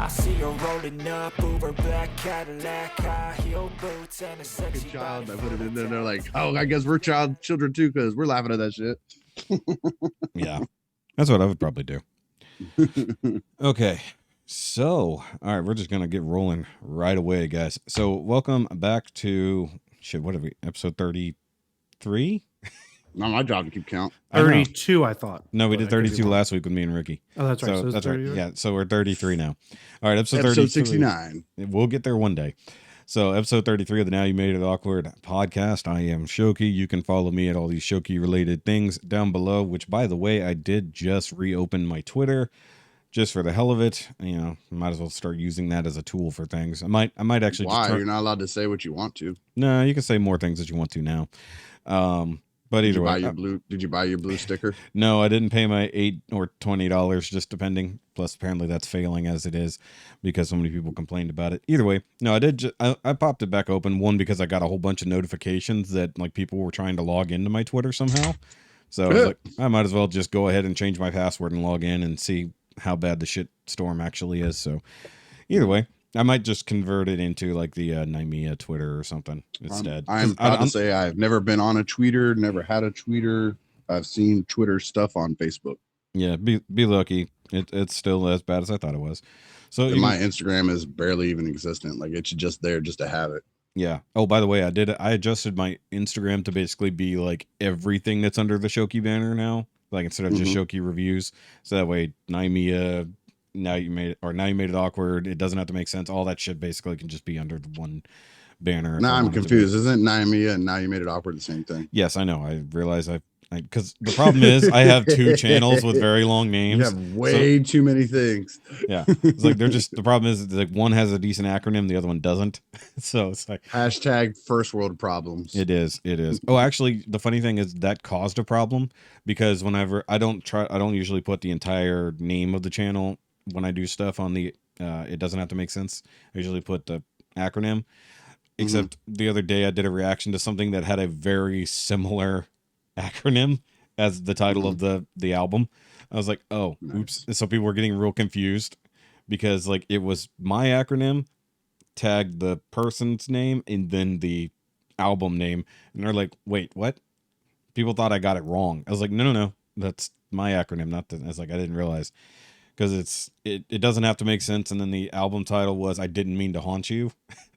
I see her rolling up, Uber black Cadillac, high heel boots, and a sexy child. body I put it in there. full They're of like, oh, I guess we're children too, because we're laughing at that shit. Yeah, that's what I would probably do. Okay, so all right, we're just gonna get rolling right away, guys. So welcome back to what are we, episode 33? Not my job to keep count. 32, I thought. No, we But did I could be 32 wrong. last week with me and Ricky. Oh, that's right. So So it's that's right. 30, Yeah, so we're 33 now. All right, episode episode 33. 69. We'll get there one day. So episode 33 of the Now You Made It Awkward podcast. I am Shoky. You can follow me at all these Shoky related things down below, which, by the way, I did just reopen my Twitter just for the hell of it. You know, might as well start using that as a tool for things. I might actually Why? just You're not allowed to say what you want to. No, you can say more things that you want to now. But either way, Did you buy your blue sticker? no, I didn't pay my $8 or $20, just depending. Plus, apparently that's failing as it is because so many people complained about it. Either way, no, I did. I popped it back open. One, because I got a whole bunch of notifications that like people were trying to log into my Twitter somehow. So I was like, I might as well just go ahead and change my password and log in and see how bad the shit storm actually is. So either way, I might just convert it into like the Nymea Twitter or something instead. I'm proud to say I've never been on a tweeter, never had a tweeter. I've seen Twitter stuff on Facebook. Yeah, be lucky. It's still as bad as I thought it was. So my Instagram is barely even existent. Like it's just there just to have it. Yeah. Oh, by the way, I adjusted my Instagram to basically be like everything that's under the Shoky banner now. Like instead of just Shoky reviews. So that way Nymea, Now You Made It Awkward. It doesn't have to make sense. All that shit basically can just be under the one banner. Now I'm confused. Isn't Nymea and Now You Made It Awkward the same thing? Yes, I know. I realize because the problem is I have two channels with very long names. You have way too many things. Yeah. It's like the problem is like one has a decent acronym, the other one doesn't. So it's like hashtag first world problems. It is. Oh, actually, the funny thing is that caused a problem because whenever I don't usually put the entire name of the channel when I do stuff on the it doesn't have to make sense. I usually put the acronym. Except the other day I did a reaction to something that had a very similar acronym as the title of the album. I was like, oh, oops. And so people were getting real confused because like it was my acronym, tagged the person's name, and then the album name. And they're like, wait, what? People thought I got it wrong. I was like, no. That's my acronym, not the. I was like, I didn't realize. Because it doesn't have to make sense. And then the album title was I Didn't Mean to Haunt You.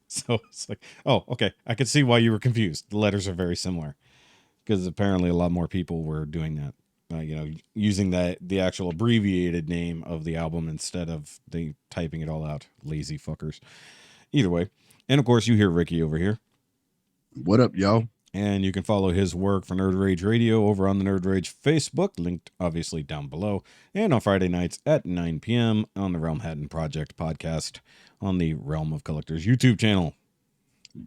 So it's like, oh, okay. I could see why you were confused. The letters are very similar. Because apparently a lot more people were doing that. Using the actual abbreviated name of the album instead of the typing it all out. Lazy fuckers. Either way. And of course, you hear Ricky over here. What up, y'all? And you can follow his work for Nerd Rage Radio over on the Nerd Rage Facebook, linked obviously down below, and on Friday nights at 9 p.m. on the Realm Hatton Project podcast on the Realm of Collectors YouTube channel.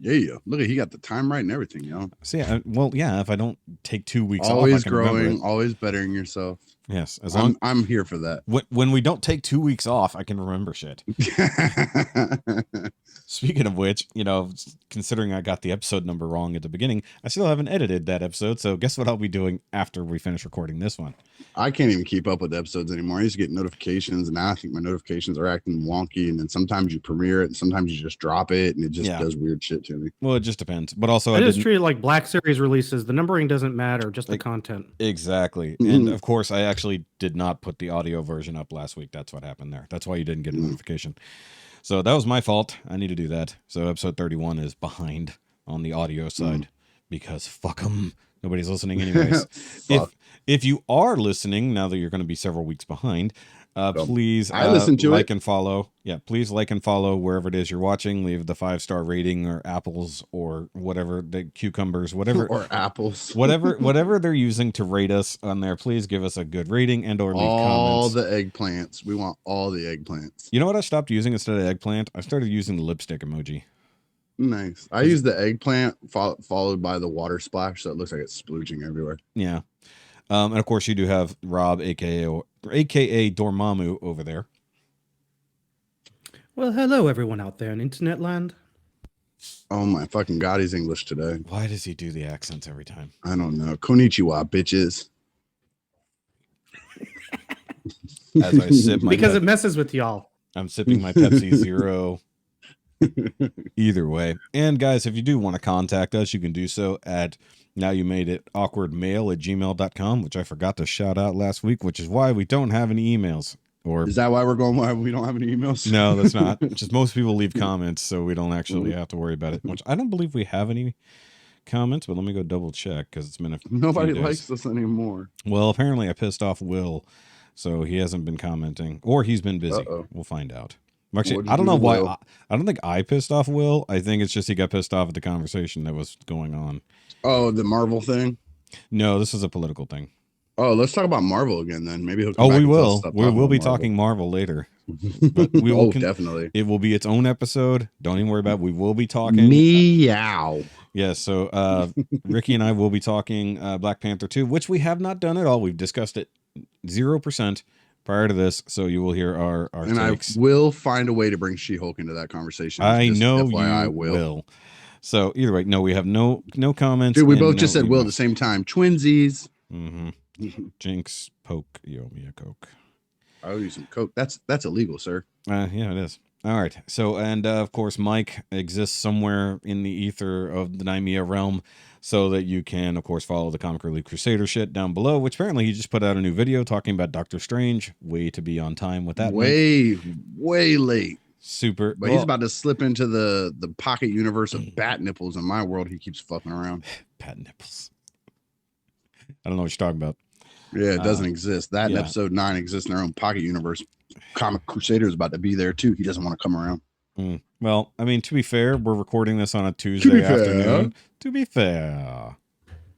Yeah, look at he got the time right and everything, yo. See, if I don't take 2 weeks always off, I can growing, always bettering yourself. Yes, as long I'm here for that. When we don't take 2 weeks off, I can remember shit. Speaking of which, considering I got the episode number wrong at the beginning, I still haven't edited that episode. So guess what I'll be doing after we finish recording this one? I can't even keep up with the episodes anymore. I used to get notifications, and now I think my notifications are acting wonky. And then sometimes you premiere it, and sometimes you just drop it, and it just does weird shit to me. Well, it just depends. But also, I just treat it like Black Series releases. The numbering doesn't matter, just the content. Exactly. And of course, I actually did not put the audio version up last week. That's what happened there. That's why you didn't get a notification. So that was my fault. I need to do that. So episode 31 is behind on the audio side because fuck them. Nobody's listening anyways. If you are listening, now that you're going to be several weeks behind, please like and follow. Yeah, please like and follow wherever it is you're watching. Leave the 5-star rating or apples or whatever, the cucumbers, whatever. Or apples. whatever they're using to rate us on there. Please give us a good rating and or leave comments. All the eggplants. We want all the eggplants. You know what I stopped using instead of eggplant? I started using the lipstick emoji. Nice. I use the eggplant followed by the water splash, so it looks like it's splooging everywhere. Yeah. And of course, you do have Rob, aka Dormammu, over there. Well, hello, everyone out there in internet land. Oh my fucking god, he's English today. Why does he do the accents every time? I don't know. Konnichiwa, bitches. As I sip my because it messes with y'all. I'm sipping my Pepsi Zero. Either way. And guys, if you do want to contact us, you can do so at NowYouMadeItAwkwardMail@gmail.com, which I forgot to shout out last week, which is why we don't have any emails. Or is that why we don't have any emails? No, that's not. Just most people leave comments, so we don't actually have to worry about it. Which I don't believe we have any comments, but let me go double check because it's been nobody few days. likes us anymore. Well, apparently I pissed off Will, so he hasn't been commenting, or he's been busy. We'll find out. Actually, I don't know why. I don't think I pissed off Will. I think it's just he got pissed off at the conversation that was going on. Oh, the Marvel thing? No, this is a political thing. Oh, let's talk about Marvel again then. Maybe he'll come back we and will. We will be Marvel. talking Marvel later. But we will definitely. It will be its own episode. Don't even worry about it. We will be talking. Meow. Yeah, so Rikki and I will be talking Black Panther 2, which we have not done at all. We've discussed it 0% prior to this, so you will hear our and takes. I will find a way to bring She-Hulk into that conversation. I know FYI, you will. So either way, no, we have no comments. Dude, we both just said Will at the same time. Twinsies. Mm-hmm. Jinx, poke, you owe me a Coke. I owe you some Coke. That's illegal, sir. Yeah, it is. All right. So, and of course, Mike exists somewhere in the ether of the Nymea realm, so that you can, of course, follow the Comic Relief Crusader shit down below, which apparently he just put out a new video talking about Doctor Strange. Way to be on time with that. Way late. Super. But he's about to slip into the pocket universe of bat nipples in my world. He keeps fucking around. Bat nipples. I don't know what you're talking about. Yeah, it doesn't exist. That in episode 9 exists in their own pocket universe. Comic Crusader is about to be there too. He doesn't want to come around. Well, I mean, to be fair, we're recording this on a Tuesday afternoon. To be fair.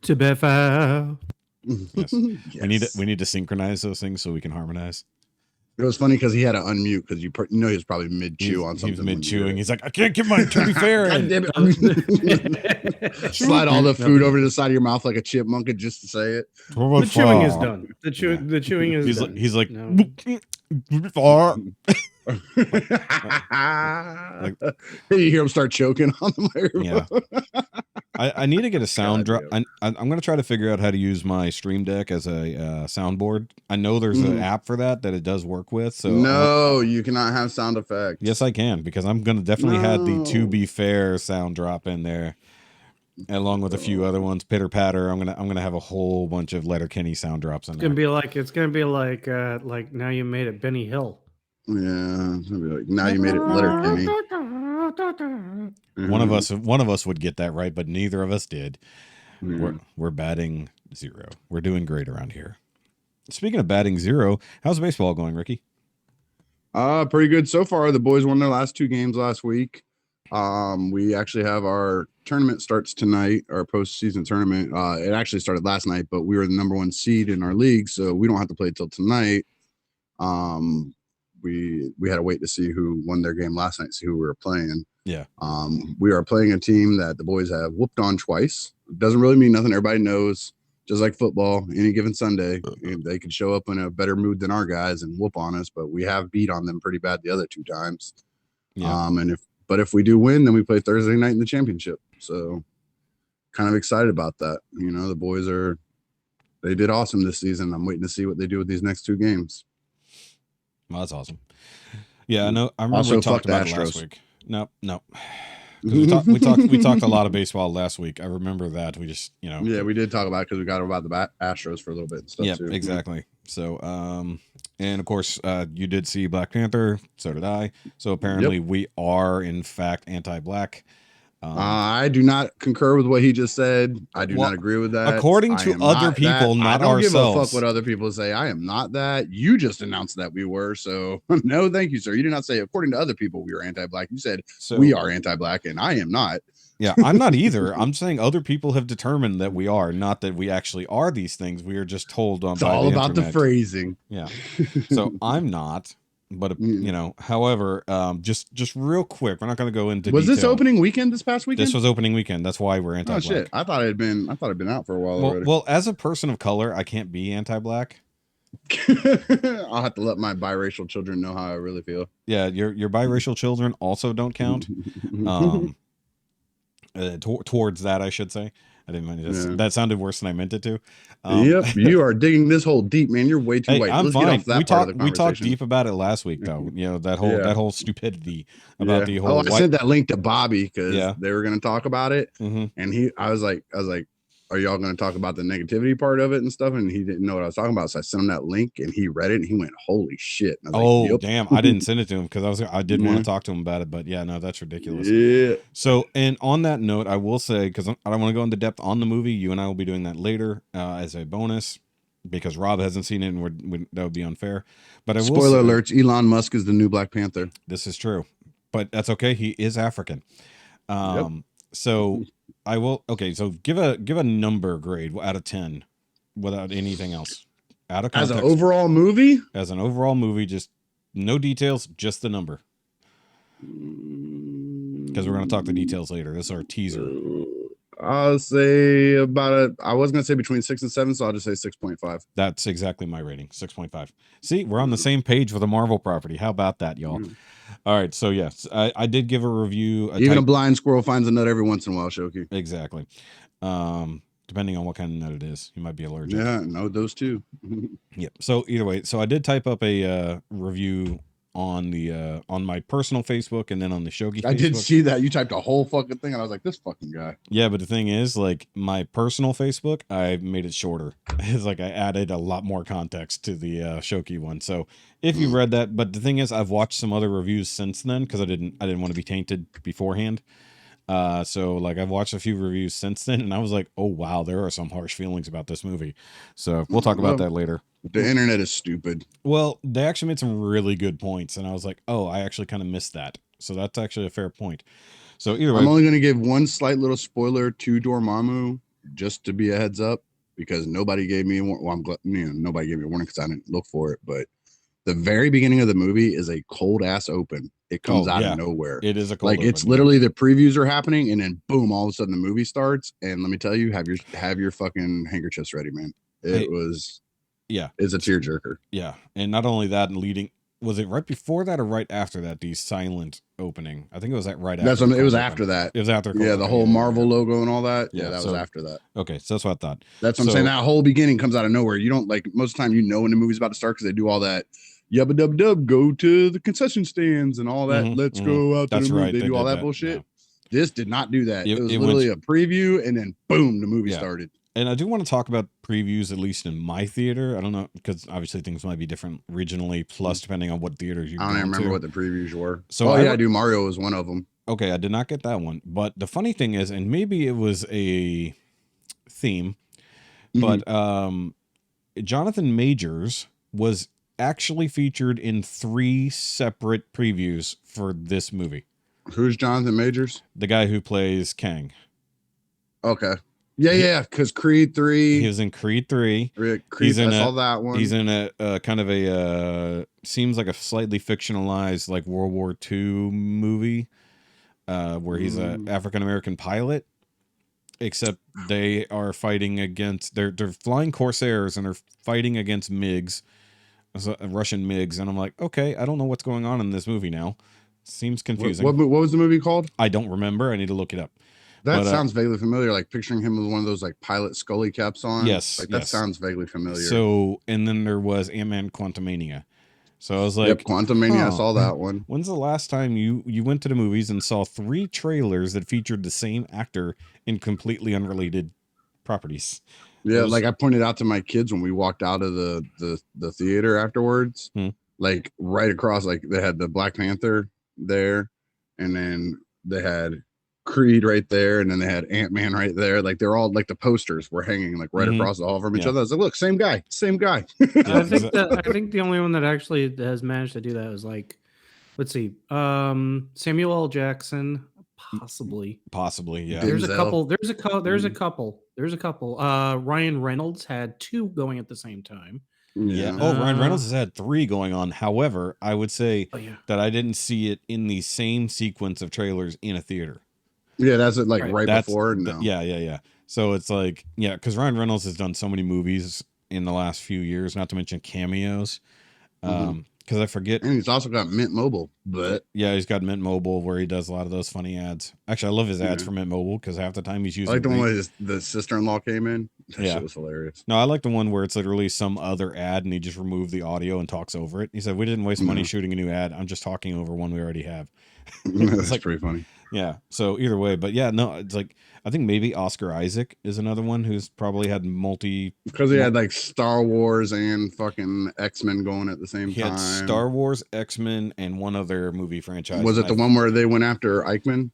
Yes. Yes. We need to synchronize those things so we can harmonize. It was funny because he had to unmute because he was probably mid chew on something. He was mid chewing. He's like, I can't get my to be fair. God damn it. Slide all the food over to the side of your mouth like a chipmunk just to say it. The chewing is done. The chewing is done. He's like, no. You hear him start choking on the microphone. Yeah. I need to get a sound drop. I'm going to try to figure out how to use my Stream Deck as a soundboard. I know there's an app for that it does work with. So no, you cannot have sound effects. Yes, I can, because I'm going to definitely have the to be fair sound drop in there, along with a few other ones. Pitter patter. I'm gonna have a whole bunch of Letterkenny sound drops in there. It's gonna be like Now You Made It Benny Hill. Yeah, it's gonna be like Now You Made It Letterkenny. One of us would get that right, but neither of us did. We're batting 0. We're doing great around here. Speaking of batting 0, how's baseball going, Rikki? Pretty good so far. The boys won their last 2 games last week. We actually have our tournament starts tonight, our postseason tournament. It actually started last night, but we were the #1 seed in our league, so we don't have to play till tonight. We had to wait to see who won their game last night, see who we were playing. Yeah. We are playing a team that the boys have whooped on twice. It doesn't really mean nothing. Everybody knows, just like football, any given Sunday, they could show up in a better mood than our guys and whoop on us, but we have beat on them pretty bad the other 2 times. Yeah. But if we do win, then we play Thursday night in the championship. So kind of excited about that. You know, the boys they did awesome this season. I'm waiting to see what they do with these next 2 games. Well, that's awesome. Yeah, I know. I remember Also, we talked about it last week. No. We talked a lot of baseball last week. I remember that. We just, Yeah, we did talk about it because we got about the Astros for a little bit and stuff too. Exactly. So, and of course, you did see Black Panther. So did I. So apparently we are, in fact, anti-black. I do not concur with what he just said. I do not agree with that. According to other people, not ourselves. I don't give a fuck what other people say. I am not that. You just announced that we were. So no, thank you, sir. You did not say, according to other people, we are anti-black. You said we are anti-black, and I am not. Yeah, I'm not either. I'm saying other people have determined that we are, not that we actually are these things. We are just told on. It's all about the phrasing. Yeah. So I'm not. But however, just real quick, we're not going to go into. Was this opening weekend this past weekend? This was opening weekend. That's why we're anti-black. Oh shit! I thought it had been out for a while already. Well, as a person of color, I can't be anti-black. I'll have to let my biracial children know how I really feel. Yeah, your biracial children also don't count. Towards that, I should say. I didn't mean it. Yeah. That sounded worse than I meant it to. Yep, you are digging this hole deep, man. You're way too Hey, white. I'm Let's fine. get off that part of the We talked conversation. deep about it last week, though. You know, that whole stupidity about the whole. I sent that link to Bobby because Yeah. they were going to talk about it, Mhm. and I was like, are y'all going to talk about the negativity part of it and stuff? And he didn't know what I was talking about, so I sent him that link, and he read it, and he went, "Holy shit!" And I was like, yep. Damn! I didn't send it to him because I did want to talk to him about it, but yeah, no, that's ridiculous. Yeah. So, and on that note, I will say, because I don't want to go into depth on the movie, you and I will be doing that later as a bonus, because Rob hasn't seen it, and that would be unfair. But I will Spoiler alerts: Elon Musk is the new Black Panther. This is true, but that's okay. He is African. Yep. So I will. Okay, so give a number grade out of 10, without anything else. Out of context. As an overall movie, just no details, just the number. Because we're going to talk the details later. This is our teaser. I'll say I was going to say between 6 and 7, so I'll just say 6.5. That's exactly my rating, 6.5. See, we're on the same page with a Marvel property. How about that, y'all? All right, so yes, I did give a review. Even a blind squirrel finds a nut every once in a while, Shoky. Exactly. Depending on what kind of nut it is, you might be allergic. Yeah, no, those two. Yep. So either way, so I did type up a review on the on my personal Facebook and then on the SHOKY Facebook. I did see that. You typed a whole fucking thing, and I was like, this fucking guy. Yeah, but the thing is, like, my personal Facebook, I made it shorter. It's like I added a lot more context to the SHOKY one. So if you read that, but the thing is, I've watched some other reviews since then because I didn't want to be tainted beforehand. So like I've watched a few reviews since then, and I was like, oh wow, there are some harsh feelings about this movie. So we'll talk about that later. The internet is stupid. Well, they actually made some really good points, and I was like, oh, I actually kind of missed that. So that's actually a fair point. So either way, I'm only going to give one slight little spoiler to Dormammu, just to be a heads up, because nobody gave me one. Well, I'm glad, nobody gave me a warning because I didn't look for it. But the very beginning of the movie is a cold ass open. It comes out of nowhere. It is a cold like open, it's literally the previews are happening, and then boom, all of a sudden the movie starts. And let me tell you, have your fucking handkerchiefs ready, man. It's a tearjerker. Yeah, and not only that, and was it right before that or right after that? The silent opening. I think it was right after. It was after that. It was after. The whole Marvel logo and all that. Yeah, that was after that. Okay, so that's what I thought. That's what I'm saying. That whole beginning comes out of nowhere. You don't like most of the time. You know when the movie's about to start because they do all that. Yubba dub dub. Go to the concession stands and all that. Let's go out. That's right. They do all that bullshit. Yeah. This did not do that. It was it literally a preview, and then boom, the movie started. And I do want to talk about previews, at least in my theater. I don't know, because obviously things might be different regionally, plus depending on what theaters you. I don't even remember what the previews were. So I do. Mario was one of them. Okay, I did not get that one. But the funny thing is, and maybe it was a theme, but Jonathan Majors was actually featured in 3 separate previews for this movie. Who's Jonathan Majors? The guy who plays Kang. Okay. Yeah, because Creed 3. He was in Creed 3. I saw that one. He's in a kind of a seems like a slightly fictionalized like World War II movie where he's an African American pilot. Except they are fighting against they're flying Corsairs and they're fighting against MiGs, Russian MiGs, and I'm like, okay, I don't know what's going on in this movie now. Seems confusing. What was the movie called? I don't remember. I need to look it up. That sounds vaguely familiar, like picturing him with one of those like pilot Scully caps on. Yes. Like that sounds vaguely familiar. So, and then there was Ant-Man Quantumania. So I was like, Quantumania, I saw that one. When's the last time you went to the movies and saw 3 trailers that featured the same actor in completely unrelated properties? Yeah, like I pointed out to my kids when we walked out of the theater afterwards, like right across, like they had the Black Panther there, and then they had Creed right there, and then they had Ant-Man right there. Like they're all like the posters were hanging like right across the hall from each other. I was like, look, same guy. I think the only one that actually has managed to do that is like, let's see, Samuel L. Jackson, possibly, yeah. There's a couple. Ryan Reynolds had 2 going at the same time. Yeah. Ryan Reynolds has had 3 going on. However, I would say that I didn't see it in the same sequence of trailers in a theater. Yeah, that's it. Like right before. No. Yeah. So it's like, because Ryan Reynolds has done so many movies in the last few years, not to mention cameos. because I forget. And he's also got Mint Mobile, but Yeah, he's got Mint Mobile where he does a lot of those funny ads. Actually, I love his ads for Mint Mobile because half the time he's I using. like the one where the sister-in-law came in. That Yeah. shit was hilarious. No, I like the one where it's literally some other ad and he just removed the audio and talks over it. He said, "We didn't waste money shooting a new ad. I'm just talking over one we already have." That's like, pretty funny. Yeah. So either way, but yeah, no, it's like I think maybe Oscar Isaac is another one who's probably had because he had like Star Wars and fucking X-Men going at the same he time. had Star Wars, X-Men, and one other movie franchise. Was it the one where they went after Eichmann?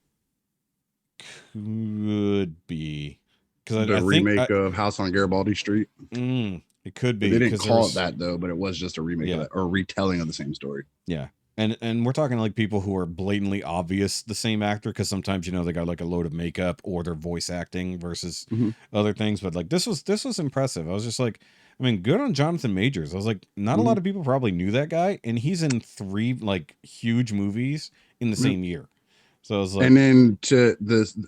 Could be because The remake of House on Garibaldi Street. It could be. They didn't call it that though, but it was just a remake of that, or retelling of the same story. Yeah. And we're talking like people who are blatantly obvious the same actor, because sometimes they got like a load of makeup or they're voice acting versus other things. But like this was impressive. I was just like, I mean, good on Jonathan Majors. I was like, not a lot of people probably knew that guy, and he's in 3 like huge movies in the same year. So I was like, and then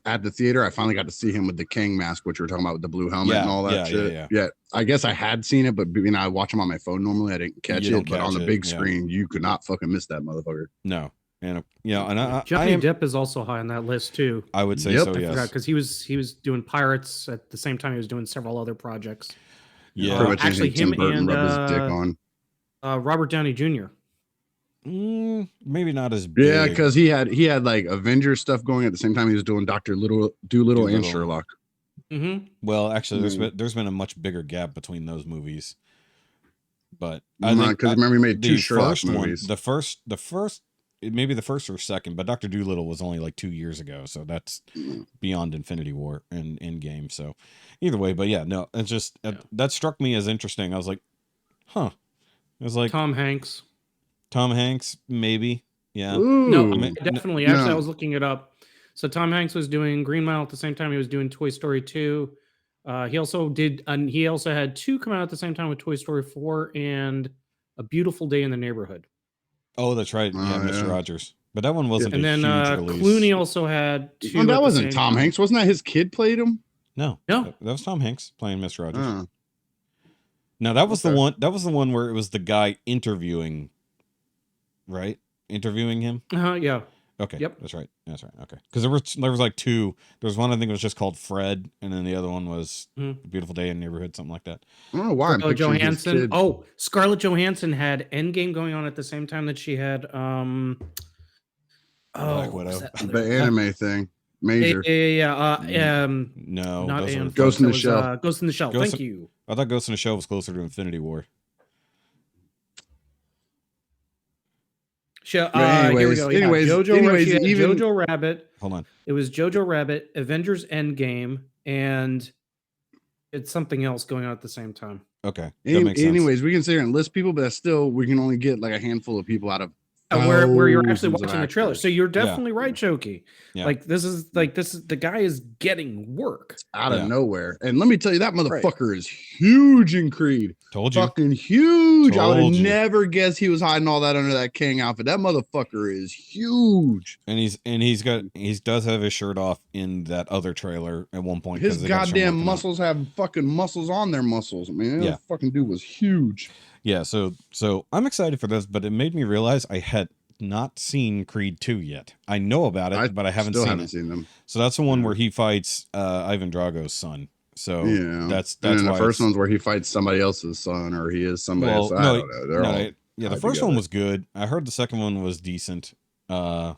at the theater, I finally got to see him with the King mask, which we were talking about with the blue helmet and all that shit. Yeah, I guess I had seen it, but I watch him on my phone normally. I didn't catch it, but on the big screen, you could not fucking miss that motherfucker. No, and and Johnny Depp is also high on that list too. I would say so. Yes, I forgot because he was doing Pirates at the same time he was doing several other projects. Yeah, actually, him and his dick on. Robert Downey Jr. Maybe not as big. Yeah, because he had like Avengers stuff going at the same time he was doing Dr. Doolittle and Sherlock. Well, actually, there's been a much bigger gap between those movies. But because remember he made 2 Sherlock movies. The first, maybe the first or second, but Dr. Doolittle was only like 2 years ago, so that's beyond Infinity War and Endgame. So either way, but yeah, no, it's just that struck me as interesting. I was like, huh. It was like Tom Hanks. Tom Hanks, maybe. Yeah. Ooh, no, definitely. Actually, I was looking it up. So Tom Hanks was doing Green Mile at the same time he was doing Toy Story 2. He also had 2 come out at the same time with Toy Story 4 and A Beautiful Day in the Neighborhood. Oh, that's right. Yeah, Mr. Rogers. But that one wasn't and a then huge release. Clooney also had 2. Well, that wasn't Tom Hanks. Wasn't that his kid played him? No. That was Tom Hanks playing Mr. Rogers. Now that was the one. That was the one where it was the guy interviewing. Right, interviewing him. Yeah. Okay. Yep. That's right. Okay. Because there was like 2. There was one I think it was just called Fred, and then the other one was Beautiful Day in the Neighborhood, something like that. I don't know why. Scarlett Johansson. Oh, Scarlett Johansson had Endgame going on at the same time that she had Black Widow. The anime thing. Major. No, not Ghost in the Shell. Ghost in the Shell. Thank you. I thought Ghost in the Shell was closer to Infinity War. Here we go. Jojo Rabbit. Hold on. It was Jojo Rabbit, Avengers Endgame, and it's something else going on at the same time. Okay. Anyways, we can sit here and list people, but that's still we can only get like a handful of people out of where you're actually watching the trailer. So you're definitely right, Shoky. Yeah. Like this is the guy is getting work. It's out of nowhere. And let me tell you, that motherfucker is huge in Creed. Told you. Fucking huge. I would have never guessed he was hiding all that under that King outfit. That motherfucker is huge. And he does have his shirt off in that other trailer at one point. His goddamn muscles have fucking muscles on their muscles. I mean, that fucking dude was huge. Yeah, so I'm excited for this, but it made me realize I had not seen Creed 2 yet. I know about it, but I haven't seen them. So that's the one where he fights Ivan Drago's son. So that's and why the first one's where he fights somebody else's son, or he is somebody else. I don't know. The first one was good. I heard the second one was decent. So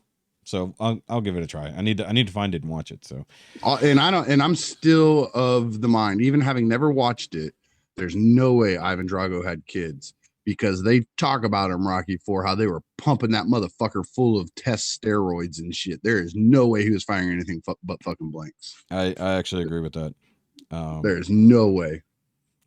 I'll give it a try. I need to find it and watch it. So and I'm still of the mind, even having never watched it, there's no way Ivan Drago had kids, because they talk about him, Rocky, for how they were pumping that motherfucker full of test steroids and shit. There is no way he was firing anything but fucking blanks. I actually agree with that. There's no way.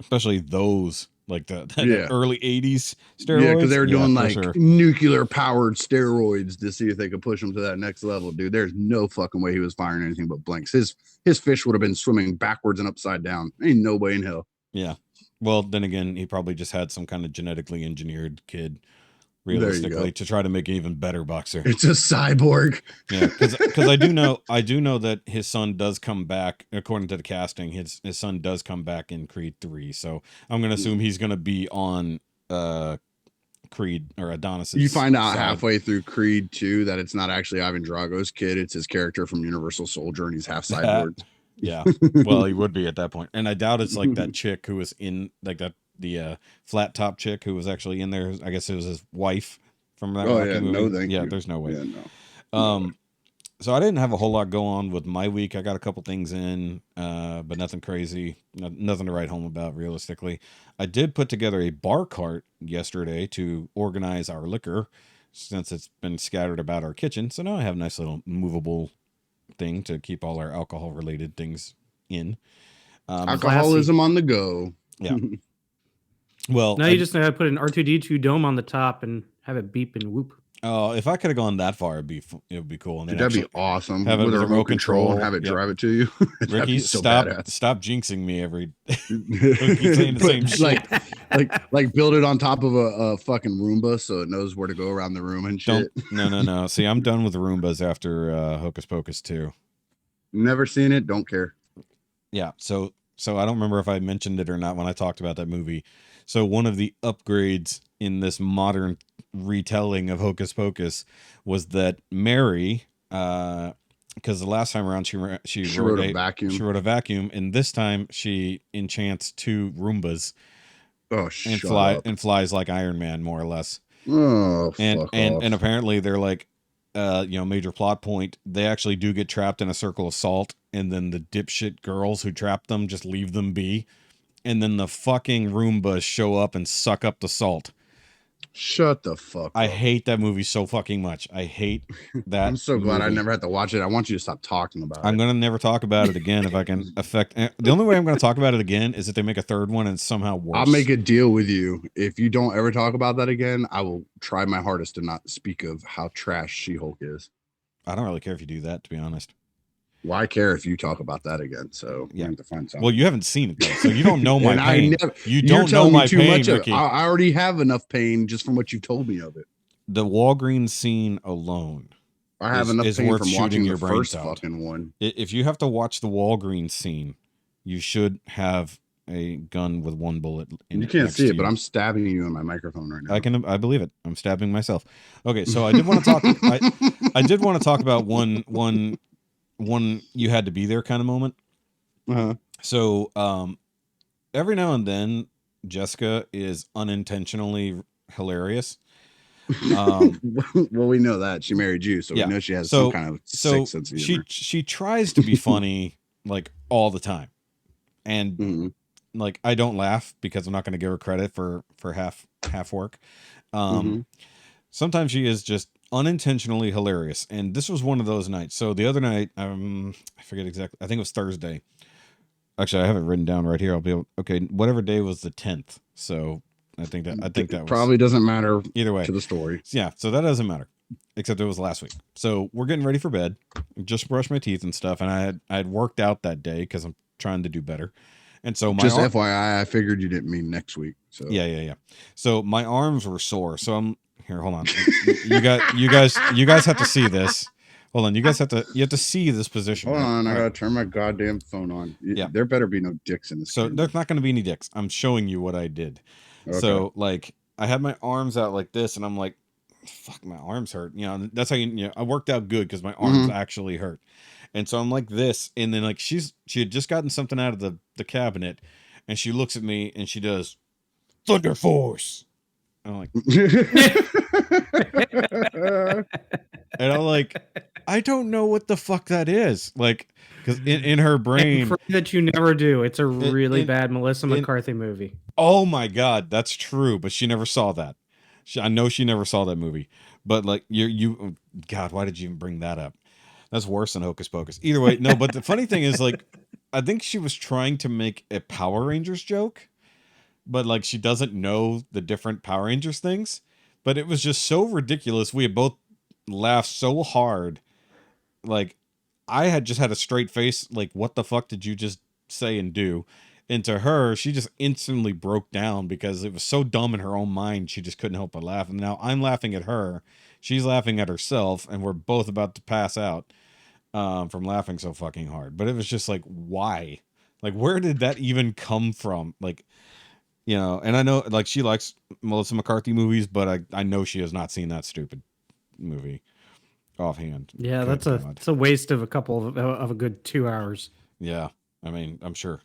Especially those, like the early 80s steroids. Yeah, because they were doing nuclear powered steroids to see if they could push him to that next level, dude. There's no fucking way he was firing anything but blanks. His fish would have been swimming backwards and upside down. Ain't no way in hell. Yeah. Well, then again, he probably just had some kind of genetically engineered kid, realistically, to try to make an even better boxer. It's a cyborg. Yeah, because I do know that his son does come back, according to the casting. His son does come back in Creed 3, so I'm gonna assume he's gonna be on Creed or Adonis. You find out halfway through Creed 2 that it's not actually Ivan Drago's kid. It's his character from Universal Soldier, and he's half cyborg. Yeah. Well, he would be at that point. And I doubt it's like that chick who was in like that, the flat top chick who was actually in there. I guess it was his wife from that Rocky movie. No, thank you. There's no way. Yeah, no. So I didn't have a whole lot go on with my week. I got a couple things in, but nothing crazy, nothing to write home about realistically. I did put together a bar cart yesterday to organize our liquor since it's been scattered about our kitchen. So now I have a nice little movable thing to keep all our alcohol related things in. Alcoholism on the go. Yeah. Well, now you just have to put an R2D2 dome on the top and have it beep and whoop. Oh, if I could have gone that far, it would be cool. And that'd be awesome. Have it with a remote control and have it drive it to you. Ricky, so stop jinxing me every. Keep saying the same shit. like build it on top of a fucking Roomba so it knows where to go around the room and shit. No. See, I'm done with the Roombas after Hocus Pocus 2. Never seen it. Don't care. Yeah. So I don't remember if I mentioned it or not when I talked about that movie. So one of the upgrades in this modern retelling of Hocus Pocus was that Mary, because the last time around she wrote a vacuum. She wrote a vacuum, and this time she enchants 2 Roombas. Oh, and flies like Iron Man, more or less. Oh, and apparently they're like, major plot point. They actually do get trapped in a circle of salt, and then the dipshit girls who trap them just leave them be. And then the fucking Roombas show up and suck up the salt. Shut the fuck I up. hate that movie so fucking much. I hate that. I'm so glad I never had to watch it. I want you to stop talking about it. I'm going to never talk about it again if I can affect. The only way I'm going to talk about it again is if they make a third one and it's somehow worse. I'll make a deal with you. If you don't ever talk about that again, I will try my hardest to not speak of how trash She-Hulk is. I don't really care if you do that, to be honest. Well, I care if you talk about that again. So yeah, have to find something. Well, you haven't seen it though, so you don't know my pain. You don't know my pain, Ricky. I already have enough pain just from what you told me of it. The Walgreens scene alone, I have enough pain from watching your first fucking one. If you have to watch the Walgreens scene, you should have a gun with 1 bullet. You can't see it, but I'm stabbing you in my microphone right now. I believe it. I'm stabbing myself. Okay, so I did want to talk. I did want to talk about one you had to be there kind of moment. So every now and then Jessica is unintentionally hilarious. Well, we know that she married you, so we know she has some kind of sick sense of humor. She tries to be funny like all the time, and like I don't laugh because I'm not going to give her credit for half work. Sometimes she is just unintentionally hilarious, and this was one of those nights. So the other night, I forget exactly. I think it was Thursday. Actually, I have it written down right here. I'll be able. Okay, whatever day was the 10th. So I think that probably doesn't matter either way to the story. Yeah, so that doesn't matter, except it was last week. So we're getting ready for bed. Just brushed my teeth and stuff, and I had worked out that day because I'm trying to do better. And so my FYI, I figured you didn't mean next week. So yeah. So my arms were sore. So I'm here. Hold on. You guys have to see this. Hold on. You have to see this position. Hold on. I gotta turn my goddamn phone on. Yeah. There better be no dicks in this. So there's not going to be any dicks. I'm showing you what I did. Okay. So like I had my arms out like this, and I'm like, fuck, my arms hurt. You know, that's how I worked out good because my arms actually hurt. And so I'm like this, and then like she had just gotten something out of the cabinet, and she looks at me and she does Thunder Force. I'm like, and I'm like, I don't know what the fuck that is. Like, because in her brain, that you never do. It's a really bad Melissa McCarthy movie. Oh my god, that's true. But she never saw that. I know she never saw that movie. But like you, God, why did you even bring that up? That's worse than Hocus Pocus. Either way, no. But the funny thing is, like, I think she was trying to make a Power Rangers joke, but like she doesn't know the different Power Rangers things. But it was just so ridiculous. We had both laughed so hard. Like, I had just had a straight face. Like, what the fuck did you just say and do? And to her, she just instantly broke down because it was so dumb in her own mind. She just couldn't help but laugh. And now I'm laughing at her. She's laughing at herself. And we're both about to pass out from laughing so fucking hard. But it was just like, why? Like, where did that even come from? Like, You know, and I know like she likes Melissa McCarthy movies, but I know she has not seen that stupid movie offhand. Yeah, Good God. it's a waste of a good 2 hours. Yeah, I mean, I'm sure.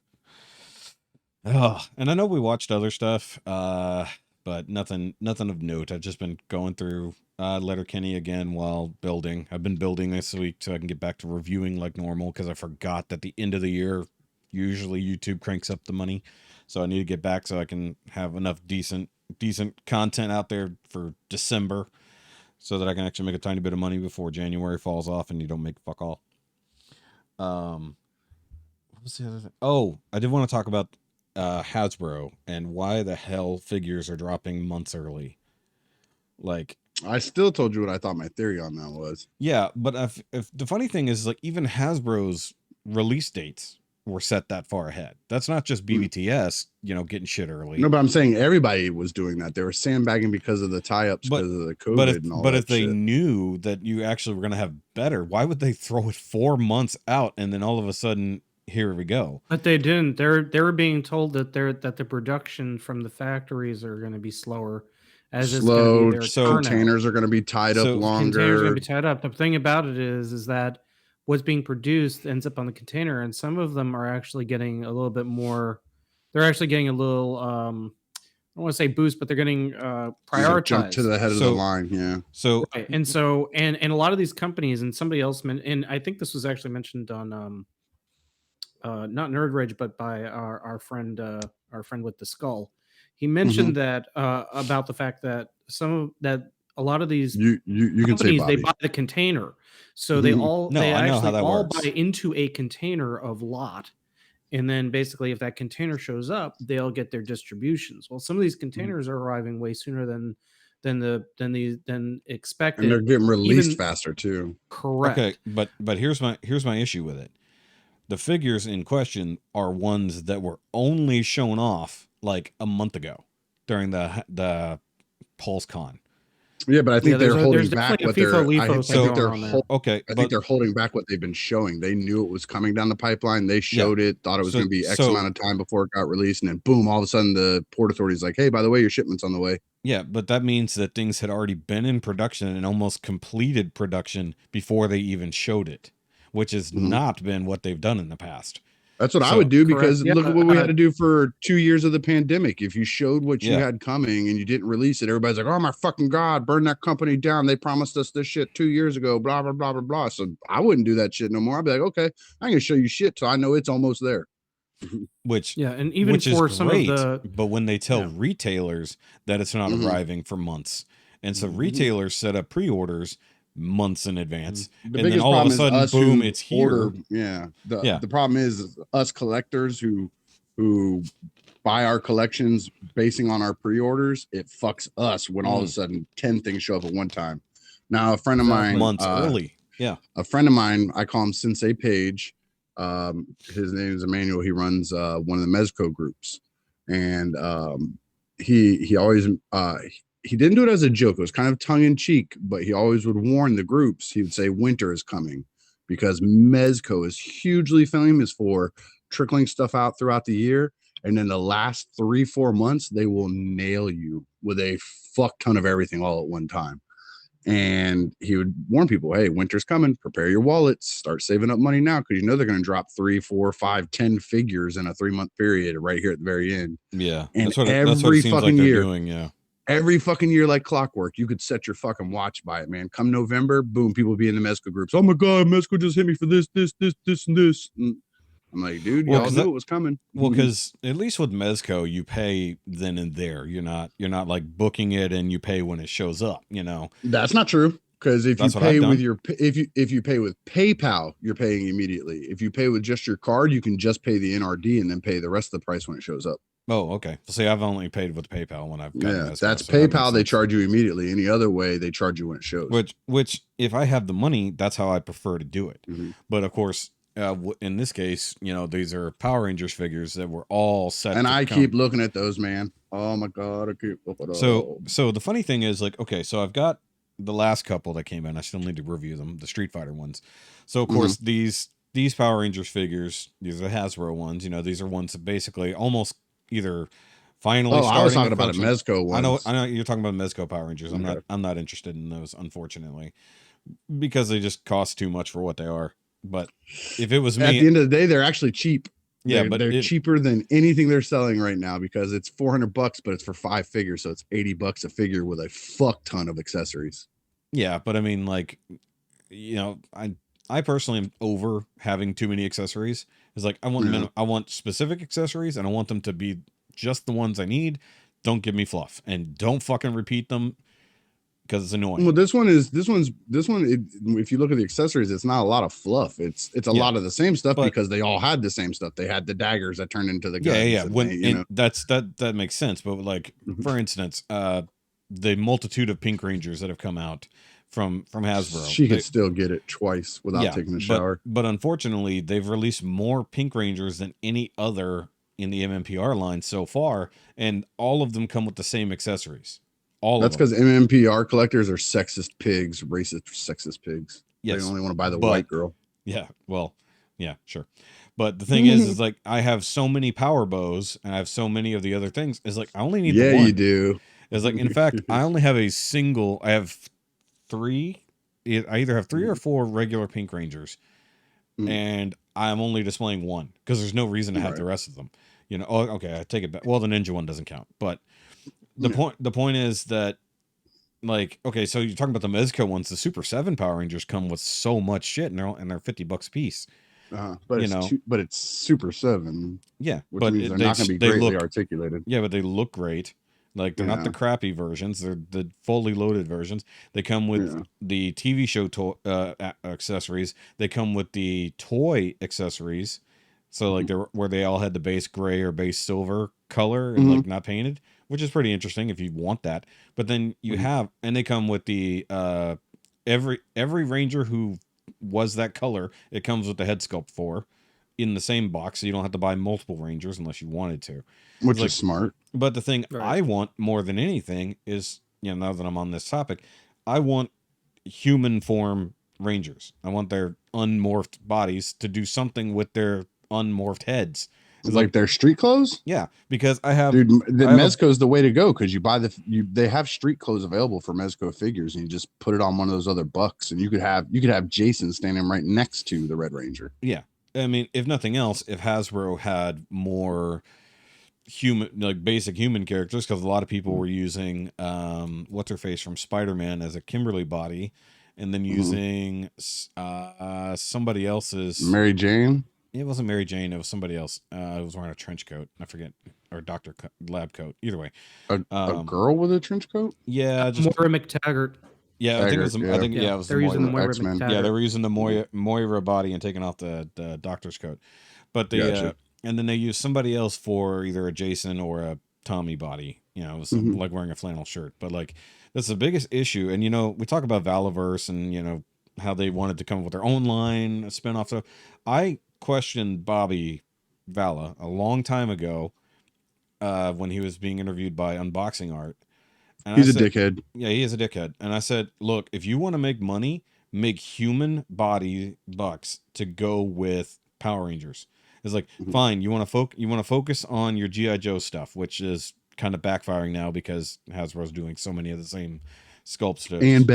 Oh, and I know we watched other stuff, but nothing of note. I've just been going through Letterkenny again while building. I've been building this week so I can get back to reviewing like normal because I forgot that the end of the year usually YouTube cranks up the money, so I need to get back so I can have enough decent content out there for December, so that I can actually make a tiny bit of money before January falls off and you don't make fuck all. What was the other thing? Oh, I did want to talk about Hasbro and why the hell figures are dropping months early. Like, I still told you what I thought my theory on that was. yeah, but if the funny thing is, like, even Hasbro's release dates were set that far ahead. That's not just BBTS, you know, getting shit early. No, but I'm saying everybody was doing that. They were sandbagging because of the tie-ups, because of the COVID and all that. But if they shit. knew that you actually were going to have better, why would they throw it 4 months out and then all of a sudden, here we go? But they didn't. They were being told that the production from the factories are going to be slower, as it's going to be their containers are going to be tied up longer. Containers are going to be tied up. The thing about it is that what's being produced ends up on the container, and some of them are actually getting a little bit more. They're actually getting a little. I don't want to say boost, but they're getting prioritized. Jump to the head of the line, yeah. So right. And so and a lot of these companies, and somebody else and I think this was actually mentioned on not Nerd Rage, but by our friend with the skull. He mentioned that about the fact that a lot of these you can say they buy the container, so they actually all buy into a container of lot, and then basically if that container shows up, they'll get their distributions. Well, some of these containers are arriving way sooner than expected, and they're getting released faster too. Correct. Okay, but here's my issue with it. The figures in question are ones that were only shown off like a month ago during the PulseCon. Yeah, but I think they're holding back what they're. I think they're holding back what they've been showing. They knew it was coming down the pipeline. They showed it, thought it was going to be X amount of time before it got released, and then boom! All of a sudden, the Port Authority's like, "Hey, by the way, your shipment's on the way." Yeah, but that means that things had already been in production and almost completed production before they even showed it, which has not been what they've done in the past. That's what I would do, because look at what we had to do for 2 years of the pandemic. If you showed what you had coming and you didn't release it, everybody's like, "Oh my fucking God, burn that company down. They promised us this shit 2 years ago, blah, blah, blah, blah, blah." So I wouldn't do that shit no more. I'd be like, okay, I'm going to show you shit so I know it's almost there. And even for some of the, but when they tell retailers that it's not arriving for months, and so retailers set up pre-orders months in advance, and then all of a sudden, boom, it's here. The problem is us collectors who buy our collections basing on our pre-orders. It fucks us when all of a sudden 10 things show up at one time. Now, a friend of mine, months early, a friend of mine, I call him Sensei Page. His name is Emmanuel. He runs one of the Mezco groups, and he always he didn't do it as a joke. It was kind of tongue in cheek, but he always would warn the groups. He would say winter is coming, because Mezco is hugely famous for trickling stuff out throughout the year, and then the last 3-4 months they will nail you with a fuck ton of everything all at one time. And he would warn people, "Hey, winter's coming. Prepare your wallets. Start saving up money now, because you know they're going to drop 3, 4, 5, 10 figures in a 3-month period right here at the very end." Yeah, and that's what it seems like they're doing. Yeah, every fucking year, like clockwork, you could set your fucking watch by it, man. Come November, boom, people be in the Mezco groups. "Oh my God, Mezco just hit me for this, and this." And I'm like, dude, y'all knew it was coming. Well, because at least with Mezco, you pay then and there. You're not like booking it and you pay when it shows up. You know, that's not true. Because if you pay with if you pay with PayPal, you're paying immediately. If you pay with just your card, you can just pay the NRD and then pay the rest of the price when it shows up. Oh, okay. See, I've only paid with PayPal when I've gotten Mezco, that's so PayPal. They charge you immediately. Any other way, they charge you when it shows. Which, if I have the money, that's how I prefer to do it. But of course, in this case, you know, these are Power Rangers figures that were all set. And I keep looking at those, man. Oh my God, I keep looking at those. So the funny thing is, like, okay, so I've got the last couple that came in. I still need to review them, the Street Fighter ones. So of course these Power Rangers figures, these are the Hasbro ones. You know, these are ones that basically almost either Finally, Oh, I was starting talking to about a function. Mezco one. I know you're talking about Mezco Power Rangers. I'm not interested in those, unfortunately, because they just cost too much for what they are. But if it was me, at the end of the day, they're actually cheap. Yeah, they're cheaper than anything they're selling right now because it's $400, but it's for 5 figures, so it's $80 a figure with a fuck ton of accessories. Yeah, but I mean, like, you know, I personally am over having too many accessories. It's like I want specific accessories, and I want them to be just the ones I need. Don't give me fluff, and don't fucking repeat them because it's annoying. Well, this one. If you look at the accessories, it's not a lot of fluff. It's a lot of the same stuff because they all had the same stuff. They had the daggers that turned into the guns. Yeah. That makes sense. But like, for instance, the multitude of Pink Rangers that have come out from Hasbro, she could still get it twice without taking a shower. But unfortunately, they've released more Pink Rangers than any other in the MMPR line so far, and all of them come with the same accessories. That's because MMPR collectors are sexist pigs, racist, sexist pigs. Yes, they only want to buy the white girl. Yeah, well, yeah, sure. But the thing is like I have so many power bows and I have so many of the other things. It's like I only need the one. Yeah, you do. It's like, in fact, I only have I have 3. I either have 3 or 4 regular Pink Rangers, and I'm only displaying 1 because there's no reason to have the rest of them. You know, oh, okay, I take it back. Well, the Ninja one doesn't count, but the point is that, like, okay, so you're talking about the Mezco ones. The Super 7 Power Rangers come with so much shit, and they're $50 a piece. But it's Super 7. Yeah, which but means they're not going to be greatly articulated. Yeah, but they look great. Like, they're not the crappy versions. They're the fully loaded versions. They come with the TV show accessories. They come with the toy accessories. So, like, where they all had the base gray or base silver color and, like, not painted, which is pretty interesting if you want that. But then you have, and they come with the, every Ranger who was that color, it comes with the head sculpt for in the same box. So you don't have to buy multiple Rangers unless you wanted to. Which is smart. But the thing I want more than anything is, you know, now that I'm on this topic, I want human form Rangers. I want their unmorphed bodies to do something with their unmorphed heads. It's like their street clothes? Yeah, because I have... Dude, the Mezco is the way to go because you buy they have street clothes available for Mezco figures, and you just put it on one of those other bucks, and you could have Jason standing right next to the Red Ranger. Yeah. I mean, if nothing else, if Hasbro had more human, like basic human characters, because a lot of people were using what's her face from Spider-Man as a Kimberly body, and then using somebody else's Mary Jane. It wasn't Mary Jane. It was somebody else. Who was wearing a trench coat. I forget, or doctor lab coat. Either way, a girl with a trench coat. Yeah, just Moira McTaggart. Yeah, I think it was. I think it was. They're using the Moira McTaggart. Yeah, they were using the Moira body and taking off the doctor's coat. But they and then they used somebody else for either a Jason or a Tommy body. You know, it was like wearing a flannel shirt. But like that's the biggest issue. And you know, we talk about Valaverse and you know how they wanted to come up with their own line, a spinoff. So I questioned Bobby Vala a long time ago when he was being interviewed by Unboxing Art. And He's a dickhead. Yeah, he is a dickhead. And I said, look, if you want to make money, make human body bucks to go with Power Rangers. It's like, fine, you want to focus on your G.I. Joe stuff, which is kind of backfiring now because Hasbro's doing so many of the same sculpts and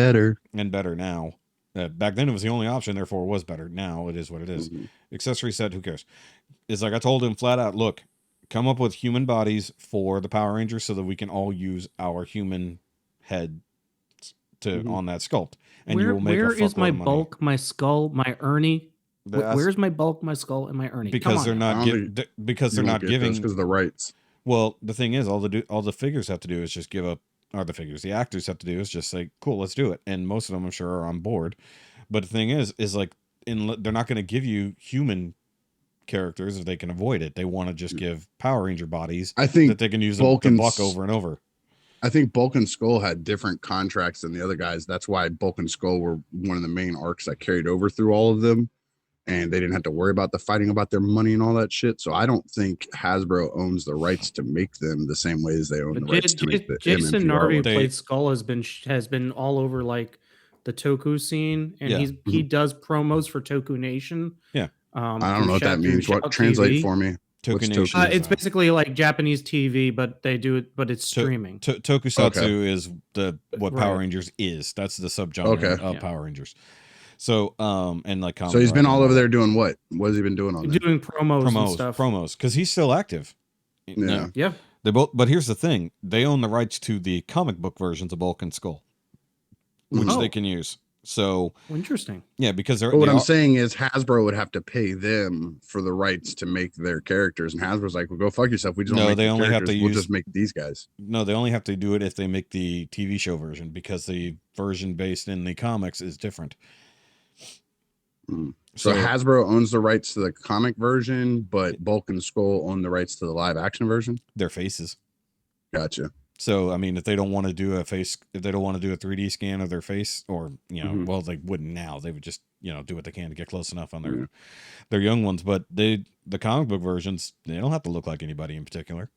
better now. Back then it was the only option, therefore it was better. Now it is what it is. Accessory set, who cares? It's like I told him flat out, look, come up with human bodies for the Power Rangers so that we can all use our human head to on that sculpt. And you will make where is my bulk, my skull, my Ernie? Where's my bulk, my skull, and my Ernie? Because they're not giving. Because of the rights. Well, the thing is, all the figures have to do is just give up. Or the actors have to do is just say, cool, let's do it. And most of them, I'm sure, are on board. But the thing is like, they're not going to give you human characters if they can avoid it. They want to just give Power Ranger bodies that they can use the buck over and over. I think Bulk and Skull had different contracts than the other guys. That's why Bulk and Skull were one of the main arcs that carried over through all of them. And they didn't have to worry about the fighting about their money and all that shit. So I don't think Hasbro owns the rights to make them the same way as they own the rights to make the Jason Narvi, who played Skull, has been all over like the Toku scene, and he does promos for Toku Nation. Yeah, I don't know what that means. What translate for me? Toku What's Nation. It's basically like Japanese TV, but they do it, but it's streaming. Tokusatsu is what Power Right. Rangers is. That's the subgenre of Yeah. Power Rangers. So and like So he's been all over there there doing what? What has he been doing on there? Doing promos and stuff. Promos, because he's still active. Yeah. Yeah. They both, but here's the thing: they own the rights to the comic book versions of Bulk and Skull, which they can use. So interesting. Yeah, because they're. But what I'm saying is Hasbro would have to pay them for the rights to make their characters, and Hasbro's like, "Well, go fuck yourself. We just don't make they the only have to we'll just make these guys." No, they only have to do it if they make the TV show version, because the version based in the comics is different. So Hasbro owns the rights to the comic version, but Bulk and Skull own the rights to the live action version. Their faces. Gotcha. So I mean, if they don't want to do a 3D scan of their face, or well, they wouldn't now. They would just do what they can to get close enough on their young ones. But the comic book versions, they don't have to look like anybody in particular.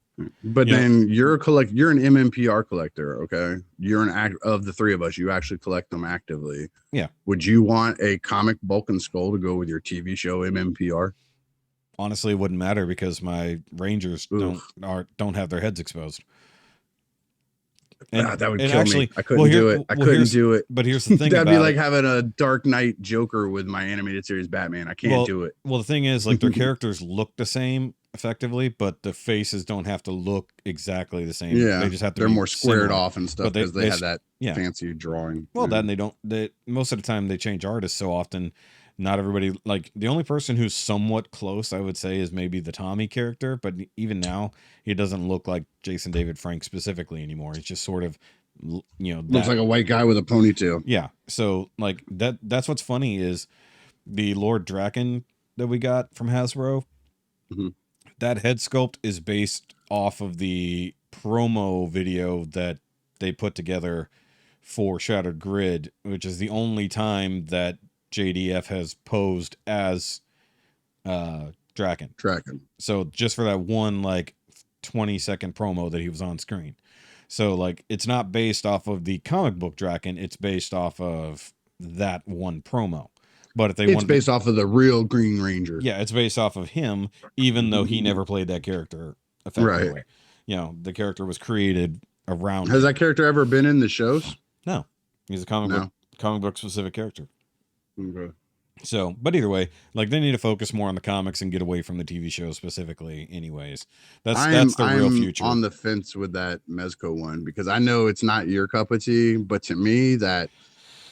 But then you're an MMPR collector, okay? You're of the three of us, you actually collect them actively. Yeah. Would you want a comic Bulk and Skull to go with your TV show MMPR? Honestly, it wouldn't matter because my Rangers don't have their heads exposed. And that would kill me. I couldn't do it. I couldn't do it. But here's the thing. That'd be like having a Dark Knight Joker with my animated series Batman. I can't do it. Well, the thing is, like, their characters look the same effectively, but the faces don't have to look exactly the same. Yeah, they just have to. They're be more squared similar. off and stuff because they have that fancy drawing. Well, then they don't. Most of the time they change artists so often. Not everybody, like, the only person who's somewhat close, I would say, is maybe the Tommy character, but even now he doesn't look like Jason David Frank specifically anymore. He's just sort of, looks like a white guy with a ponytail. Yeah. So like that's what's funny is the Lord Draken that we got from Hasbro. Mm-hmm. That head sculpt is based off of the promo video that they put together for Shattered Grid, which is the only time that JDF has posed as Draken. So just for that one, like, 20-second promo that he was on screen. So, like, it's not based off of the comic book Draken, it's based off of that one promo. But if it's based off of the real Green Ranger. Yeah, it's based off of him, even though he never played that character effectively. Right. The character was created around Has that character ever been in the shows? No. He's a comic book specific character. Okay. So, but either way, like, they need to focus more on the comics and get away from the TV show specifically. Anyways, that's the real future. On the fence with that Mezco one because I know it's not your cup of tea, but to me, that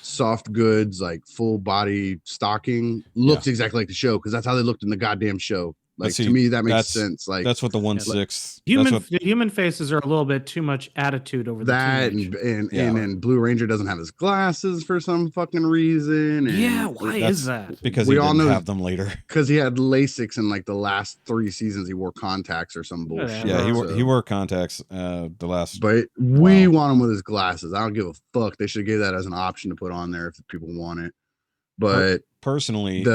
soft goods, like full body stocking, looks exactly like the show because that's how they looked in the goddamn show. Like, to me, that makes sense. Like, that's what the 1/6 the human faces are a little bit too much attitude over that, and Blue Ranger doesn't have his glasses for some fucking reason. And why is that? Because we all have them later. Because he had LASIX in like the last 3 seasons. He wore contacts or some bullshit. Yeah, he wore contacts the last. But we want him with his glasses. I don't give a fuck. They should give that as an option to put on there if people want it. But personally,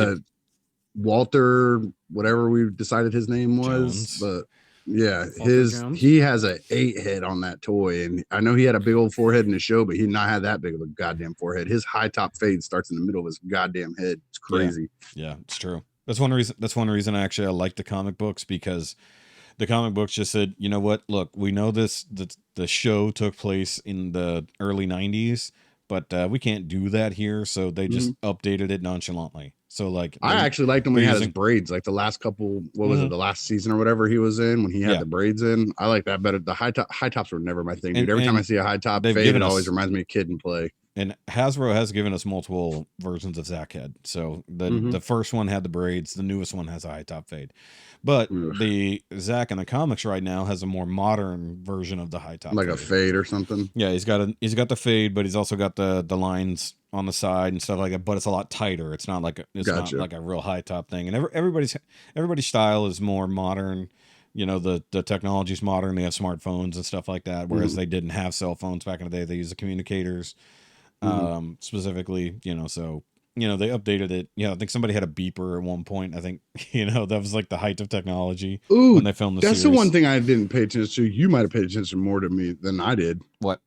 Walter, whatever we decided his name was, Jones. but yeah, Jones. he has a 8 head on that toy, and I know he had a big old forehead in the show, but he did not have that big of a goddamn forehead. His high top fade starts in the middle of his goddamn head. It's crazy. Yeah, it's true. That's one reason I like the comic books, because the comic books just said, you know what? Look, we know the show took place in the early 90s, but we can't do that here, so they just updated it nonchalantly. So, like, I actually liked him when he had his braids, like the last couple, what was it, the last season or whatever he was in, when he had the braids in. I like that better. The high tops were never my thing, dude. Every time I see a high top fade, it always reminds me of Kid and Play. And Hasbro has given us multiple versions of Zack Head. So the first one had the braids, the newest one has a high top fade. But the Zack in the comics right now has a more modern version of the high top, like fade. A fade or something. Yeah, he's got the fade, but he's also got the lines on the side and stuff like that. But it's a lot tighter. It's not like not like a real high top thing. And everybody's style is more modern. The technology's modern. They have smartphones and stuff like that. Whereas they didn't have cell phones back in the day. They used the communicators. Specifically, so they updated it. I think somebody had a beeper at one point. I think that was like the height of technology when they filmed the that's series. The one thing I didn't pay attention to. You might have paid attention more to me than I did. What?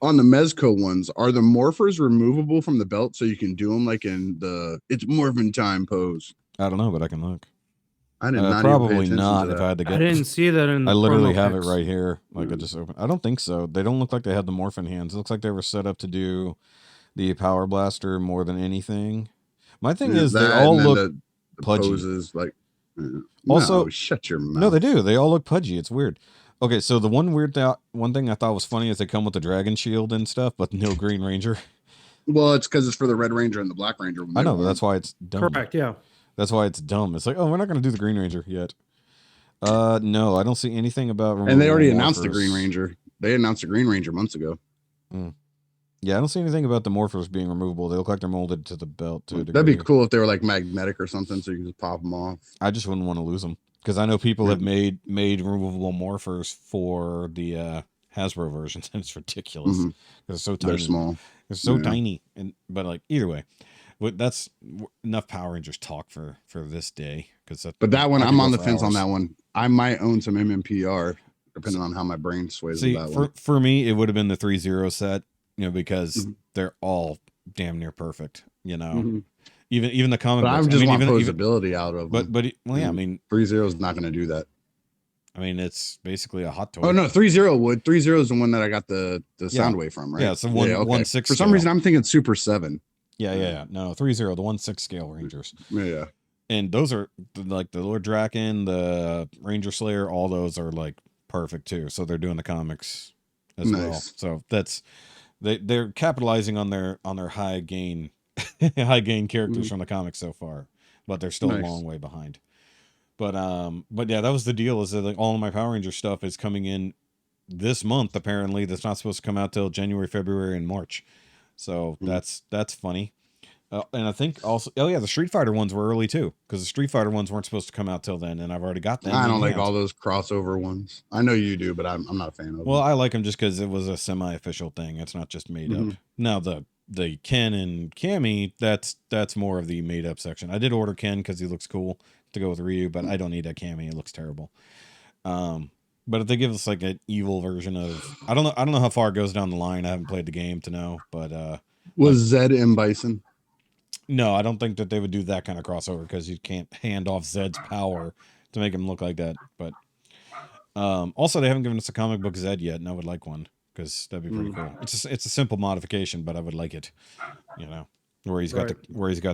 On the Mezco ones, are the morphers removable from the belt so you can do them like in the It's Morphin' Time pose? I don't know, but I can look. I did not even pay Probably attention not. to If that. I had to I get, didn't see that in the I literally promo have pics. it right here. Like I just opened. I don't think so. They don't look like they had the morphin hands. It looks like they were set up to do the power blaster more than anything. My thing is they That, all and then look the pudgy. poses, like, Also, no, shut your mouth. No, they do. They all look pudgy. It's weird. Okay, so the one thing I thought was funny is they come with the dragon shield and stuff, but no Green Ranger. Well, it's because it's for the Red Ranger and the Black Ranger. When I they know, won. but that's why it's dumb. Correct. Yeah. That's why it's dumb. It's like, oh, we're not going to do the Green Ranger yet. No, I don't see anything about. And they already announced morphers. the Green Ranger. They announced the Green Ranger months ago. Yeah, I don't see anything about the morphers being removable. They look like they're molded to the belt to a degree. That'd be cool if they were like magnetic or something, so you can just pop them off. I just wouldn't want to lose them because I know people have made removable morphers for the Hasbro versions, and it's ridiculous because they're so tiny. They're small. They're so tiny, but like either way, that's enough Power Rangers talk for this day. But that one, I'm on the fence on that one. I might own some MMPR depending on how my brain sways with that one. For me, it would have been the 3-0 set, because they're all damn near perfect. Even the comic. But books. I just want posability out of them. But I mean, 3-0 is not going to do that. I mean, it's basically a hot toy. Oh no, 3-0 would. 3-0 is the one that I got the sound wave from, right? Yeah, it's the 1/6. For some reason, I'm thinking Super 7. Yeah. No, 3-0, the 1/6 scale Rangers. Yeah. And those are like the Lord Draken, the Ranger Slayer. All those are like perfect too. So they're doing the comics as well. So that's they're capitalizing on their high gain characters from the comics so far, but they're still a long way behind. But yeah, that was the deal. Is that like all of my Power Ranger stuff is coming in this month. Apparently, that's not supposed to come out till January, February, and March. So that's funny. And I think also, the Street Fighter ones were early too, because the Street Fighter ones weren't supposed to come out till then, and I've already got them. I don't like all those crossover ones. I know you do, but I'm not a fan of them. Well, I like them just because it was a semi-official thing. It's not just made up. Now the Ken and Cammy, that's more of the made up section. I did order Ken because he looks cool to go with Ryu, but I don't need that Cammy. It looks terrible. But if they give us like an evil version of, I don't know how far it goes down the line. I haven't played the game to know, but was Zed M. Bison? No, I don't think that they would do that kind of crossover because you can't hand off Zed's power to make him look like that. But also, they haven't given us a comic book Zed yet, and I would like one because that'd be pretty cool. It's a simple modification, but I would like it. Where he's got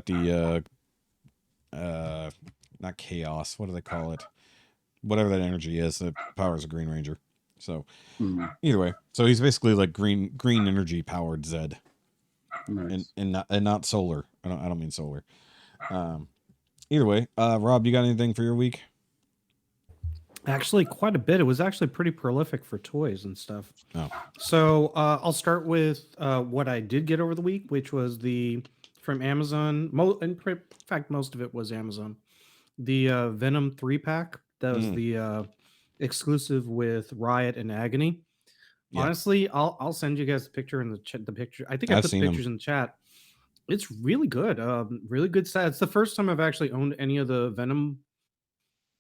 the not chaos. What do they call it? Whatever that energy is, that powers a Green Ranger. So either way, so he's basically like green energy powered Zed. Nice. And not solar. I don't mean solar. Either way, Rob, you got anything for your week? Actually, quite a bit. It was actually pretty prolific for toys and stuff. Oh. So I'll start with what I did get over the week, which was from Amazon. In fact, most of it was Amazon. The Venom 3-pack. That was the exclusive with Riot and Agony. Yeah. Honestly, I'll send you guys the picture in the picture. I think I put the pictures in the chat. It's really good. Really good set. It's the first time I've actually owned any of the Venom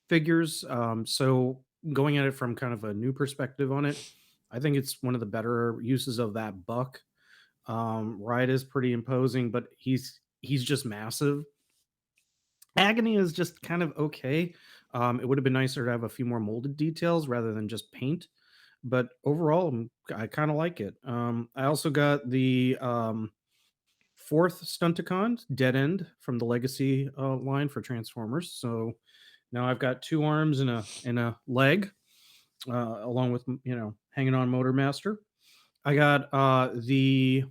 figures. So going at it from kind of a new perspective on it, I think it's one of the better uses of that buck. Riot is pretty imposing, but he's just massive. Agony is just kind of okay. It would have been nicer to have a few more molded details rather than just paint. But overall, I kind of like it. I also got the 4th Stunticon, Dead End, from the Legacy line for Transformers. So now I've got 2 arms and a leg, along with hanging on Motormaster. I got the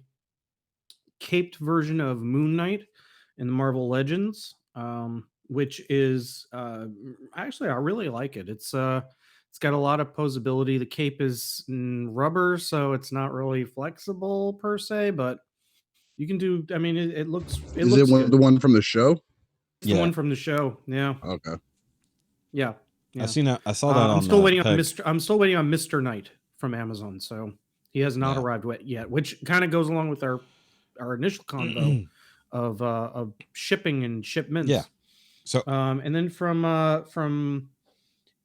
caped version of Moon Knight in the Marvel Legends, which is actually I really like it. It's got a lot of posability. The cape is rubber, so it's not really flexible per se, but you can do. I mean, it looks. Is it the one from the show? It's the one from the show. Yeah. Okay. Yeah. I seen that. I saw that. I'm still waiting on Mr. Knight from Amazon, so he has not arrived yet, which kind of goes along with our initial convo of shipping and shipments. Yeah. So and then from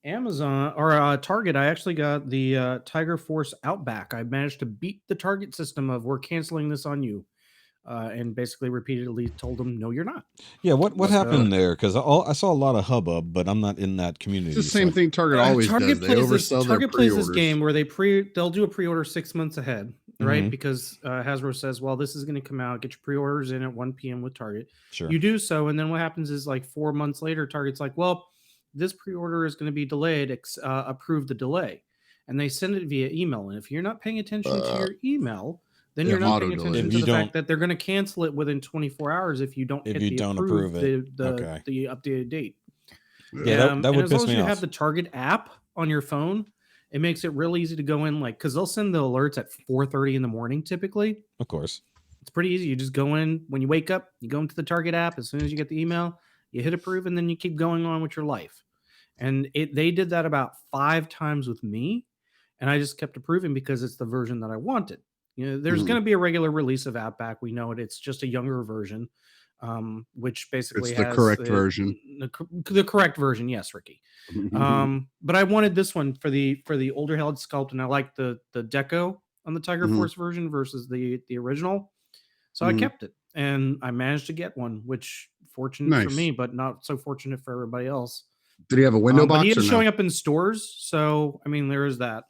Amazon or Target, I actually got the Tiger Force Outback. I managed to beat the Target system of we're canceling this on you. and basically repeatedly told them, "No, you're not." Yeah, what But, happened there? Because I saw a lot of hubbub, but I'm not in that community. It's the same thing Target always does. They oversell their Target plays this pre-orders. game where they'll do a pre-order 6 months ahead, right? Mhm. Because Hasbro says, well, this is going to come out. Get your pre-orders in at 1 p.m. with Target. Sure. You do so, and then what happens is like 4 months later, Target's like, well, this pre-order is going to be delayed. Approve the delay, and they send it via email. And if you're not paying attention to your email, then Yeah, you're not auto paying delay. attention If to you the fact don't- that they're going to cancel it within 24 hours if you don't If hit you the don't approve approve it. the Okay. the updated date. Yeah, that and would as long piss as me you off. have the Target app on your phone, it makes it real easy to go in, like, because they'll send the alerts at 4:30 in the morning. Typically, Of course. it's pretty easy. You just go in when you wake up, you go into the Target app. As soon as you get the email, you hit approve, and then you keep going on with your life. And they did that about 5 times with me, and I just kept approving because it's the version that I wanted. There's Mhm. going to be a regular release of Outback. We know it. It's just a younger version, which basically It's the has correct version. the correct version. Yes, Ricky. But I wanted this one for the older head sculpt, and I like the deco on the Tiger Mhm. Force version versus the original. So I Mhm. kept it, and I managed to get one, which fortunate for Nice. me, but not so fortunate for everybody else. Did he have a window But he box or is showing no? up in stores, so I mean there is that.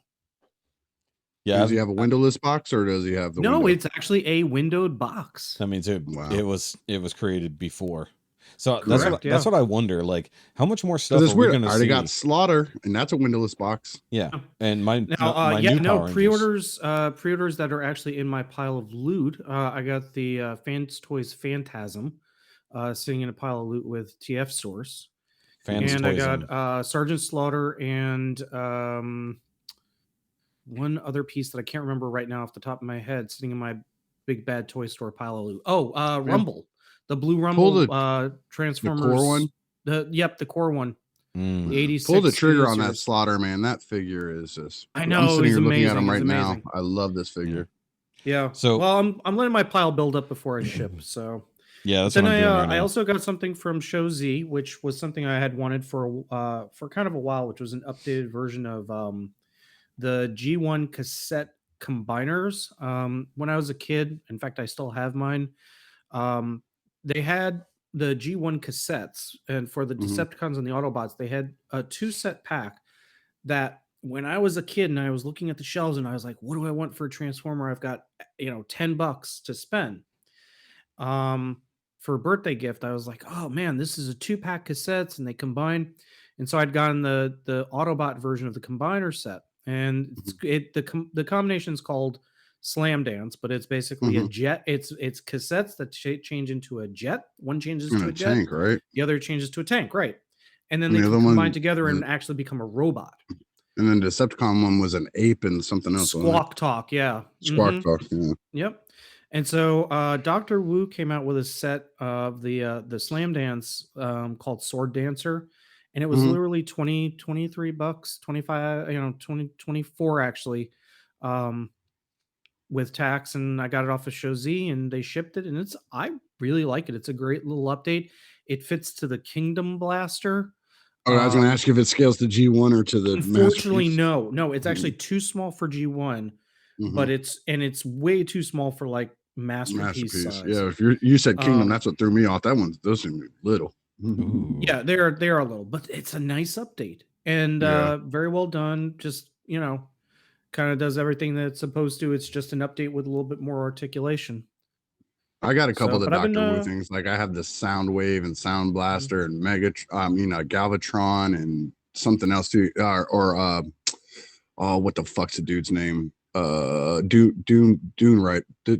Yeah, Does he have a windowless box or does he have the No, window? it's actually a windowed box. that means it Wow. it was created before. So Correct, that's yeah. what I wonder. Like, how much more Because stuff it's are we weird. going I to already see? got Slaughter, and that's a windowless box. Yeah, and my Now, new Power Rangers. pre-orders that are actually in my pile of loot. I got the Fans Toys Phantasm sitting in a pile of loot with TF Source, Fans and I Toys got Sergeant Slaughter and one other piece that I can't remember right now off the top of my head, sitting in my big bad toy store pile of loot. Oh, Rumble, the blue Rumble Transformers. core one? The core one. Mm. The 86. Pull the trigger on that series. Slaughter, man. That figure is just. I I'm know, sitting he's here looking at amazing, him he's right now. amazing. I love this figure. Yeah. So- well, I'm letting my pile build up before I ship. So Yeah, that's then what I'm doing right I now. also got something from Show Z, which was something I had wanted for kind of a while, which was an updated version of the G1 cassette combiners. When I was a kid, in fact, I still have mine. They had the G1 cassettes, and for the Mhm. Decepticons and the Autobots, they had a 2-set pack that when I was a kid and I was looking at the shelves and I was like, what do I want for a Transformer? I've got, $10 to spend. For a birthday gift, I was like, oh man, this is a 2-pack cassettes and they combine. And so I'd gotten the Autobot version of the combiner set. And the combination is called Slam Dance, but it's basically a jet. It's cassettes that change into a jet. One changes In to a a jet, tank, right? the other changes to a tank, right? And then And they the can other one- combine together and actually become a robot. And then Decepticon one was an ape and something else. wasn't it? Squawk Talk, yeah. Squawk Mhm. Talk. Yeah. Yep. And so Dr. Wu came out with a set of the Slam Dance called Sword Dancer, and it was Mhm. literally $23, 25, 20, 24 actually, with tax, and I got it off of Show Z, and they shipped it, and I really like it. It's a great little update. It fits to the Kingdom Blaster. Oh, I was going to ask you if it scales to G1 or to the Unfortunately, Masterpiece. no, it's actually too small for G1, Mhm. but it's way too small for like masterpiece size. Yeah, if you said Kingdom, Um, that's what threw me off. Those seem little. Ooh. Yeah, they're a little, but it's a nice update and Yeah. very well done. Just kind of does everything that it's supposed to. It's just an update with a little bit more articulation. I got a couple of the but I've been, Dr. Wu things. Like I have the Sound Wave and Sound Blaster and Galvatron and something else too. What the fuck's the dude's name? Dune Rider. The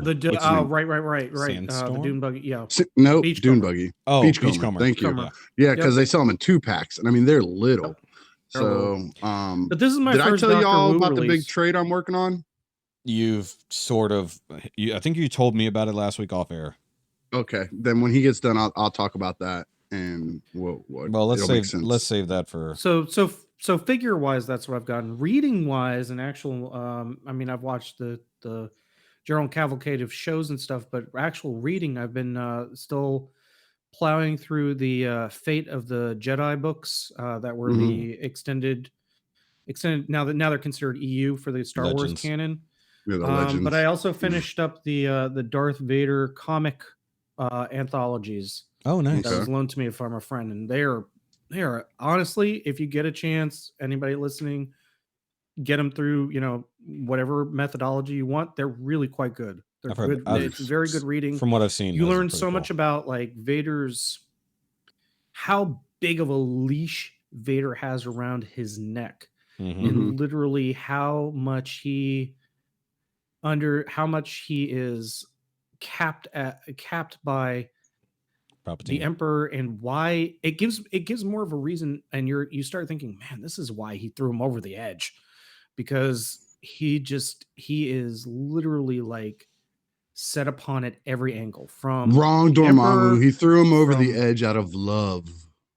What's his name? right. The Sandstorm? Dune Buggy, yeah. No, Beachcomber. Dune Buggy. Oh, Beachcomber. Thank you. Beachcomber. Yeah, because they sell them in 2-packs, and I mean they're little. They're So, But this is my did I first tell Dr. y'all Wu about the big release. trade I'm working on? You've sort of. I think you told me about it last week off air. Okay, then when he gets done, I'll talk about that and what. Well, let's it'll make sense. save that for. So figure wise, that's what I've gotten. Reading wise, and actual, I mean, I've watched the general cavalcade of shows and stuff, but actual reading, I've been still plowing through the Fate of the Jedi books that were the extended. Now they're considered EU for the Star Legends. Wars canon. Yeah, the legends. But I also finished up the Darth Vader comic anthologies. Oh, nice. That was loaned to me from a friend, and they are honestly, if you get a chance, anybody listening, get them through, whatever methodology you want. They're really quite good. They're good. It's very good reading. From what I've seen, you learn so much about like Vader's, how big of a leash Vader has around his neck, and literally how much he is capped by the Emperor, and why it gives more of a reason. And you start thinking, man, this is why he threw him over the edge, because he is literally like set upon at every angle. From wrong, Dormammu. He threw him over the edge out of love.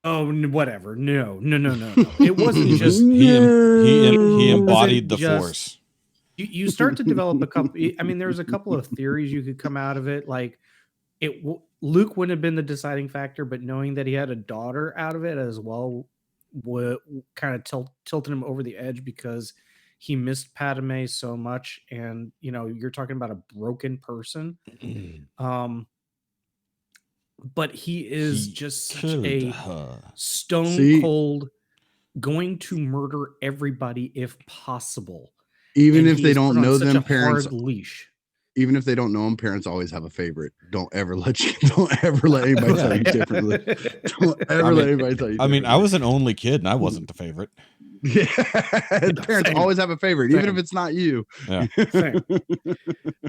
Oh, whatever. No. It wasn't just he embodied the Force. You start to develop a couple. I mean, there's a couple of theories you could come out of it. Like Luke wouldn't have been the deciding factor, but knowing that he had a daughter out of it as well would kind of tilted him over the edge, because he missed Padme so much. And, you're talking about a broken person. But he is just such a stone cold, going to murder everybody if possible. Even if they don't know them, parents leash. Even if they don't know them, parents always have a favorite. Don't ever let anybody tell you differently. Don't ever let anybody tell you differently. I mean, I was an only kid and I wasn't the favorite. Yeah, parents always have a favorite, even if it's not you. Yeah.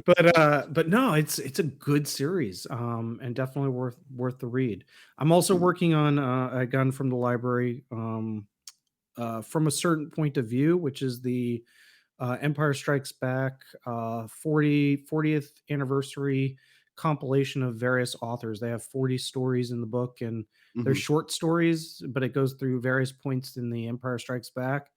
But no, it's a good series, and definitely worth the read. I'm also working on a gun from the library, from a certain point of view, which is the Empire Strikes Back 40th anniversary compilation of various authors. They have 40 stories in the book, and they're short stories, but it goes through various points in the Empire Strikes Back.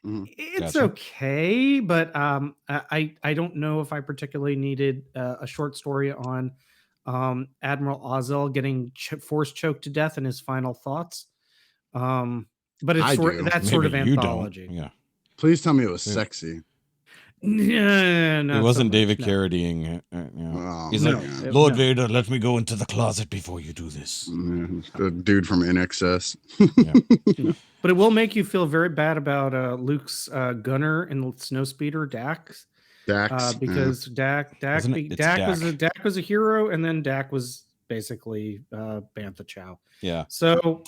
It's okay, but I don't know if I particularly needed a short story on Admiral Ozzel getting force choked to death and his final thoughts. But it's that's sort of anthology. Yeah. Please tell me it was sexy. No, it wasn't David Carradine. He's like, Lord Vader, let me go into the closet before you do this. The dude from NXS. But it will make you feel very bad about Luke's gunner and snowspeeder Dax. Because Dak was a hero, and then Dak was basically Bantha Chow. Yeah. So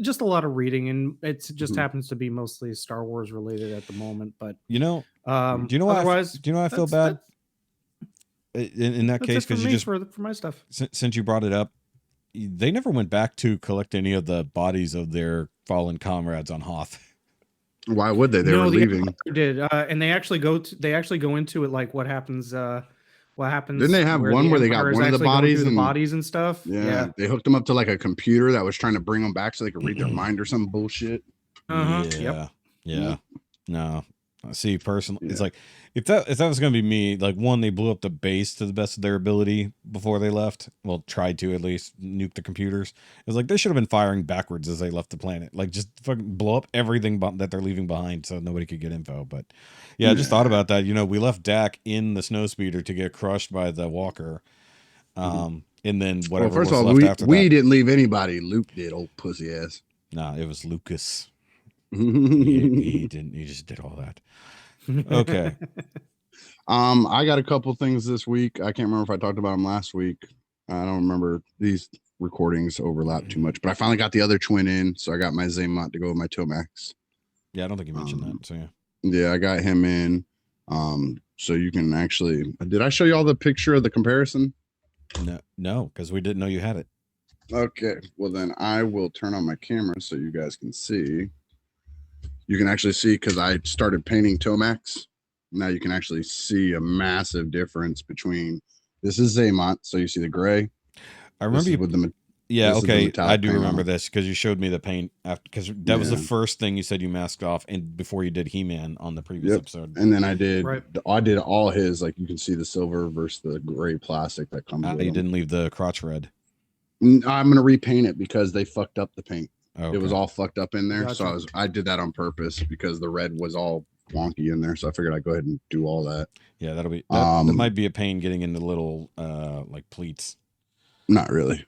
just a lot of reading, and it just happens to be mostly Star Wars related at the moment. But do you know why I feel bad in that case? Because you just for my stuff. Since you brought it up, they never went back to collect any of the bodies of their fallen comrades on Hoth. Why would they? They were leaving. Did and they actually go into it, like what happens. What happens? Didn't they have one where they got one of the bodies and stuff? Yeah, they hooked them up to like a computer that was trying to bring them back so they could read their mind or some bullshit. Yeah. No, see, personally, it's like if that was gonna be me, like they blew up the base to the best of their ability before they left. Well, tried to at least nuke the computers. It was like they should have been firing backwards as they left the planet. Like just fucking blow up everything that they're leaving behind so nobody could get info. But I just thought about that. We left Dak in the snowspeeder to get crushed by the walker. And then whatever. Well, first of all, we didn't leave anybody. Luke did, old pussy ass. Nah, it was Lucas. he didn't. He just did all that. Okay. I got a couple things this week. I can't remember if I talked about them last week. I don't remember. These recordings overlap too much, but I finally got the other twin in, so I got my Zaymont to go with my Tomax. Yeah, I don't think you mentioned that. So yeah, I got him in. So you can actually. Did I show you all the picture of the comparison? No, because we didn't know you had it. Okay, well then I will turn on my camera so you guys can see. You can actually see, because I started painting Tomax. Now you can actually see a massive difference between, this is Zaymont, so you see the gray. I remember you with the I do remember this because you showed me the paint after, because that was the first thing you said you masked off, and before you did He-Man on the previous episode. And then I did all his, like you can see the silver versus the gray plastic that comes with you didn't leave the crotch red. I'm gonna repaint it because they fucked up the paint. Okay. It was all fucked up in there. Gotcha. So I did that on purpose because the red was all wonky in there, so I figured I'd go ahead and do all that. Yeah, that might be a pain getting into little like pleats. Not really.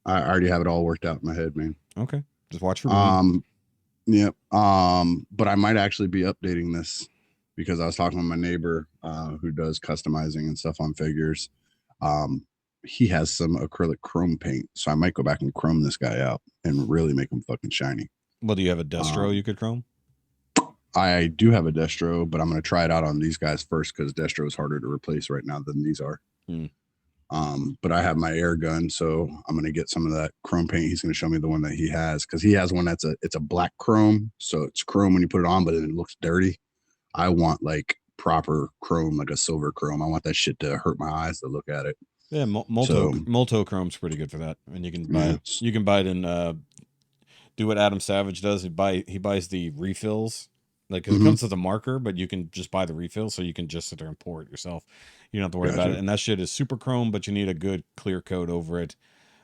I already have it all worked out in my head, man. Okay, just watch for me. Yep. But I might actually be updating this because I was talking with my neighbor who does customizing and stuff on figures. He has some acrylic chrome paint, so I might go back and chrome this guy out and really make him fucking shiny. Well, do you have a Destro you could chrome? I do have a Destro, but I'm going to try it out on these guys first because Destro is harder to replace right now than these are. But I have my air gun, so I'm going to get some of that chrome paint. He's going to show me the one that he has because he has one it's a black chrome, so it's chrome when you put it on, but then it looks dirty. I want like proper chrome, like a silver chrome. I want that shit to hurt my eyes to look at it. Yeah, Multochrome's pretty good for that, and you can buy it. You can buy it in. Do what Adam Savage does. He buys the refills. Like it comes with a marker, but you can just buy the refill, so you can just sit there and pour it yourself. You don't have to worry about it. And that shit is super chrome, but you need a good clear coat over it.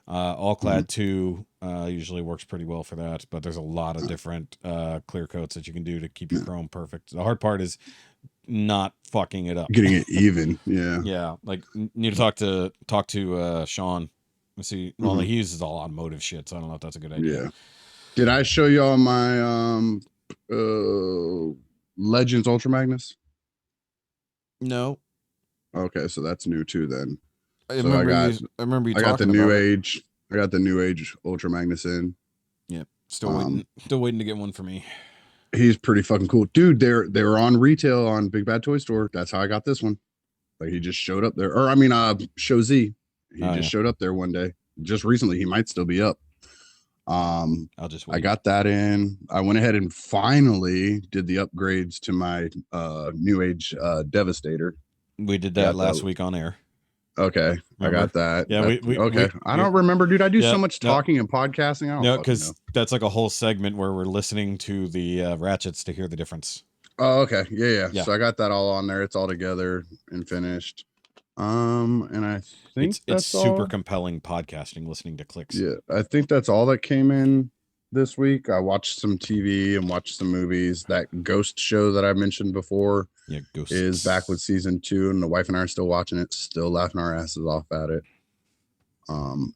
All Clad 2 usually works pretty well for that, but there's a lot of different clear coats that you can do to keep your chrome perfect. The hard part is not fucking it up, getting it even. Yeah, like need to talk to Sean. Let's see. Well, he uses all automotive shit, so I don't know if that's a good idea. Did I show y'all my Legends Ultra Magnus? No. Okay, so that's new too then. I remember you I got the talking new about age. I got the new age Ultra Magnus in. Yep. Still waiting to get one for me. He's pretty fucking cool. Dude, they're on retail on Big Bad Toy Store. That's how I got this one. Like he just showed up there. Or I mean Show Z. He showed up there one day. Just recently. He might still be up. I'll just wait. I got that in. I went ahead and finally did the upgrades to my new age Devastator. We did that last week on air. Okay, remember? I got that. Yeah, I don't remember, dude. I do so much talking and podcasting. I don't because that's like a whole segment where we're listening to the ratchets to hear the difference. Oh, okay. Yeah. So I got that all on there. It's all together and finished. And I think it's super compelling podcasting listening to clicks. Yeah, I think that's all that came in this week. I watched some TV and watched some movies. That Ghost show that I mentioned before is back with season 2, and the wife and I are still watching it, still laughing our asses off at it.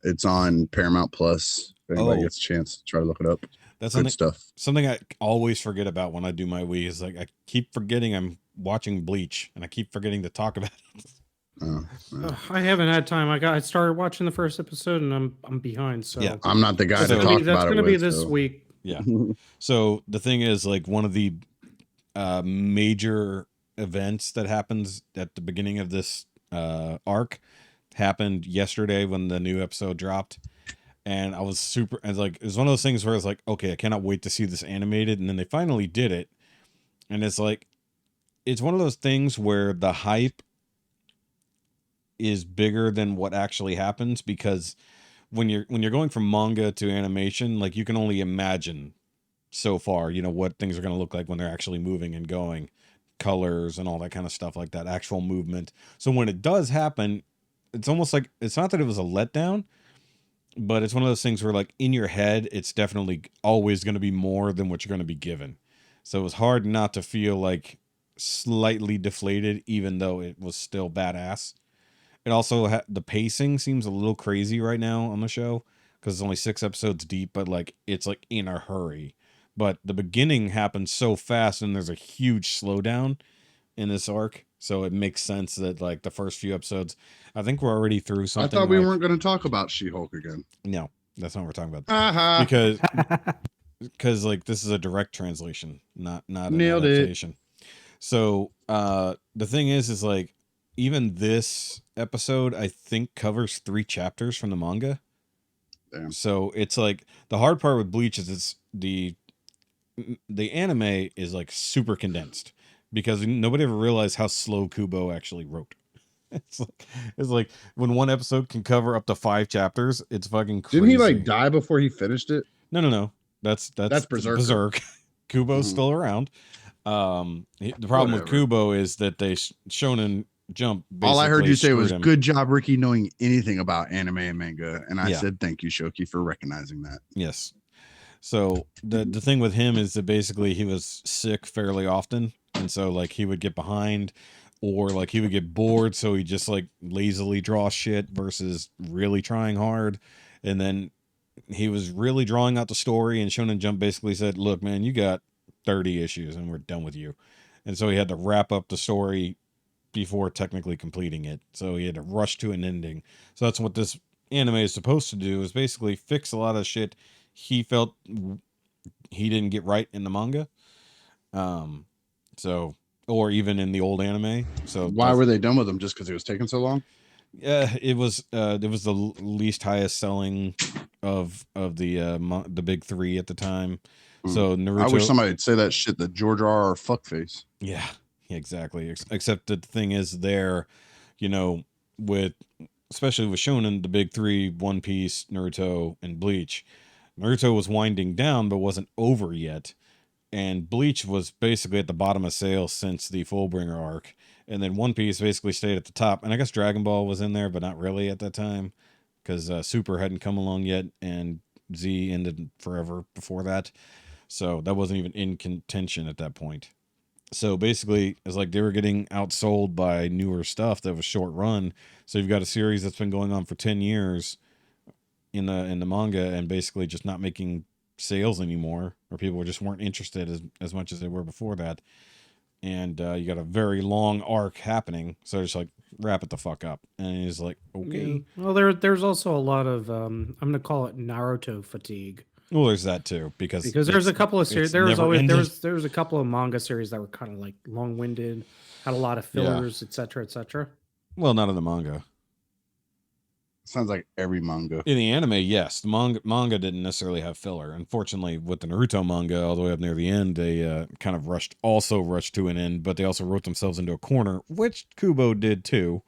It's on Paramount Plus. If anybody gets a chance, try to look it up. That's good stuff. Something I always forget about when I do my Wii is like I keep forgetting I'm watching Bleach, and I keep forgetting to talk about it. I haven't had time. I started watching the first episode and I'm behind. So yeah, I'm not the guy to talk about it. That's going to be this week. Yeah. So the thing is, like, one of the major events that happens at the beginning of this arc happened yesterday when the new episode dropped, and it was like, it was one of those things where I was like, okay, I cannot wait to see this animated, and then they finally did it, and it's like, it's one of those things where the hype is bigger than what actually happens, because when you're going from manga to animation, like, you can only imagine so far, you know, what things are going to look like when they're actually moving and going, colors and all that kind of stuff, like that actual movement. So when it does happen, it's almost like, it's not that it was a letdown, but it's one of those things where, like, in your head, it's definitely always going to be more than what you're going to be given. So it was hard not to feel like slightly deflated, even though it was still badass. It also the pacing seems a little crazy right now on the show because it's only 6 episodes deep, but like it's like in a hurry. But the beginning happens so fast, and there's a huge slowdown in this arc, so it makes sense that like the first few episodes, I think we're already through something. I thought we weren't going to talk about She-Hulk again. No, that's not what we're talking about. Because like this is a direct translation, not an adaptation. So the thing is like, even this episode, I think, covers 3 chapters from the manga. Damn. So it's like, the hard part with Bleach is it's the anime is like super condensed, because nobody ever realized how slow Kubo actually wrote. It's like when one episode can cover up to 5 chapters, it's fucking crazy. Didn't he like die before he finished it? No. That's Berserk. Kubo's still around. The problem with Kubo is that they Shonen Jump. All I heard you say was, "Good job, Ricky, knowing anything about anime and manga." And I said, "Thank you, Shoky, for recognizing that." Yes. So the thing with him is that basically he was sick fairly often, and so like he would get behind, or like he would get bored, so he just like lazily draw shit versus really trying hard, and then he was really drawing out the story, and Shonen Jump basically said, "Look, man, you got 30 issues, and we're done with you," and so he had to wrap up the story before technically completing it. So he had to rush to an ending. So that's what this anime is supposed to do, is basically fix a lot of shit he felt he didn't get right in the manga. So, or even in the old anime. So why were they done with him? Just because it was taking so long? Yeah, it was the least highest selling of the big three at the time. So Naruto. I wish somebody'd say that shit, that George R. fuckface. Yeah, exactly. Except that the thing is, there, you know, with especially with Shonen, the big three, One Piece, Naruto, and Bleach. Naruto was winding down, but wasn't over yet, and Bleach was basically at the bottom of sales since the Fullbringer arc, and then One Piece basically stayed at the top. And I guess Dragon Ball was in there, but not really at that time, because Super hadn't come along yet, and Z ended forever before that, so that wasn't even in contention at that point. So basically, it's like they were getting outsold by newer stuff that was short run. So you've got a series that's been going on for 10 years in the manga, and basically just not making sales anymore, or people just weren't interested as much as they were before that. And you got a very long arc happening, so just like wrap it the fuck up. And he's like, okay. Yeah. Well, there's also a lot of I'm gonna call it Naruto fatigue. Well, there's that too, because there's a couple of series. There was a couple of manga series that were kind of like long-winded, had a lot of fillers, etc., etc. Well, not in the manga. Sounds like every manga. In the anime, yes. The manga didn't necessarily have filler. Unfortunately, with the Naruto manga, all the way up near the end, they kind of rushed to an end, but they also wrote themselves into a corner, which Kubo did too.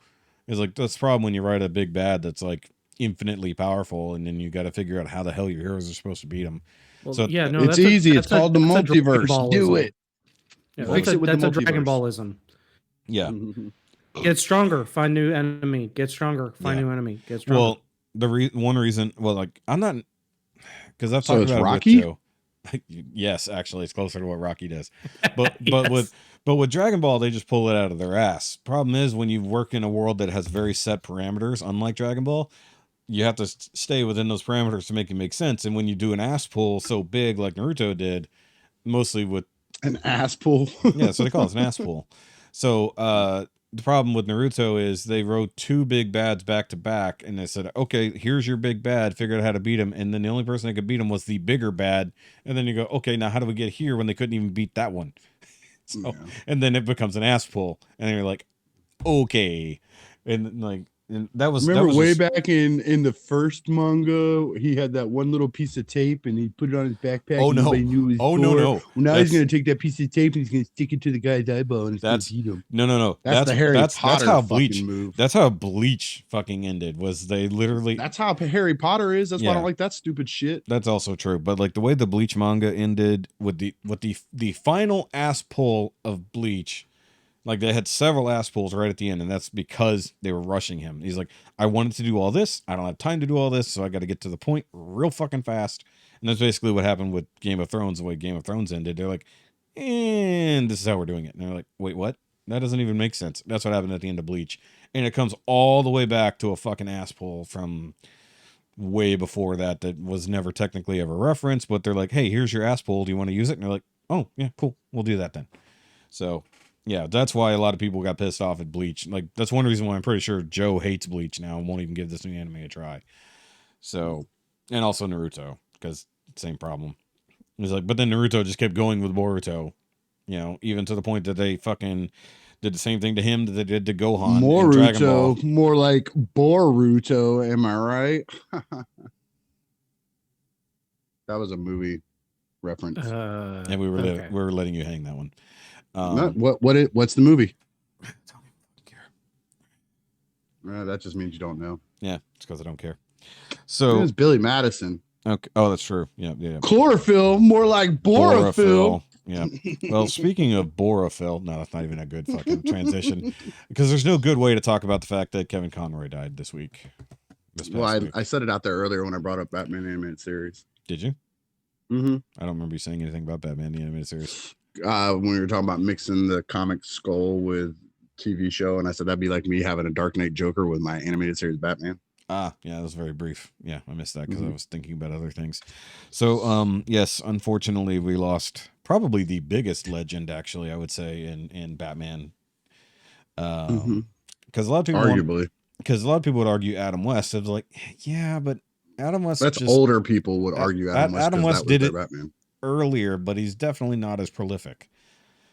It's like, that's the problem when you write a big bad that's like infinitely powerful, and then you got to figure out how the hell your heroes are supposed to beat them. Well, so yeah, no, it's easy. It's called the multiverse. Do it. Yeah, that's a Dragon Ballism. Yeah. Get stronger, find new enemy. Get stronger, find new enemy. Get stronger. Well, one reason, well, like, I'm not, because I've talked about Rocky? it with Joe. Yes, actually, it's closer to what Rocky does. But yes. but with Dragon Ball, they just pull it out of their ass. Problem is, when you work in a world that has very set parameters, unlike Dragon Ball, you have to stay within those parameters to make it make sense. And when you do an ass pull so big like Naruto did, mostly with an ass pull, yeah, so they call it an ass pull. So the problem with Naruto is they wrote two big bads back to back, and they said, okay, here's your big bad, figure out how to beat him. And then the only person that could beat him was the bigger bad. And then you go, okay, now how do we get here when they couldn't even beat that one? So, and then it becomes an ass pull, and you're like, okay. And like, and that was way back in the first manga, he had that one little piece of tape and he put it on his backpack. Oh no! No! Well, now he's gonna take that piece of tape and he's gonna stick it to the guy's eyeball and gonna beat him. No! That's the Harry Potter. That's how Bleach move. That's how Bleach fucking ended. Was they literally? That's how Harry Potter is. That's why I don't like that stupid shit. That's also true. But like the way the Bleach manga ended with the final ass pull of Bleach. Like, they had several ass pulls right at the end, and that's because they were rushing him. He's like, I wanted to do all this. I don't have time to do all this, so I got to get to the point real fucking fast. And that's basically what happened with Game of Thrones, the way Game of Thrones ended. They're like, and this is how we're doing it. And they're like, wait, what? That doesn't even make sense. That's what happened at the end of Bleach. And it comes all the way back to a fucking ass pull from way before that was never technically ever referenced. But they're like, hey, here's your ass pull. Do you want to use it? And they're like, oh, yeah, cool. We'll do that then. So... yeah, that's why a lot of people got pissed off at Bleach. Like, that's one reason why I'm pretty sure Joe hates Bleach now and won't even give this new anime a try. So, and also Naruto, because same problem. It's like, but then Naruto just kept going with Boruto, you know, even to the point that they fucking did the same thing to him that they did to Gohan in Dragon Ball. More like Boruto, am I right? That was a movie reference. And we were letting you hang that one. What's the movie? Don't care. That just means you don't know. Yeah, it's because I don't care. So it's Billy Madison. Okay. Oh, that's true. Yeah. Chlorophyll, more like borophyll. Yeah. Well, speaking of borophyll, no, that's not even a good fucking transition, because there's no good way to talk about the fact that Kevin Conroy died this week. Well, I said it out there earlier when I brought up Batman animated series. Did you? Mm-hmm. I don't remember you saying anything about Batman the animated series. When we were talking about mixing the comic skull with TV show, and I said that'd be like me having a Dark Knight Joker with my animated series Batman. Ah, yeah, that was very brief. Yeah, I missed that because Mm-hmm. I was thinking about other things. So, yes, unfortunately, we lost probably the biggest legend, actually, I would say, in Batman. Because a lot of people Arguably, because a lot of people would argue Adam West. It was like, yeah, but Adam West that's just older people would argue Adam West Adam because West that was did their it Batman. earlier, but he's definitely not as prolific.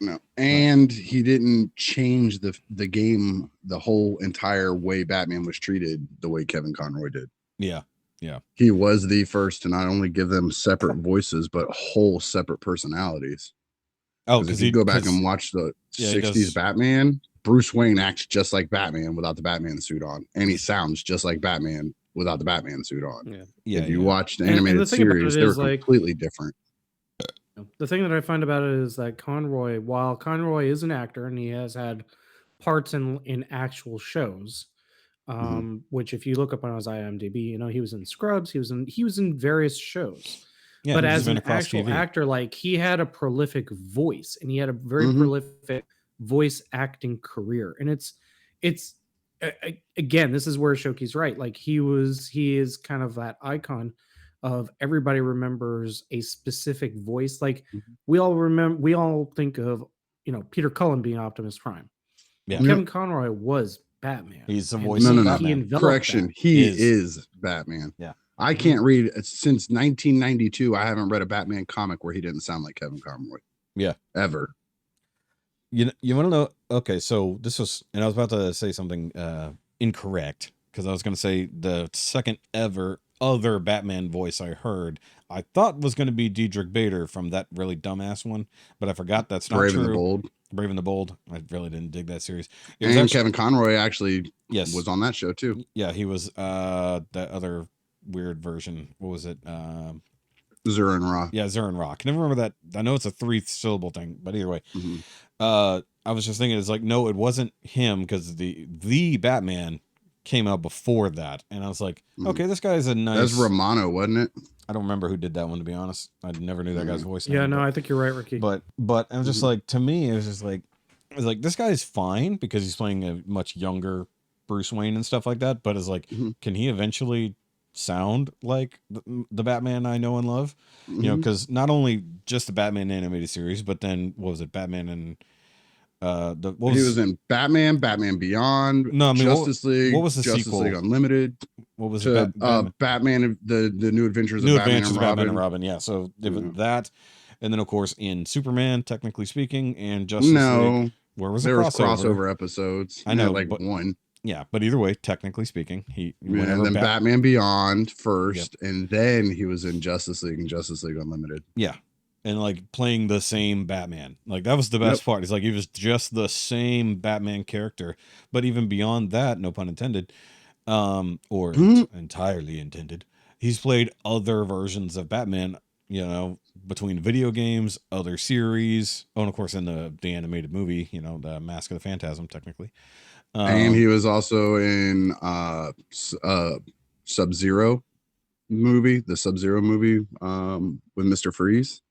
No, and he didn't change the game, the whole entire way Batman was treated, the way Kevin Conroy did. Yeah. He was the first to not only give them separate voices, but whole separate personalities. Oh, Because because if you go back and watch the 60s Batman, Bruce Wayne acts just like Batman without the Batman suit on, and he sounds just like Batman without the Batman suit on. Yeah. If you watch the animated series, they were completely different. The thing that I find about it is that Conroy, while Conroy is an actor and he has had parts in actual shows, which if you look up on his IMDb, you know, he was in Scrubs, he was in various shows. Yeah, but as an actual actor, like he had a prolific voice and he had a very prolific voice acting career. And it's again, this is where Shoki's right. Like he is kind of that icon of everybody remembers a specific voice. Like we all think of, you know, Peter Cullen being Optimus Prime. Yeah. Kevin Conroy was Batman. He's the voice of Batman. Correction. He is Batman. Yeah. I can't read since 1992. I haven't read a Batman comic where he didn't sound like Kevin Conroy. Yeah. Ever. You want to know? Okay. So this was, and I was about to say something incorrect because I was going to say the second ever other Batman voice I heard, I thought was going to be Diedrich Bader from that really dumbass one, but I forgot that's not Brave true. and the Bold. Brave and the Bold. I really didn't dig that series. It was Kevin Conroy actually was on that show too. Yeah, he was that other weird version. What was it? Zurin Rock. Yeah, Zurin Rock. I never remember that. I know it's a 3-syllable thing, but either way. I was just thinking, it's like, no, it wasn't him because the Batman came out before that, and I was like, okay, this guy's a nice. That's Romano, wasn't it? I don't remember who did that one, to be honest. I never knew that guy's voice. Yeah, no, I think you're right, Ricky. But I was just like, to me, it was just like, this guy's fine because he's playing a much younger Bruce Wayne and stuff like that. But it's like, can he eventually sound like the Batman I know and love? You know, because not only just the Batman animated series, but then what was it, Batman and he was in Batman, Batman Beyond, Justice League. What was the Justice sequel? League Unlimited. What was it? Batman, the New Adventures of Batman and Robin. Yeah, so that, and then of course in Superman, technically speaking, and Justice League, where was there was crossover episodes? I know, like one. Yeah, but either way, technically speaking, and then Batman Beyond first, and then he was in Justice League and Justice League Unlimited. Yeah. And like playing the same Batman, like that was the best part. It's like he was just the same Batman character, but even beyond that, no pun intended, or entirely intended, he's played other versions of Batman. You know, between video games, other series, and of course in the animated movie, you know, the Mask of the Phantasm, technically. And he was also in Sub-Zero movie, the Sub-Zero movie with Mr. Freeze.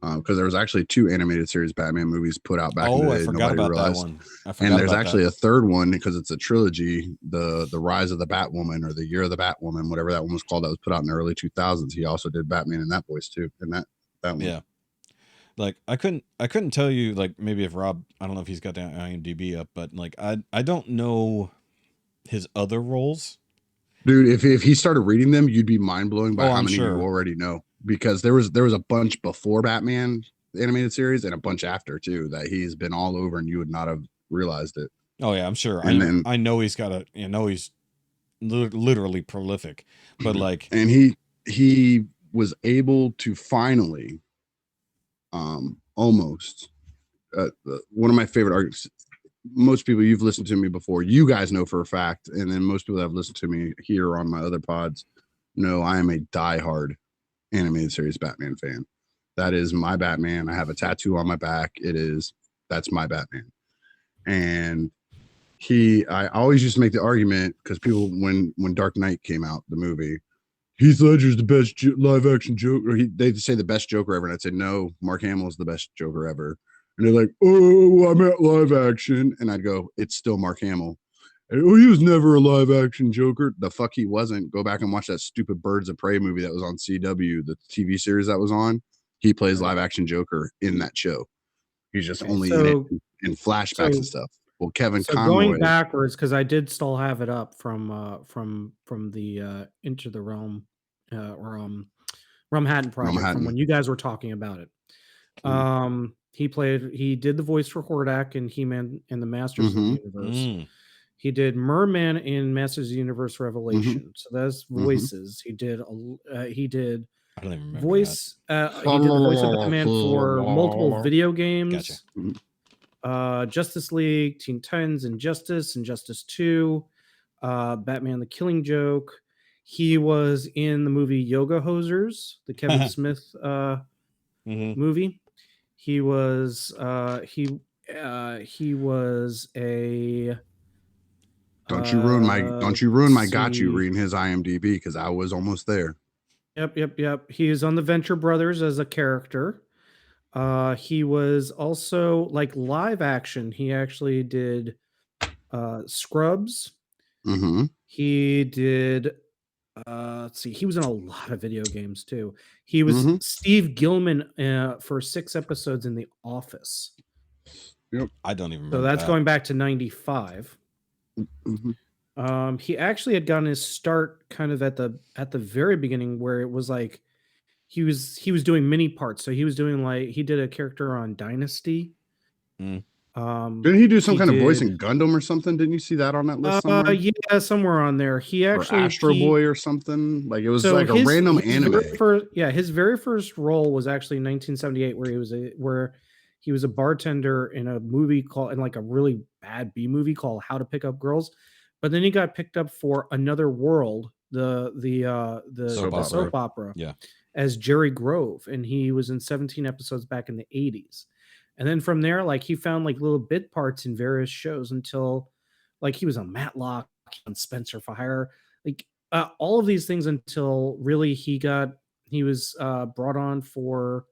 Because there was actually 2 animated series Batman movies put out back in the day. I forgot about that one. And there's actually a third one because it's a trilogy, the Rise of the Batwoman or the Year of the Batwoman, whatever that one was called, that was put out in the early 2000s. He also did Batman in that voice too, in that one. Yeah. Like I couldn't tell you, like, maybe if Rob, I don't know if he's got the IMDb up, but like I don't know his other roles. Dude, if he started reading them, you'd be mind blowing by how many you already know. Because there was a bunch before Batman the animated series and a bunch after too that he's been all over and you would not have realized it. Oh yeah, I'm sure. And I know he's got he's literally prolific, but like, and he was able to finally almost one of my favorite arguments. Most people, you've listened to me before, you guys know for a fact, and then most people that have listened to me here on my other pods know I am a diehard animated series Batman fan. That is my Batman. I have a tattoo on my back. That's my Batman. And I always used to make the argument because people, when Dark Knight came out, the movie, Heath Ledger's the best live action Joker. They say the best Joker ever, and I'd say no, Mark Hamill is the best Joker ever. And they're like, oh, I'm at live action, and I'd go, it's still Mark Hamill. And, oh, he was never a live action Joker. The fuck he wasn't. Go back and watch that stupid Birds of Prey movie that was on CW, the TV series that was on. He plays live action Joker in that show. He's just only in it in flashbacks and stuff. Well, Kevin Conroy. Going backwards, because I did still have it up from the Into the Realm Rum Hatton project from when you guys were talking about it. He did the voice for Hordak in He-Man and the Masters of the Universe. He did Merman in Masters of the Universe Revelation. So that's voices. He did I don't even remember voice. He did the voice of Batman for multiple video games. Gotcha. Justice League, Teen Titans, Injustice 2, Batman the Killing Joke. He was in the movie Yoga Hosers, the Kevin Smith movie. He was he was a Don't you ruin my got you reading his IMDb, because I was almost there. Yep. He is on the Venture Brothers as a character. He was also like live action. He actually did Scrubs. He did let's see, he was in a lot of video games too. He was Steve Gilman for 6 episodes in The Office. Yep. I don't even remember. So that's going back to 95. He actually had gotten his start kind of at the very beginning, where it was like he was doing mini parts. So he was doing he did a character on Dynasty. Didn't he do some kind of voice in Gundam or something? Didn't you see that on that list somewhere? Yeah, somewhere on there. He actually Astro Boy or something. Like it was like a random anime. His very first role was actually in 1978, where he was a bartender in a movie in like a really bad B movie called How to Pick Up Girls. But then he got picked up for Another World, the soap opera, as Jerry Grove, and he was in 17 episodes back in the 80s. And then from there, like he found like little bit parts in various shows until like he was on Matlock, on Spencer for Hire, like all of these things until really he was brought on for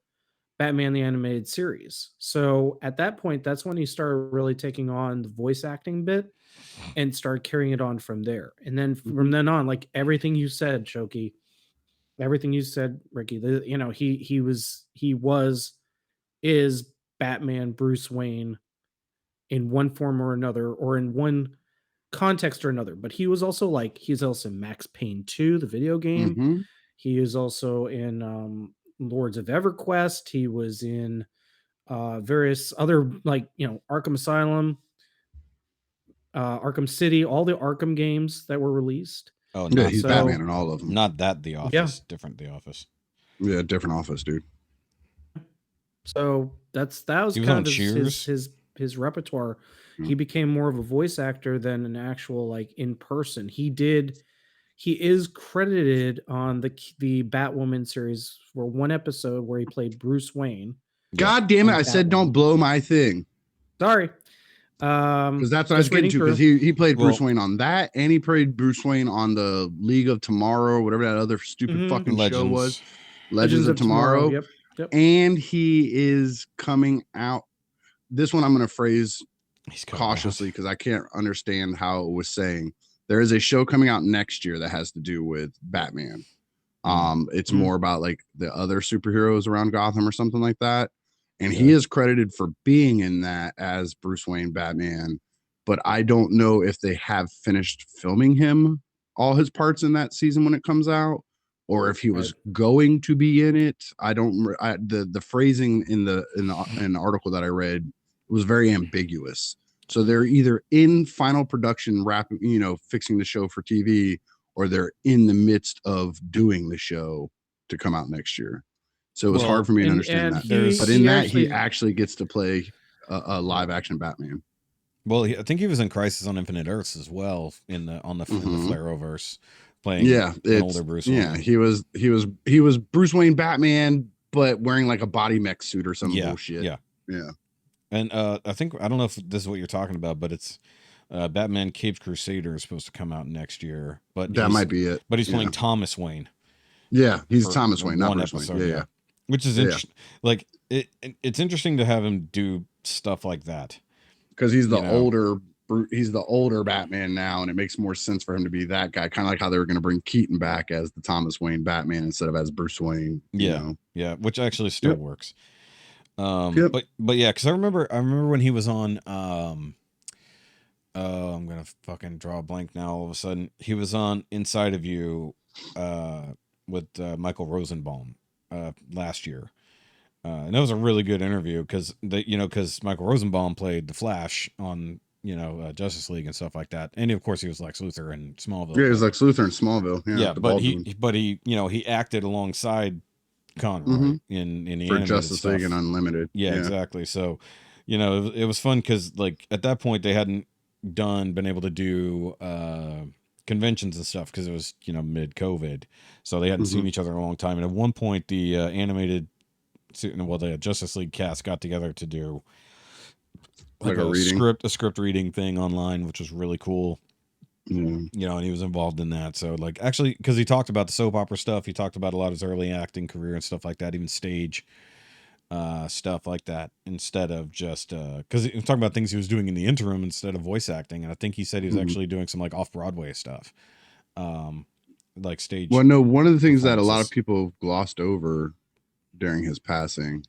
Batman the Animated Series. So at that point, that's when he started really taking on the voice acting bit and started carrying it on from there. And then from then on, like everything you said, Shoky, everything you said, Ricky, is Batman, Bruce Wayne in one form or another, or in one context or another. But he was also he's also in Max Payne 2, the video game. He is also in Lords of EverQuest. He was in various other Arkham Asylum, Arkham City, all the Arkham games that were released. Oh, yeah, he's Batman in all of them. Not that The Office, different The Office. Yeah, different Office, dude. So that was kind of his repertoire. He became more of a voice actor than an actual in person. He is credited on the Batwoman series for one episode where he played Bruce Wayne. God damn it! I said don't blow my thing. Sorry. Because that's what I was getting to. Because he played Bruce Wayne on that, and he played Bruce Wayne on the League of Tomorrow, whatever that other stupid fucking show was. Legends of Tomorrow. Yep. And he is coming out. This one I'm going to phrase cautiously because I can't understand how it was saying. There is a show coming out next year that has to do with Batman. It's more about the other superheroes around Gotham or something like that. And he is credited for being in that as Bruce Wayne Batman. But I don't know if they have finished filming him, all his parts in that season when it comes out, or if he was going to be in it. The phrasing in the article that I read was very ambiguous. So they're either in final production, fixing the show for TV, or they're in the midst of doing the show to come out next year. So it was hard for me to understand that. But in that, he actually gets to play a live action Batman. Well, I think he was in Crisis on Infinite Earths as well in the Flareoverse, playing an older Bruce Wayne. Yeah, he was Bruce Wayne Batman, but wearing a body mech suit or some bullshit. Yeah. And I don't know if this is what you're talking about, but it's Batman Caped Crusader is supposed to come out next year. But that might be it. But he's playing Thomas Wayne. Yeah, he's for Thomas Wayne, not one Bruce Wayne. episode. Yeah. Which is Yeah. interesting. Like it's interesting to have him do stuff like that Because he's the you know? older Batman now, and it makes more sense for him to be that guy. Kind of like how they were going to bring Keaton back as the Thomas Wayne Batman instead of as Bruce Wayne. You know? Yeah, which actually still Yep. works. Yep. But yeah, because I remember when he was on I'm gonna fucking draw a blank now. All of a sudden, he was on Inside of You with Michael Rosenbaum last year. And that was a really good interview because Michael Rosenbaum played the Flash on Justice League and stuff like that, and of course he was Lex Luthor in Smallville. Yeah, he was Lex Luthor in Smallville. Yeah, but he acted alongside Conroy in the for animated Justice stuff. League and Unlimited. Yeah, exactly. So, it was fun because like at that point they hadn't been able to do conventions and stuff because it was mid COVID, so they hadn't seen each other in a long time. And at one point the the Justice League cast got together to do like a script reading thing online, which was really cool. And he was involved in that. So like actually, because he talked about the soap opera stuff, he talked about a lot of his early acting career and stuff like that, even stage stuff like that, instead of just because he was talking about things he was doing in the interim instead of voice acting. And I think he said he was actually doing some like off-Broadway stuff, like stage. Well, no, one of the things that a lot of people glossed over during his passing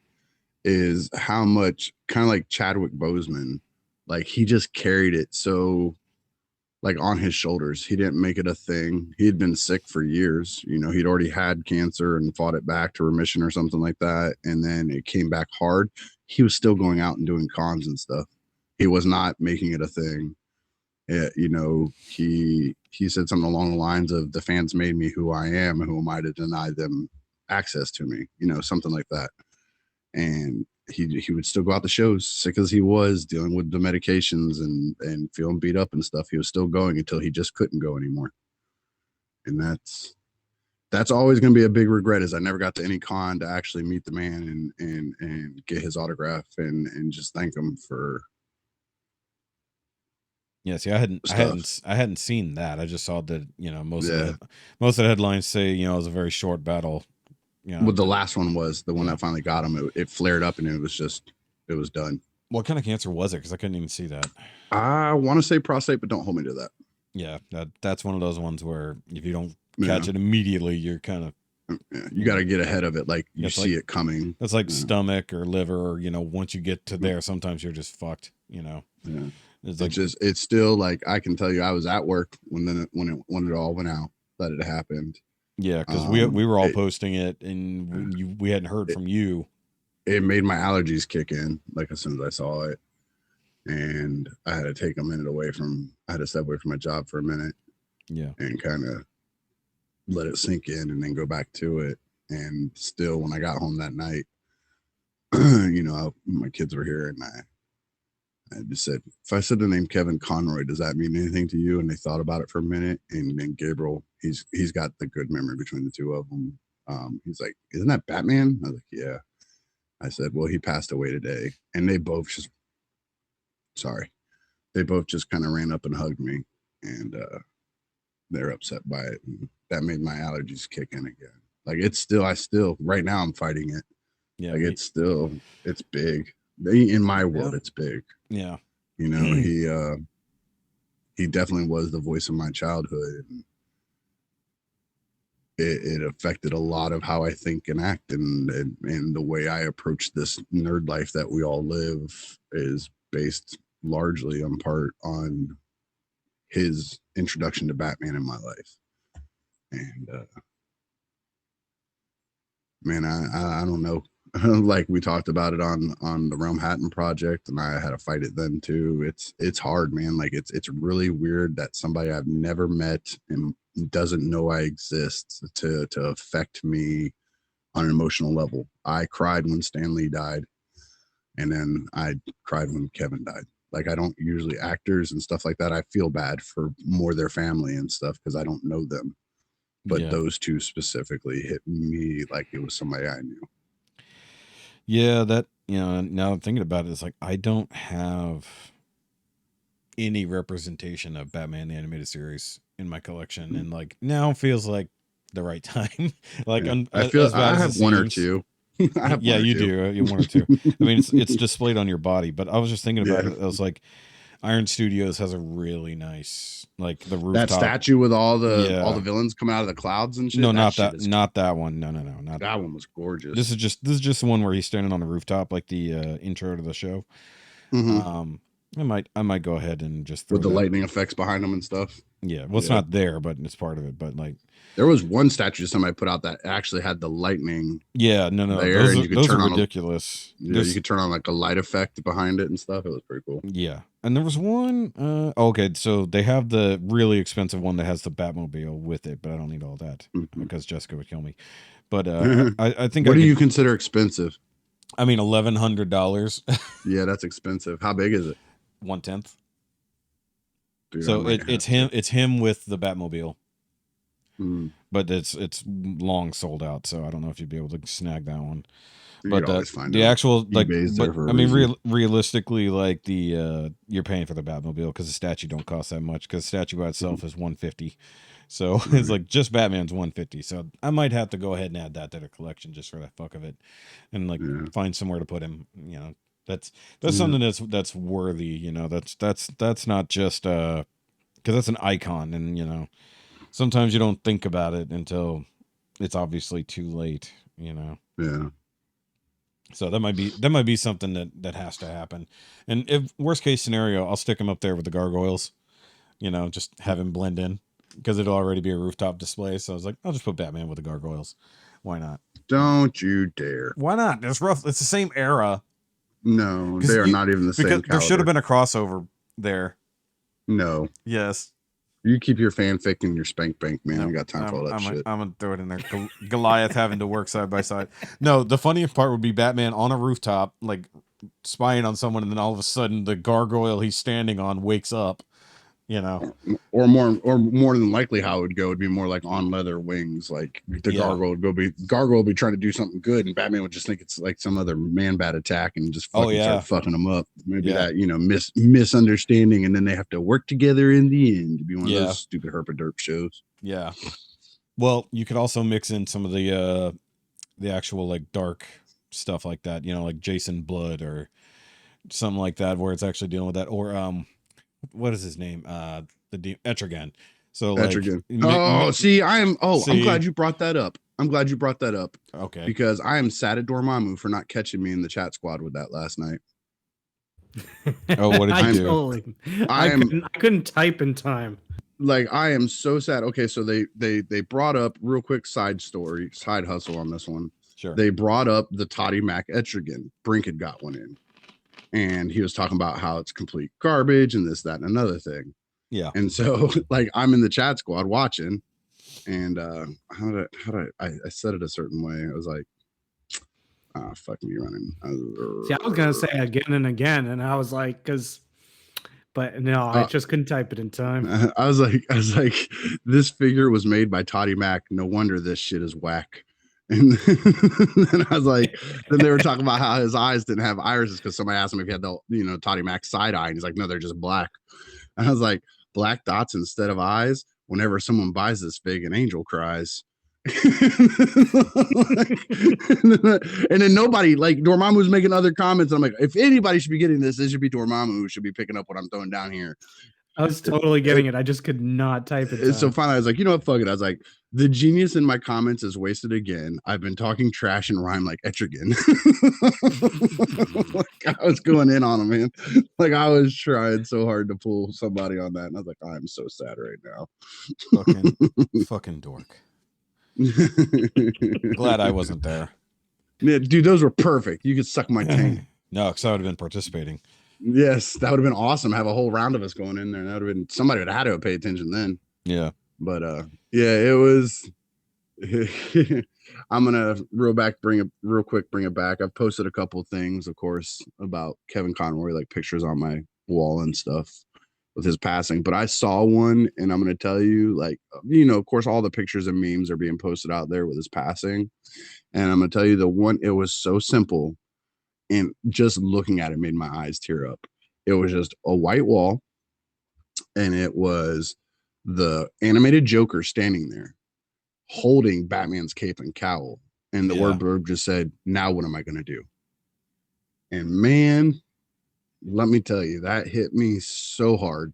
is how much, kind of like Chadwick Boseman, like he just carried it so like on his shoulders. He didn't make it a thing. He had been sick for years. He'd already had cancer and fought it back to remission or something like that, and then it came back hard. He was still going out and doing cons and stuff. He was not making it a thing. He said something along the lines of, the fans made me who I am, and who am I to deny them access to me, something like that. And he would still go out to shows, sick as he was, dealing with the medications and feeling beat up and stuff. He was still going until he just couldn't go anymore. And that's always going to be a big regret, is I never got to any con to actually meet the man and get his autograph and just thank him for. Yeah, see, I hadn't seen that. I just saw that most of the headlines say it was a very short battle. Well, the last one was the one that finally got him. It flared up and it was done. What kind of cancer was it? Because I couldn't even see that. I want to say prostate, but don't hold me to that. Yeah, that's one of those ones where if you don't catch it immediately, you're kind of you got to get ahead of it, like you see it coming. That's like stomach or liver, or once you get to there, sometimes you're just fucked. Yeah. It's still like, I can tell you, I was at work when it all went out that it happened. Yeah, because we were all posting it, and we hadn't heard from you. It made my allergies kick in, like as soon as I saw it, and I had to take a minute I had to step away from my job for a minute, and kind of let it sink in, and then go back to it. And still, when I got home that night, my kids were here, and I just said, if I said the name Kevin Conroy, does that mean anything to you? And they thought about it for a minute. And then Gabriel, he's got the good memory between the two of them. He's like, isn't that Batman? I was like, yeah. I said, well, he passed away today. And they both just kind of ran up and hugged me. And they're upset by it. And that made my allergies kick in again. Like right now I'm fighting it. Yeah. Like it's big. In my world, it's big. Yeah. He definitely was the voice of my childhood. And it affected a lot of how I think and act, and the way I approach this nerd life that we all live is based largely on his introduction to Batman in my life. And man, I don't know. Like we talked about it on the Realm Hatton project, and I had to fight it then too. It's hard, man. Like it's really weird that somebody I've never met and doesn't know I exist to affect me on an emotional level. I cried when Stan Lee died, and then I cried when Kevin died. Like, I don't usually, actors and stuff like that, I feel bad for more their family and stuff because I don't know them. But those two specifically hit me like it was somebody I knew. Yeah, that, now I'm thinking about it, it's like I don't have any representation of Batman the Animated Series in my collection. And like now it feels like the right time. Like, Yeah. I feel I have one or two. I have yeah, one or you two. do. You one or two. I mean, it's displayed on your body, but I was just thinking about Yeah. it. I was like, Iron Studios has a really nice, like, the rooftop. That statue with all the villains coming out of the clouds and shit. No, not that one. No, not that one was gorgeous. This is just the one where he's standing on the rooftop, like the intro to the show. Mhm. I might go ahead and just throw with the that. lightning effects behind them and stuff. Yeah, well, it's not there, but it's part of it. But like, there was one statue somebody put out that actually had the lightning. Yeah, no, those are ridiculous. You could turn on like a light effect behind it and stuff. It was pretty cool. Yeah, and there was one. Okay, so they have the really expensive one that has the Batmobile with it, but I don't need all that because Jessica would kill me. But I think. What do you consider expensive? I mean, $1,100. Yeah, that's expensive. How big is it? 1/10. Dude, so it's him with the Batmobile. But it's long sold out, so I don't know if you'd be able to snag that one. But the actual, like, I mean, realistically, like, the you're paying for the Batmobile because the statue don't cost that much, because the statue by itself is $150. So it's like just Batman's $150. So I might have to go ahead and add that to the collection just for the fuck of it, and like find somewhere to put him. You know, that's something that's worthy. You know, that's not just because that's an icon, and you know, sometimes you don't think about it until it's obviously too late. You know. Yeah. So that might be something that has to happen. And if worst case scenario, I'll stick him up there with the gargoyles. You know, just have him blend in, because it'll already be a rooftop display. So I was like, I'll just put Batman with the gargoyles. Why not? Don't you dare. Why not? It's rough. It's the same era. No, they are not even the same caliber. There should have been a crossover there. No. Yes. You keep your fanfic and your spank bank, man. I got time for all that shit. I'm going to throw it in there. Goliath having to work side by side. No, the funniest part would be Batman on a rooftop, like, spying on someone, and then all of a sudden the gargoyle he's standing on wakes up. You know, or more than likely how it would go would be more like on leather wings. Like the gargoyle would be trying to do something good, and Batman would just think it's like some other man bat attack and just fucking start fucking them up. Maybe that, you know, misunderstanding, and then they have to work together in the end to be one of those stupid herpaderp shows. Yeah. Well, you could also mix in some of the actual, like, dark stuff like that. You know, like Jason Blood or something like that, where it's actually dealing with that, or what is his name? The Etrigan. So like, Etrigan. I'm glad you brought that up. Okay. Because I am sad at Dormammu for not catching me in the chat squad with that last night. Oh, what did you do? I couldn't type in time. Like, I am so sad. Okay, so they brought up, real quick side hustle on this one. Sure. They brought up the Toddy Mac Etrigan. Brink had got one in. And he was talking about how it's complete garbage and this, that, and another thing. Yeah. And so, like, I'm in the chat squad watching, and I said it a certain way. I was like, fuck me running. I was gonna say again and again, and I was like, but no, I just couldn't type it in time. I was like, this figure was made by Toddy Mac. No wonder this shit is whack. And then I was like, then they were talking about how his eyes didn't have irises because somebody asked him if he had the, you know, Toddy Mac side eye, and he's like, no, they're just black. And I was like, black dots instead of eyes. Whenever someone buys this fig, an angel cries. And then nobody, like, Dormammu was making other comments. I'm like, if anybody should be getting this, it should be Dormammu who should be picking up what I'm throwing down here. I was totally getting it. I just could not type it. So finally, I was like, you know what? Fuck it. I was like, the genius in my comments is wasted again. I've been talking trash and rhyme like Etrigan. Like, I was going in on him, man. Like, I was trying so hard to pull somebody on that. And I was like, I'm so sad right now. Fucking dork. Glad I wasn't there. Yeah, dude, those were perfect. You could suck my taint. No, because I would have been participating. Yes, that would have been awesome. Have a whole round of us going in there. That would have been, somebody would have had to pay attention then. Yeah. But yeah, it was. I'm gonna bring it back. I've posted a couple of things, of course, about Kevin Conroy, like pictures on my wall and stuff with his passing. But I saw one, and I'm gonna tell you, like, you know, of course, all the pictures and memes are being posted out there with his passing, and I'm gonna tell you the one. It was so simple. And just looking at it made my eyes tear up. It was just a white wall, and it was the animated Joker standing there. holding Batman's cape and cowl. And the Yeah. wardrobe just said, now what am I going to do? And man, let me tell you, that hit me so hard.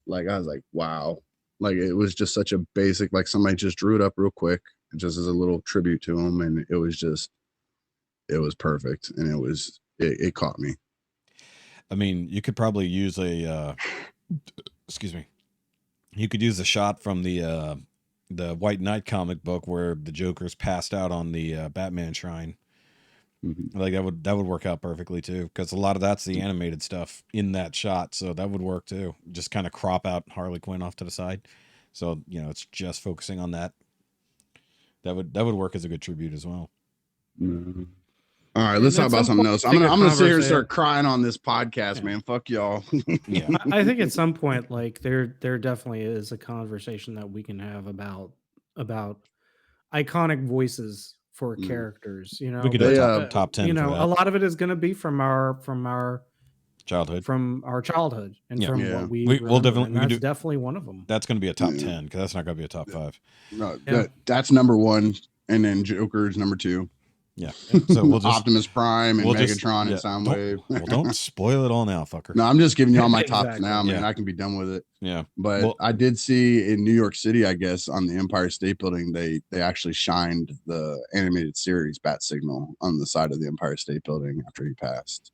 Like, I was like, wow. Like, it was just such a basic, like somebody just drew it up real quick, just as a little tribute to him. And it was perfect. And it caught me. I mean, you could probably use excuse me. You could use a shot from the White Knight comic book where the Joker's passed out on the Batman shrine. Mm-hmm. Like that would work out perfectly too, because a lot of that's the animated stuff in that shot, so that would work too. Just kind of crop out Harley Quinn off to the side, so it's just focusing on that. That would work as a good tribute as well. Mm-hmm. All right, let's talk about something else. I'm gonna sit here and start crying on this podcast, man. Fuck y'all. Yeah, I think at some point, like there definitely is a conversation that we can have about iconic voices for characters. We could do top 10. For that. A lot of it is going to be from our childhood, and from what we'll definitely. That's definitely one of them. That's going to be a top 10 because that's not going to be a top 5. No, that's number 1, and then Joker's number 2. Yeah. So we'll just Optimus Prime and Megatron and Soundwave. Don't spoil it all now, fucker. No, I'm just giving you all my tops now, man. I can be done with it. Yeah. But I did see in New York City, I guess, on the Empire State Building, they actually shined the animated series Bat Signal on the side of the Empire State Building after he passed.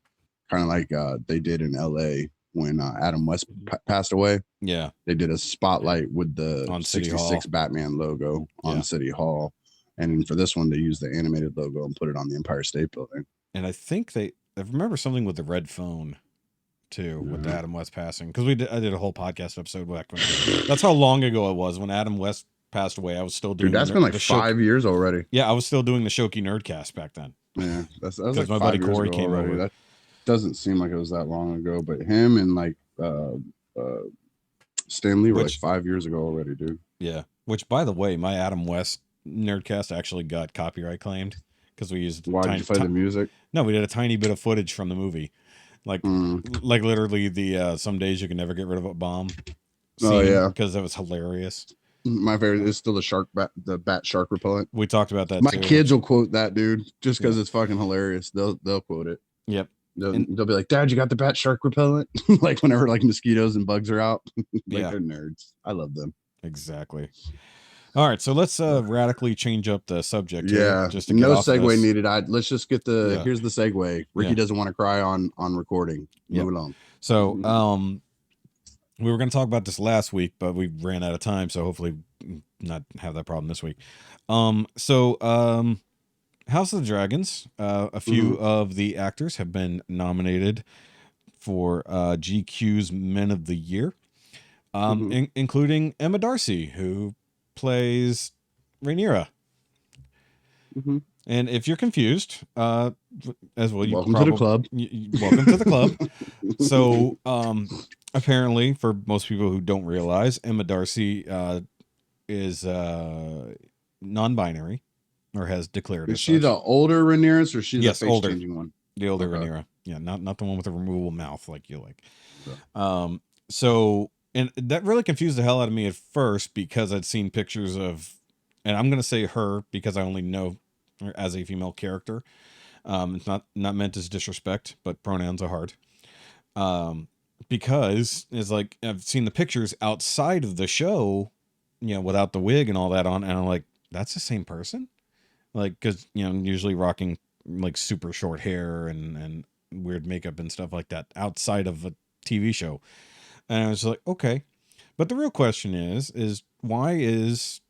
Kind of like they did in LA when Adam West passed away. Yeah. They did a spotlight with the on 66 Batman logo on City Hall. And for this one, they used the animated logo and put it on the Empire State Building. And I think I remember something with the red phone too, with Adam West passing. Because I did a whole podcast episode back when. That's how long ago it was when Adam West passed away. I was still doing. Dude, that's been like 5 years already. Yeah, I was still doing the Shoky Nerdcast back then. Yeah, that was like my buddy Corey came over. That doesn't seem like it was that long ago, but him and like Stan Lee were like 5 years ago already, dude. Yeah, which by the way, my Adam West Nerdcast actually got copyright claimed because we used. Why did you play the music? No, we did a tiny bit of footage from the movie, like literally the "Some Days You Can Never Get Rid of a Bomb" scene, because that was hilarious. My favorite is still the bat shark repellent. We talked about that. My kids will quote that, dude, just because it's fucking hilarious. They'll quote it. Yep. They'll be like, "Dad, you got the bat shark repellent?" Like whenever like mosquitoes and bugs are out. They're nerds. I love them. Exactly. All right, so let's radically change up the subject. Yeah, just to no segue needed. Let's just get the here's the segue. Ricky doesn't want to cry on recording. Move along. So we were going to talk about this last week, but we ran out of time, so hopefully not have that problem this week. House of the Dragons, a few of the actors have been nominated for GQ's Men of the Year, including Emma Darcy, who plays Rhaenyra. And if you're confused, as well, welcome to the club. Welcome to the club. So, apparently, for most people who don't realize, Emma Darcy is non-binary, or has declared. Is she the older Rhaenyra, or she's the face-changing older. one? The older Rhaenyra, yeah, not the one with the removable mouth like you like. Okay. So. And that really confused the hell out of me at first because I'd seen pictures of, and I'm going to say her because I only know her as a female character. It's not meant as disrespect, but pronouns are hard. Because it's like, I've seen the pictures outside of the show, without the wig and all that on. And I'm like, that's the same person? Like, cause usually rocking like super short hair and weird makeup and stuff like that outside of a TV show. And I was like, okay. But the real question is why is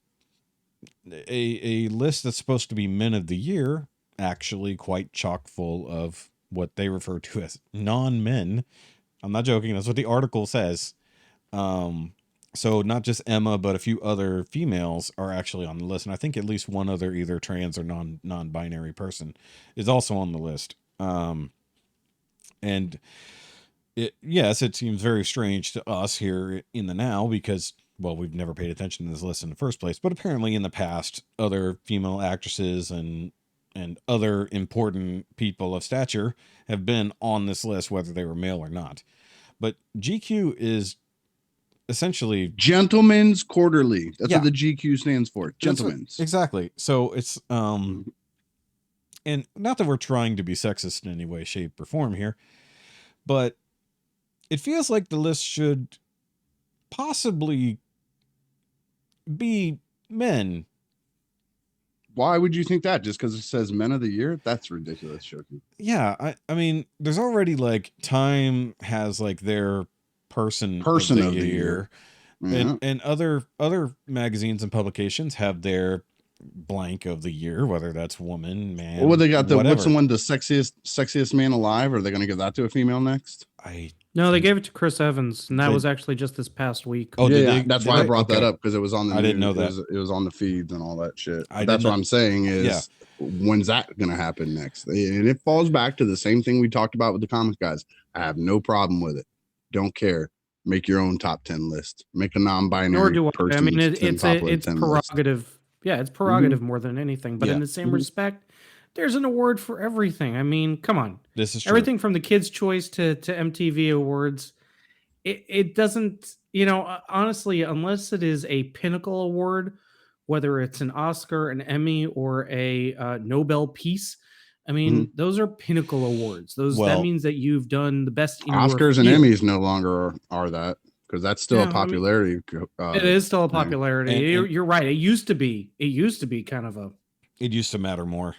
a list that's supposed to be Men of the Year actually quite chock full of what they refer to as non-men? I'm not joking. That's what the article says. So not just Emma, but a few other females are actually on the list. And I think at least one other either trans or non-binary person is also on the list. And it seems very strange to us here in the now because, well, we've never paid attention to this list in the first place. But apparently in the past, other female actresses and other important people of stature have been on this list, whether they were male or not. But GQ is essentially Gentlemen's Quarterly. That's Yeah. what the GQ stands for. Gentlemen's. Exactly. So it's and not that we're trying to be sexist in any way, shape, or form here, but it feels like the list should possibly be men. Why would you think that? Just because it says Men of the Year? That's ridiculous, Shoki. Yeah, I mean, there's already like Time has like their person of the year. Yeah. And other magazines and publications have their blank of the year, whether that's woman, man. Well, they got whatever. what's the one, the sexiest man alive? Are they going to give that to a female next? No, they gave it to Chris Evans, and that was actually just this past week. Oh, yeah, that's why I brought that up, because it was on the I news. Didn't know that. It was on the feeds and all that shit. That's what I'm saying is, when's that going to happen next? And it falls back to the same thing we talked about with the comic guys. I have no problem with it. Don't care. Make your own top 10 list. Make a non-binary. Nor do I. I mean, it's prerogative. List. Yeah, it's prerogative more than anything. But in the same respect, there's an award for everything. I mean, come on. This is true. Everything from the Kids' Choice to MTV Awards. It doesn't, honestly, unless it is a pinnacle award, whether it's an Oscar, an Emmy, or a Nobel Peace. I mean, those are pinnacle awards. That means that you've done the best in Oscars and Emmys no longer are that, because that's still a popularity. It is still a popularity. You're right. It used to be kind of a. It used to matter more.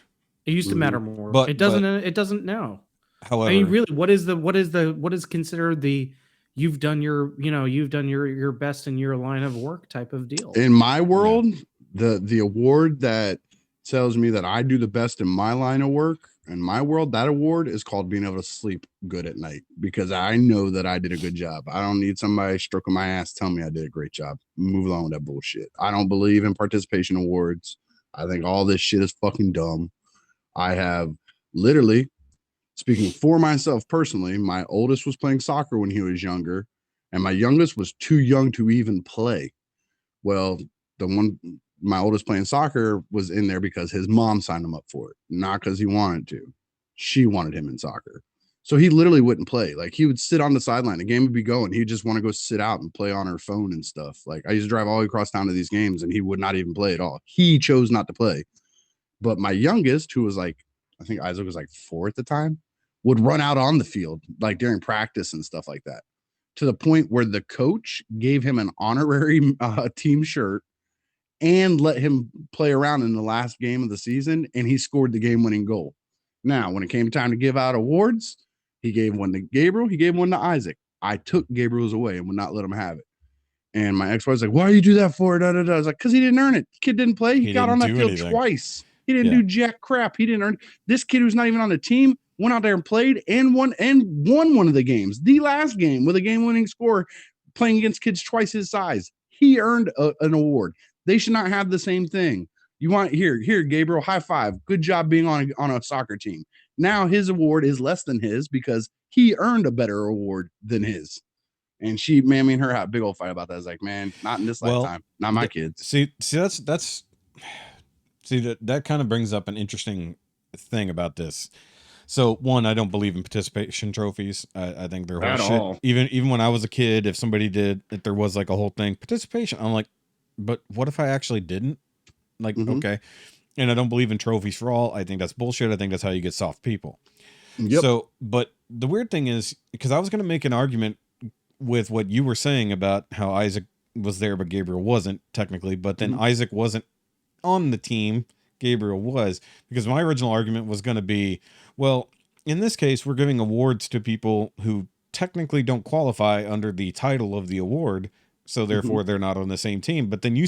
It used to matter more, but it doesn't. It doesn't now. However, I mean, really, what is considered the you've done your best in your line of work type of deal? In my world, the award that tells me that I do the best in my line of work, in my world, that award is called being able to sleep good at night, because I know that I did a good job. I don't need somebody stroking my ass telling me I did a great job. Move along with that bullshit. I don't believe in participation awards. I think all this shit is fucking dumb. I have literally, speaking for myself personally, my oldest was playing soccer when he was younger, and my youngest was too young to even play. Well, my oldest playing soccer was in there because his mom signed him up for it, not because he wanted to. She wanted him in soccer. So he literally wouldn't play. Like, he would sit on the sideline. The game would be going. He'd just want to go sit out and play on her phone and stuff. Like, I used to drive all the way across town to these games, and he would not even play at all. He chose not to play. But my youngest, who was like, I think Isaac was like 4 at the time, would run out on the field, like during practice and stuff like that, to the point where the coach gave him an honorary team shirt and let him play around in the last game of the season, and he scored the game-winning goal. Now, when it came time to give out awards, he gave one to Gabriel, he gave one to Isaac. I took Gabriel's away and would not let him have it. And my ex-wife's like, "Why do you do that for?" I was like, "Because he didn't earn it. The kid didn't play. He got on that field twice. He didn't do jack crap. He didn't earn it. This kid who's not even on the team went out there and played and won one of the games, the last game, with a game-winning score, playing against kids twice his size. He earned an award. They should not have the same thing. You want here, Gabriel, high five. Good job being on a soccer team. Now his award is less than his because he earned a better award than his." And me and her had a big old fight about that. I was like, "Man, not in this lifetime. Not my kids." See, that kind of brings up an interesting thing about this. So, one, I don't believe in participation trophies. I think they're horseshit. Even when I was a kid, if there was like a whole thing, participation, I'm like, but what if I actually didn't? Like, okay. And I don't believe in trophies for all. I think that's bullshit. I think that's how you get soft people. Yep. So, but the weird thing is, because I was going to make an argument with what you were saying about how Isaac was there, but Gabriel wasn't technically, but then Isaac wasn't on the team. Gabriel was, because my original argument was going to be, well, in this case, we're giving awards to people who technically don't qualify under the title of the award. So therefore they're not on the same team. But then you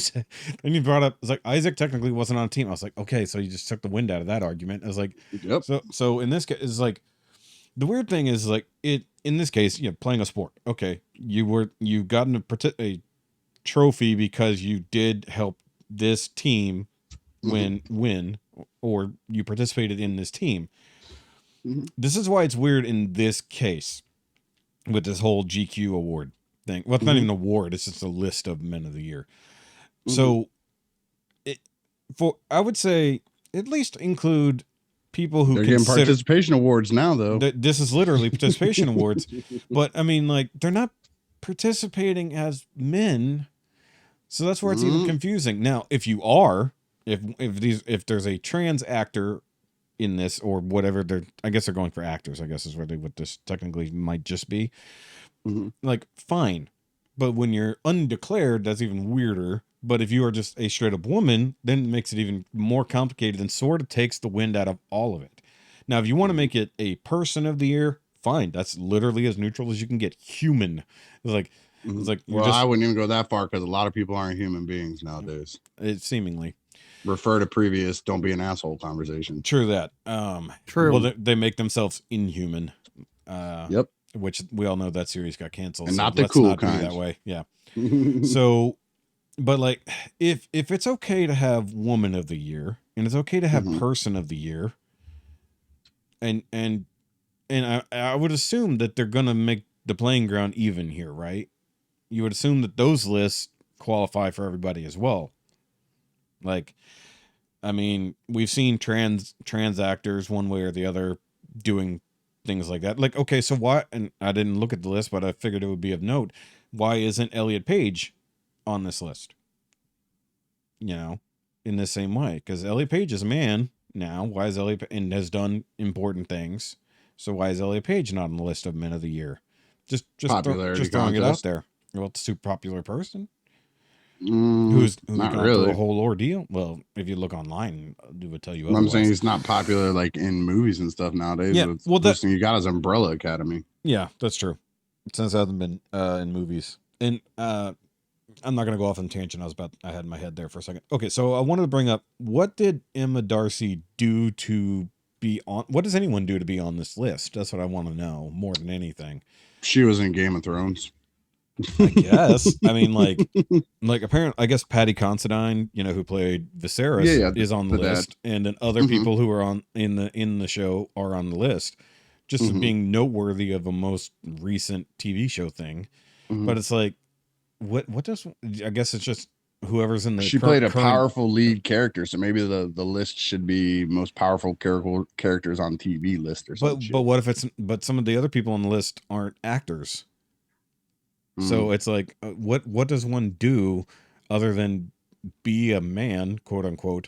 brought up, it's like Isaac technically wasn't on a team. I was like, okay, so you just took the wind out of that argument. I was like, yep. So in this case, it's like, the weird thing is like in this case, playing a sport. Okay. You gotten a trophy because you did help this team win, or you participated in this team. This is why it's weird in this case with this whole GQ award thing. Well, it's not even an award, it's just a list of men of the year. So I would say at least include people who getting participation awards now, though. This is literally participation awards, but I mean, like, they're not participating as men. So that's where it's even confusing. Now, if you are, if there's a trans actor in this or whatever, I guess they're going for actors, I guess is where what this technically might just be. Like, fine. But when you're undeclared, that's even weirder. But if you are just a straight up woman, then it makes it even more complicated and sort of takes the wind out of all of it. Now, if you want to make it a person of the year, fine. That's literally as neutral as you can get. Human. It's like well, I wouldn't even go that far because a lot of people aren't human beings nowadays. It seemingly. Refer to previous "don't be an asshole" conversation. True that. True. Well, they make themselves inhuman. Yep. Which we all know that series got canceled. And so not the cool not kind. Be that way. Yeah. So, but like, if it's okay to have woman of the year and it's okay to have person of the year, and I would assume that they're gonna make the playing ground even here, right? You would assume that those lists qualify for everybody as well. Like, I mean, we've seen trans actors one way or the other doing things like that. Like, okay, so why, and I didn't look at the list, but I figured it would be of note. Why isn't Elliot Page on this list? You know, in the same way, because Elliot Page is a man now. Why is Elliot, and has done important things. So why is Elliot Page not on the list of men of the year? Just throwing it out there. Well, it's a super popular person. Who's not gone really through a whole ordeal. Well, if you look online, it would tell you otherwise. I'm saying he's not popular like in movies and stuff nowadays. Yeah, well, the thing you got is Umbrella Academy. Yeah, that's true. Since I haven't been in movies, and I'm not gonna go off on a tangent. I had in my head there for a second. Okay, so I wanted to bring up, what did Emma Darcy do to be on? What does anyone do to be on this list? That's what I want to know more than anything. She was in Game of Thrones. I guess. I mean, like apparently, I guess Patty Considine, who played Viserys, is on the list, and then other people who are on in the show are on the list, just as being noteworthy of a most recent TV show thing. But it's like, what does? I guess it's just whoever's in the. She played a powerful lead character, so maybe the list should be most powerful characters on TV list or something. But what if but some of the other people on the list aren't actors? So it's like, what does one do other than be a man, quote unquote,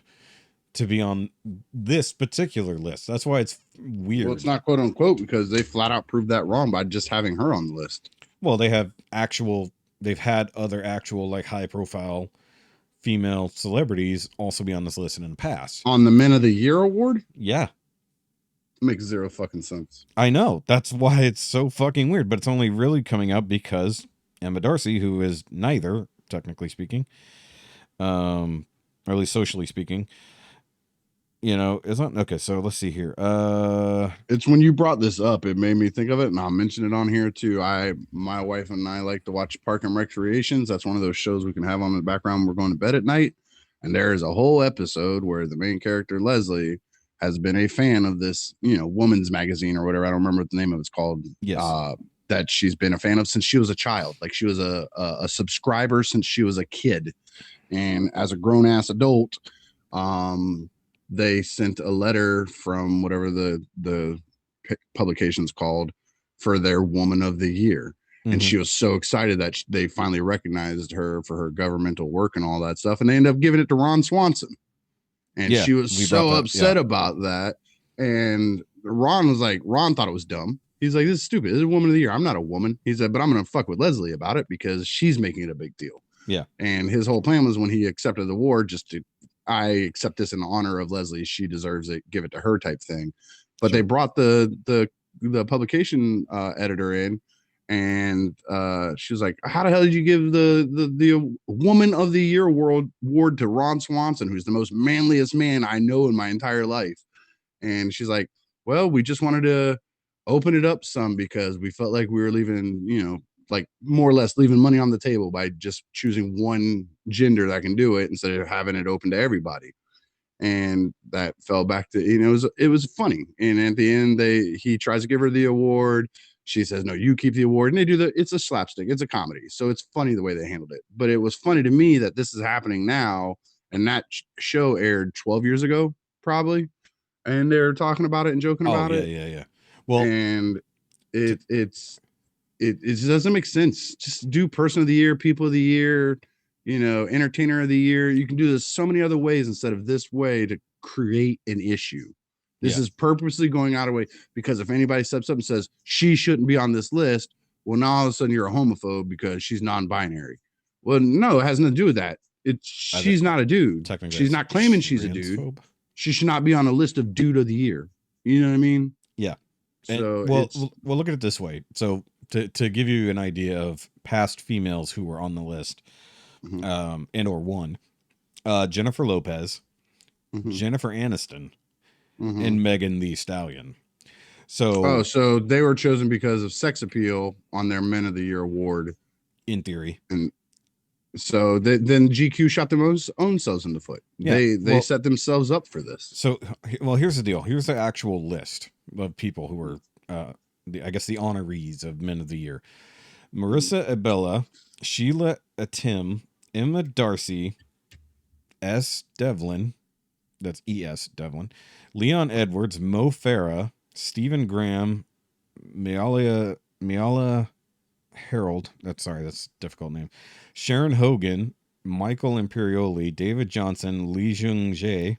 to be on this particular list? That's why it's weird. Well, it's not quote unquote because they flat out proved that wrong by just having her on the list. Well, they've had other actual like high profile female celebrities also be on this list in the past. On the Men of the Year award? Yeah. Makes zero fucking sense. I know. That's why it's so fucking weird, but it's only really coming up because Emma Darcy, who is neither, technically speaking, or at least socially speaking, is not. Okay, so let's see here. It's when you brought this up, it made me think of it, and I'll mention it on here too. My wife and I like to watch Park and Recreations. That's one of those shows we can have on in the background when we're going to bed at night. And there is a whole episode where the main character, Leslie, has been a fan of this, woman's magazine or whatever. I don't remember what the name of it's called. Yes. That she's been a fan of since she was a child. Like she was a subscriber since she was a kid. And as a grown ass adult, they sent a letter from whatever the publication's called for their Woman of the Year. And she was so excited that they finally recognized her for her governmental work and all that stuff. And they ended up giving it to Ron Swanson. And she was so upset about that. And Ron thought it was dumb. He's like, this is stupid. This is Woman of the Year. I'm not a woman. He said, but I'm going to fuck with Leslie about it because she's making it a big deal. Yeah. And his whole plan was when he accepted the award, I accept this in honor of Leslie. She deserves it. Give it to her type thing. But they brought the publication editor in, and she was like, how the hell did you give the Woman of the Year award to Ron Swanson, who's the most manliest man I know in my entire life? And she's like, well, we just wanted to open it up some because we felt like we were leaving, like more or less leaving money on the table by just choosing one gender that can do it instead of having it open to everybody. And that fell back to, it was funny. And at the end, he tries to give her the award. She says, no, you keep the award. And they do it's a slapstick. It's a comedy. So it's funny the way they handled it. But it was funny to me that this is happening now. And that show aired 12 years ago, probably. And they're talking about it and joking about it. Yeah. Well, and it's it just doesn't make sense. Just do person of the year, people of the year, entertainer of the year. You can do this so many other ways instead of this way to create an issue. This is purposely going out of way, because if anybody steps up and says she shouldn't be on this list, well, now all of a sudden you're a homophobe because she's non-binary. Well, no, it has nothing to do with that. She's not a dude. She's not claiming she's a dude. She should not be on a list of dude of the year. You know what I mean? Yeah. So well, look at it this way. So to give you an idea of past females who were on the list, and or won, Jennifer Lopez, Jennifer Aniston, and Megan Thee Stallion. So so they were chosen because of sex appeal on their Men of the Year award, in theory. And so then GQ shot their own selves in the foot. Yeah, they set themselves up for this. So, well, here's the deal. Here's the actual list of people who were, I guess, the honorees of Men of the Year: Marissa Abella, Sheila Atim, Emma Darcy, S. Devlin, that's E.S. Devlin, Leon Edwards, Mo Farah, Stephen Graham, Miala Harold, that's a difficult name, Sharon Hogan, Michael Imperioli, David Johnson, Lee Jung Jae,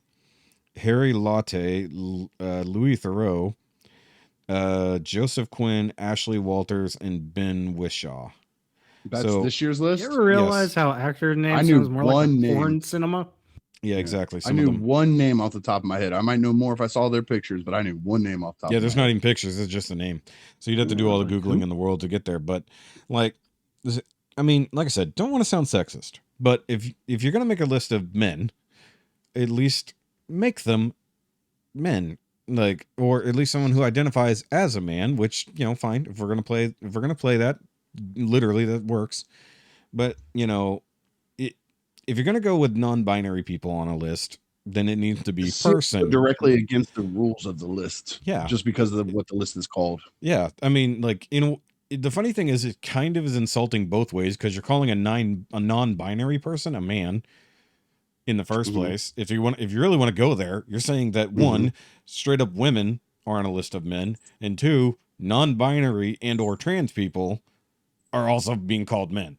Harry Lotte, Louis Theroux, Joseph Quinn, Ashley Walters, and Ben Wishaw. That's this year's list. You ever realize how actor names sounds more like a porn cinema? Yeah, exactly. I knew one name off the top of my head. I might know more if I saw their pictures, but I knew one name off the top of my head. There's not even pictures. It's just a name. So you'd have to do all the Googling in the world to get there. But like I said, don't want to sound sexist, but if you're going to make a list of men, at least make them men, or at least someone who identifies as a man, which, fine. If we're going to play that, literally that works. But, if you're going to go with non-binary people on a list, then it needs to be person directly against the rules of the list. Yeah. Just because of what the list is called. Yeah. I mean, the funny thing is it kind of is insulting both ways, because you're calling a non-binary person a man in the first place. If you really want to go there, you're saying that one, straight up women are on a list of men, and two, non-binary and or trans people are also being called men.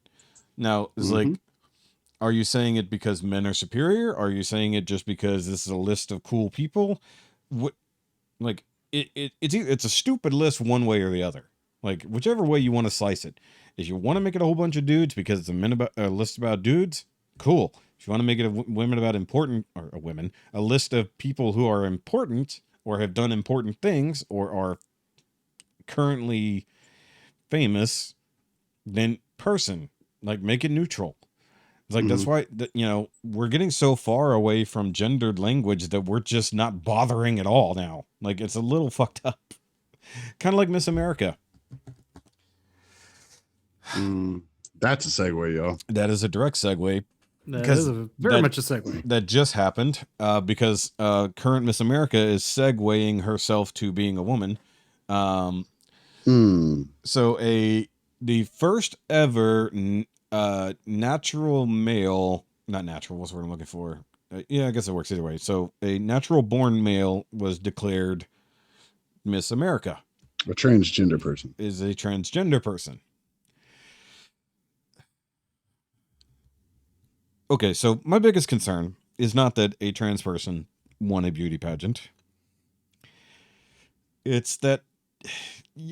Now, it's are you saying it because men are superior? Are you saying it just because this is a list of cool people? It's a stupid list one way or the other. Whichever way you want to slice it. If you want to make it a whole bunch of dudes because it's a list about dudes, cool. If you want to make it a list of people who are important or have done important things or are currently famous, then person. Make it neutral. That's why we're getting so far away from gendered language that we're just not bothering at all now. It's a little fucked up. Kind of like Miss America. That's a segue, yo. That is a direct segue. That is very much a segue. That just happened because current Miss America is segueing herself to being a woman. So the first ever natural male, not natural, what's the word I'm looking for? I guess it works either way. So a natural born male was declared Miss America. A transgender person. Is a transgender person. Okay, so my biggest concern is not that a trans person won a beauty pageant. It's that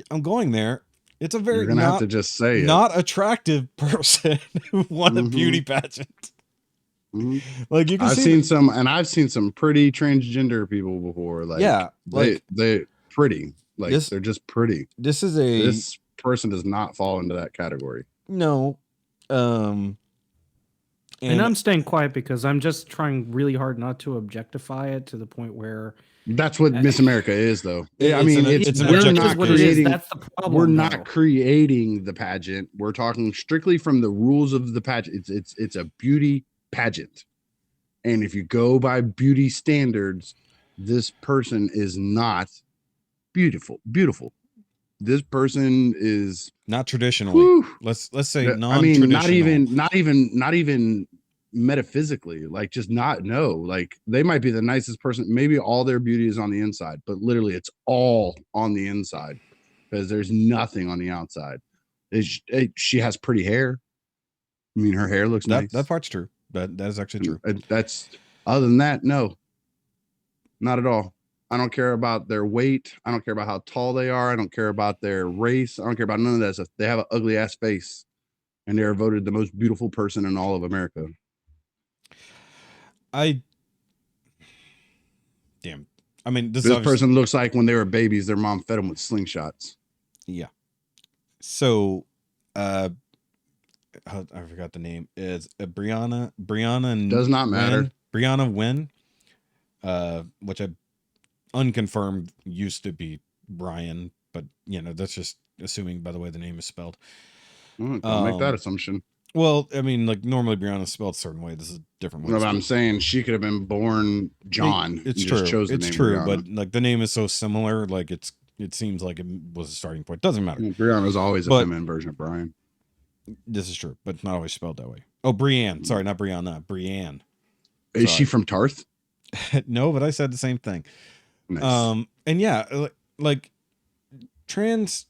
I'm going there. It's a very You're gonna have to just say not attractive person who won a beauty pageant. You can I've seen some pretty transgender people before. They pretty. They're just pretty. This person does not fall into that category. No. And I'm staying quiet because I'm just trying really hard not to objectify it to the point where that's what Miss America is, though. We're not creating the pageant. We're talking strictly from the rules of the pageant. It's a beauty pageant, and if you go by beauty standards, this person is not beautiful. This person is not traditionally. Let's say non-traditional. not even metaphysically, they might be the nicest person. Maybe all their beauty is on the inside, but literally it's all on the inside because there's nothing on the outside. She has pretty hair. I mean, her hair looks nice. That part's true. That is actually true. That's other than that, no, not at all. I don't care about their weight. I don't care about how tall they are. I don't care about their race. I don't care about none of that stuff. They have an ugly ass face, and they are voted the most beautiful person in all of America. Damn. I mean, this person looks like when they were babies, their mom fed them with slingshots. Yeah. So, I forgot the name. Is Brianna does not matter. Brianna Wynn, which I unconfirmed used to be Brian, but that's just assuming by the way the name is spelled. Don't make that assumption. Well, I mean, like normally Brianna's spelled a certain way. This is a different way. No, but I'm saying she could have been born John. It's true. It's true, Brianna. But like the name is so similar, like it seems like it was a starting point. Doesn't matter. Brianna's always a feminine version of Brian. This is true, but it's not always spelled that way. Oh, Brienne. Sorry, not Brianna. Brienne. Is she from Tarth? No, but I said the same thing. Nice. And yeah, like trans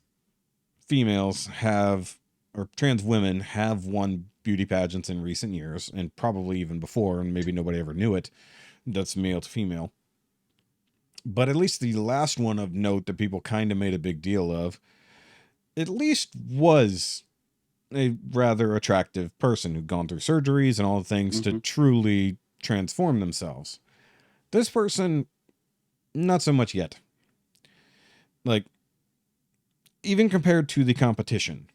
females have, or trans women have won beauty pageants in recent years, and probably even before, and maybe nobody ever knew it. That's male to female. But at least the last one of note that people kind of made a big deal of, at least was a rather attractive person who'd gone through surgeries and all the things to truly transform themselves. This person, not so much yet. Like, even compared to the competition,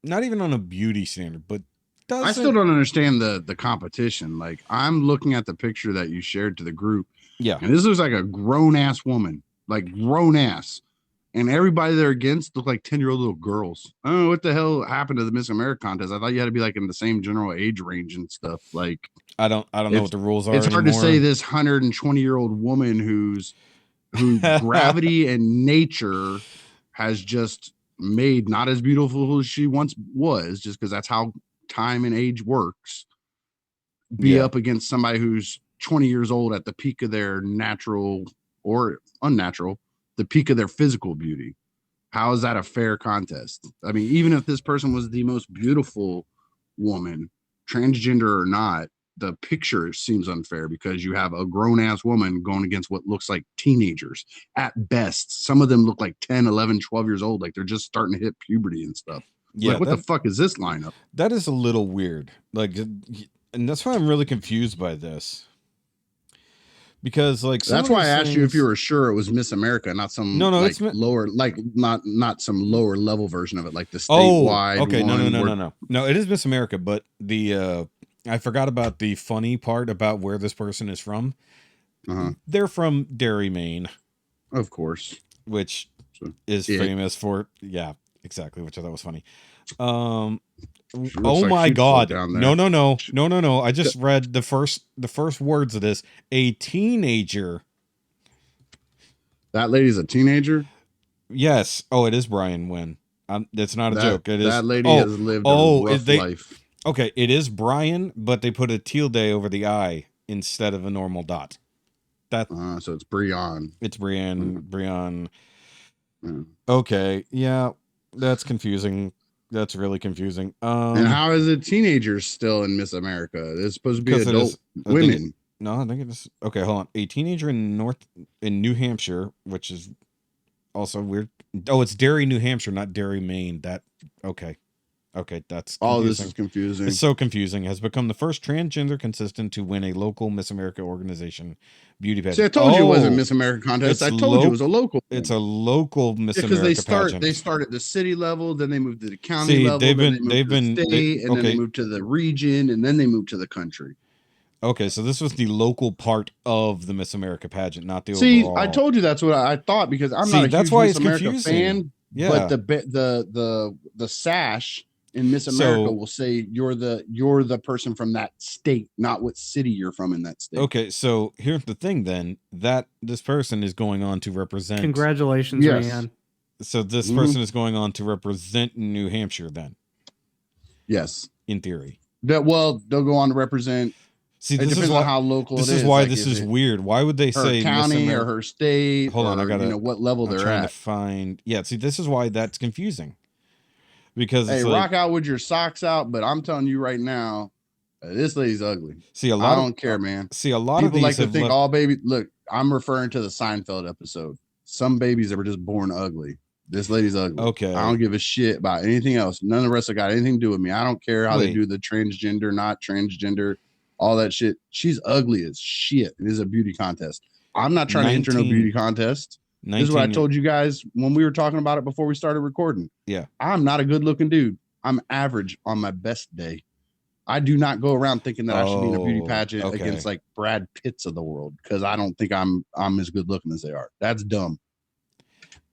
not even on a beauty standard, but I still don't understand the competition. Like, I'm looking at the picture that you shared to the group. Yeah. And this looks like a grown ass woman, like grown ass. And everybody they're against look like 10-year-old little girls. I don't know what the hell happened to the Miss America contest. I thought you had to be like in the same general age range and stuff. Like, I don't know what the rules are. It's hard to say this 120-year-old woman who gravity and nature has just made not as beautiful as she once was, just because that's how time and age works. Be up against somebody who's 20 years old at the peak of their natural or unnatural, the peak of their physical beauty. How is that a fair contest? I mean, even if this person was the most beautiful woman, transgender or not, the picture seems unfair because you have a grown-ass woman going against what looks like teenagers at best. Some of them look like 10, 11, 12 years old, like they're just starting to hit puberty and stuff. Yeah, like, what the fuck is this lineup? That is a little weird. Like, and that's why I'm really confused by this. Because like that's why I asked you if you were sure it was Miss America, not some like lower, like not some lower level version of it, like the statewide. Oh, okay, no. It is Miss America, but the I forgot about the funny part about where this person is from. They're from Derry, Maine, of course, which is famous for exactly, which I thought was funny. Oh my god. No. I just read the first words of this. A teenager. That lady's a teenager? Yes. Oh, it is Brian Wynn. It's not a joke. It is. That lady has lived a rough life. Okay, it is Brian, but they put a tilde over the I instead of a normal dot. So it's Brian. It's Brian. Okay, yeah, that's confusing. That's really confusing. And how is it teenagers still in Miss America? It's supposed to be adult women. I think it is. Okay, hold on. A teenager in New Hampshire, which is also weird. Oh, it's Derry, New Hampshire, not Derry, Maine. Okay, that's confusing. All this is confusing. It's so confusing. Has become the first transgender consistent to win a local Miss America organization beauty pageant. See, I told you it wasn't Miss America contest. I told you it was a local. It's a local Miss America pageant. They start at the city level, then they move to the county level, then they move to the state, and then they move to the region, and then they move to the country. Okay, so this was the local part of the Miss America pageant, not the overall. I told you that's what I thought because I'm not a huge Miss America fan. Yeah, but the sash in Miss America will say you're the person from that state, not what city you're from in that state. Okay, so here's the thing then, that this person is going on to represent. Congratulations, Ryan. So this person is going on to represent New Hampshire then. Yes. In theory. They'll go on to represent See, It this is depends on why how local this it is is. why Like, this is it weird. Why would they her say Miss county or America? her state? Hold on, or, I gotta. what level I'm they're trying to at. find. Yeah, see, this is why that's confusing. Because Hey, it's rock like, out with your socks out, but I'm telling you right now, this lady's ugly. see, a I lot of don't care, man. see a lot of People like these to have think left. all baby. Look, I'm referring to the Seinfeld episode. Some babies are just born ugly. This lady's ugly. Okay. I don't give a shit about anything else. None of the rest have got anything to do with me. I don't care how they Wait. do the transgender, not transgender, all that shit. She's ugly as shit. It is a beauty contest. I'm not trying to enter no beauty contest. This is what I 19 told you guys when we were talking about it before we started recording. Yeah. I'm not a good looking dude. I'm average on my best day. I do not go around thinking that I should be in a beauty pageant okay. against like Brad Pitts of the world, because I don't think I'm as good looking as they are. That's dumb.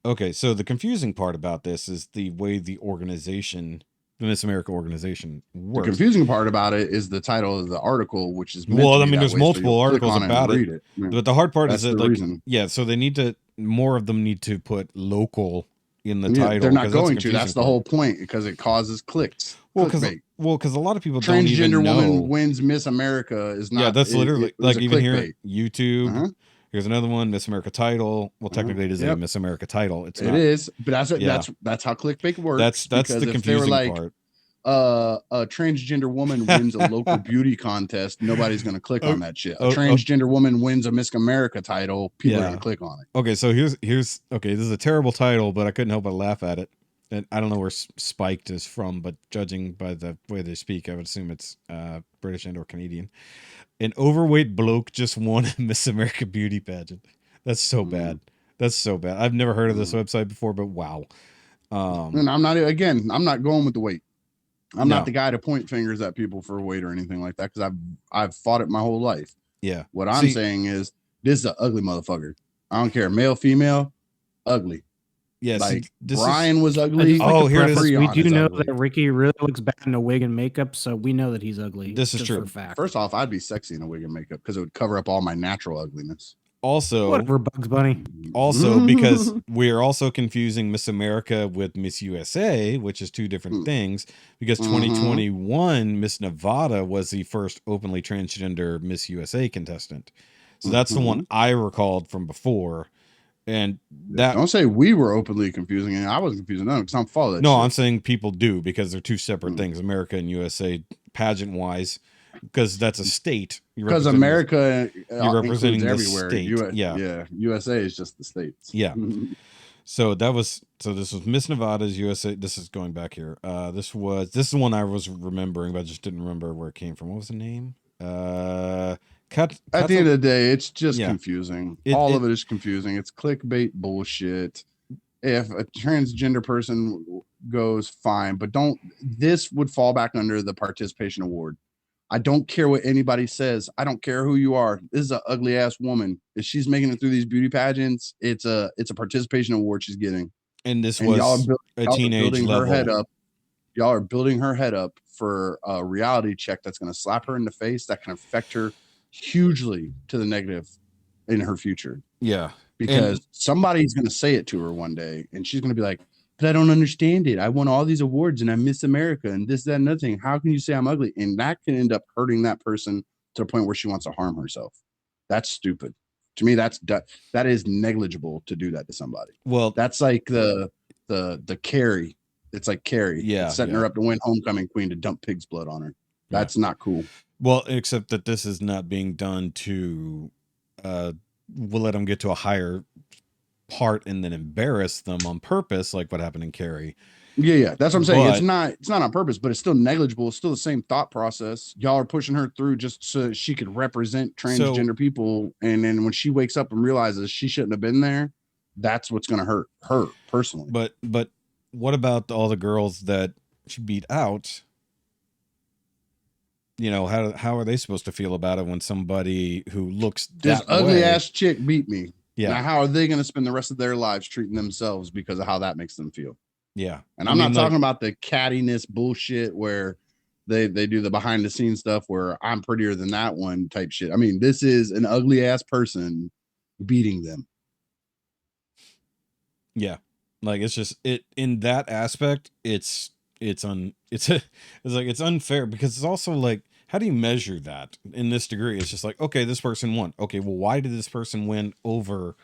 Okay, so the confusing part about this is the way the organization, the Miss America organization, works. The confusing part about it is the title of the article, which is well, I mean, there's multiple articles about it, Yeah. but the hard part That's is that, the like, reason. yeah, so they need to, more of them need to put local in the Yeah, title. they're not 'cause that's going the to. That's confusing the part. whole point, because it causes clicks. Well, Clickbait. because a lot of people don't even Transgender know. woman wins Miss America is not. Yeah, that's literally it was like a even clickbait. here, YouTube. Uh-huh. Here's another one, Miss America title. Well, technically it is a Miss America title. It's not. It is, but that's Yeah. that's how clickbait works. That's the because if confusing they were like, part. a transgender woman wins a local beauty contest, nobody's going to click on that shit. A oh, transgender woman wins a Miss America title, people are Yeah. going to click on it. Okay, so here's okay. This is a terrible title, but I couldn't help but laugh at it. And I don't know where Spiked is from, but judging by the way they speak, I would assume it's British and or Canadian. An overweight bloke just won a Miss America beauty pageant. That's so bad. That's so bad. I've never heard of this website before, but wow. And I'm not going with the weight. I'm No. not the guy to point fingers at people for weight or anything like that, because I've fought it my whole life. Yeah. What I'm saying is, this is an ugly motherfucker. I don't care, male, female, ugly. Yeah, like this Brian was ugly. here it is. We do know ugly. that Ricky really looks bad in a wig and makeup, so we know that he's ugly. This is just true. For fact. First off, I'd be sexy in a wig and makeup because it would cover up all my natural ugliness. Also, whatever, Bugs Bunny. Also, because we're also confusing Miss America with Miss USA, which is two different things. Because 2021 Miss Nevada was the first openly transgender Miss USA contestant, so that's the one I recalled from before. And that don't say we were openly confusing, and I wasn't confusing them because I'm following. No, I'm saying people do, because they're two separate things, America and USA, pageant wise, because that's a state. Because America you're representing the everywhere. state. Yeah. USA is just the states. Yeah. So this was Miss Nevada's USA. This is going back here. This is the one I was remembering, but I just didn't remember where it came from. What was the name? At the end of the day, it's just confusing. All of it is confusing. It's clickbait bullshit. If a transgender person goes, fine, but this would fall back under the participation award. I don't care what anybody says. I don't care who you are. This is an ugly ass woman. If she's making it through these beauty pageants, it's a participation award she's getting. And this was a teenage level. Y'all are building her head up for a reality check that's going to slap her in the face, that can affect her hugely to the negative in her future. Yeah. Because somebody's going to say it to her one day, and she's going to be like, but I don't understand it. I won all these awards and I Miss America and this, that, and another thing. How can you say I'm ugly? And that can end up hurting that person to the point where she wants to harm herself. That's stupid. To me, that is negligible to do that to somebody. Well, that's like the Carrie. It's like Carrie. Yeah. Setting her up to win homecoming queen to dump pig's blood on her. That's not cool. Well, except that this is not being done to we'll let them get to a higher part and then embarrass them on purpose, like what happened in Carrie. Yeah, that's what I'm saying. It's not on purpose, but it's still negligible. It's still the same thought process. Y'all are pushing her through just so she could represent transgender people, and then when she wakes up and realizes she shouldn't have been there, that's what's going to hurt her personally. But what about all the girls that she beat out? You know, how are they supposed to feel about it when somebody who looks this ugly ass chick beat me? Yeah. Now, how are they going to spend the rest of their lives treating themselves because of how that makes them feel? Yeah. And I'm not talking about the cattiness bullshit where they do the behind the scenes stuff where I'm prettier than that one type shit. I mean, this is an ugly ass person beating them. Yeah. Like, it's just in that aspect, it's unfair, because it's also like, how do you measure that in this degree? It's just like, okay, this person won. Okay, well, why did this person win over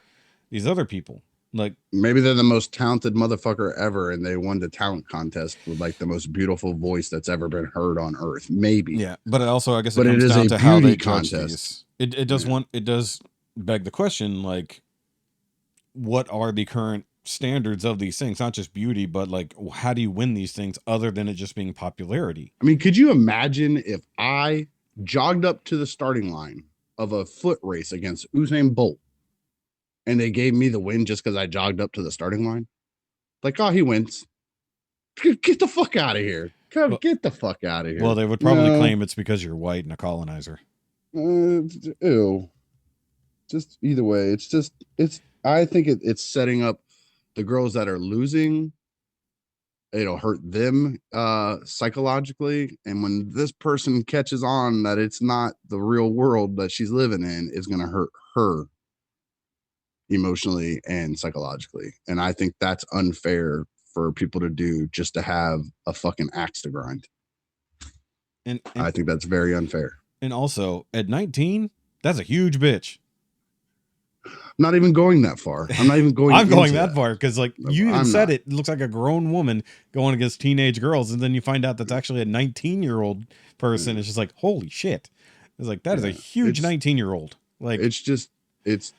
these other people? Like, maybe they're the most talented motherfucker ever, and they won the talent contest with like the most beautiful voice that's ever been heard on earth. Maybe. yeah, but also, I guess it But it comes is down a to how they beauty judge contest. these. It does beg the question, like, what are the current standards of these things? Not just beauty, but like, how do you win these things other than it just being popularity? I mean, could you imagine if I jogged up to the starting line of a foot race against Usain Bolt and they gave me the win just because I jogged up to the starting line? Like, oh, he wins. Get the fuck out of here. Well, Get the fuck out of here. Well, they would probably claim it's because you're white and a colonizer. Ew. Just either way, I think it's setting up the girls that are losing. It'll hurt them psychologically. And when this person catches on that it's not the real world that she's living in, it's going to hurt her emotionally and psychologically. And I think that's unfair for people to do just to have a fucking axe to grind. And I think that's very unfair. And also, at 19, that's a huge bitch. Not even going that far. I'm not even going. I'm going that far because, like, you even said not. it looks like a grown woman going against teenage girls, and then you find out that's actually a 19-year-old person. It's just like, holy shit! It's like that is a huge 19-year-old. Like, it's just it's.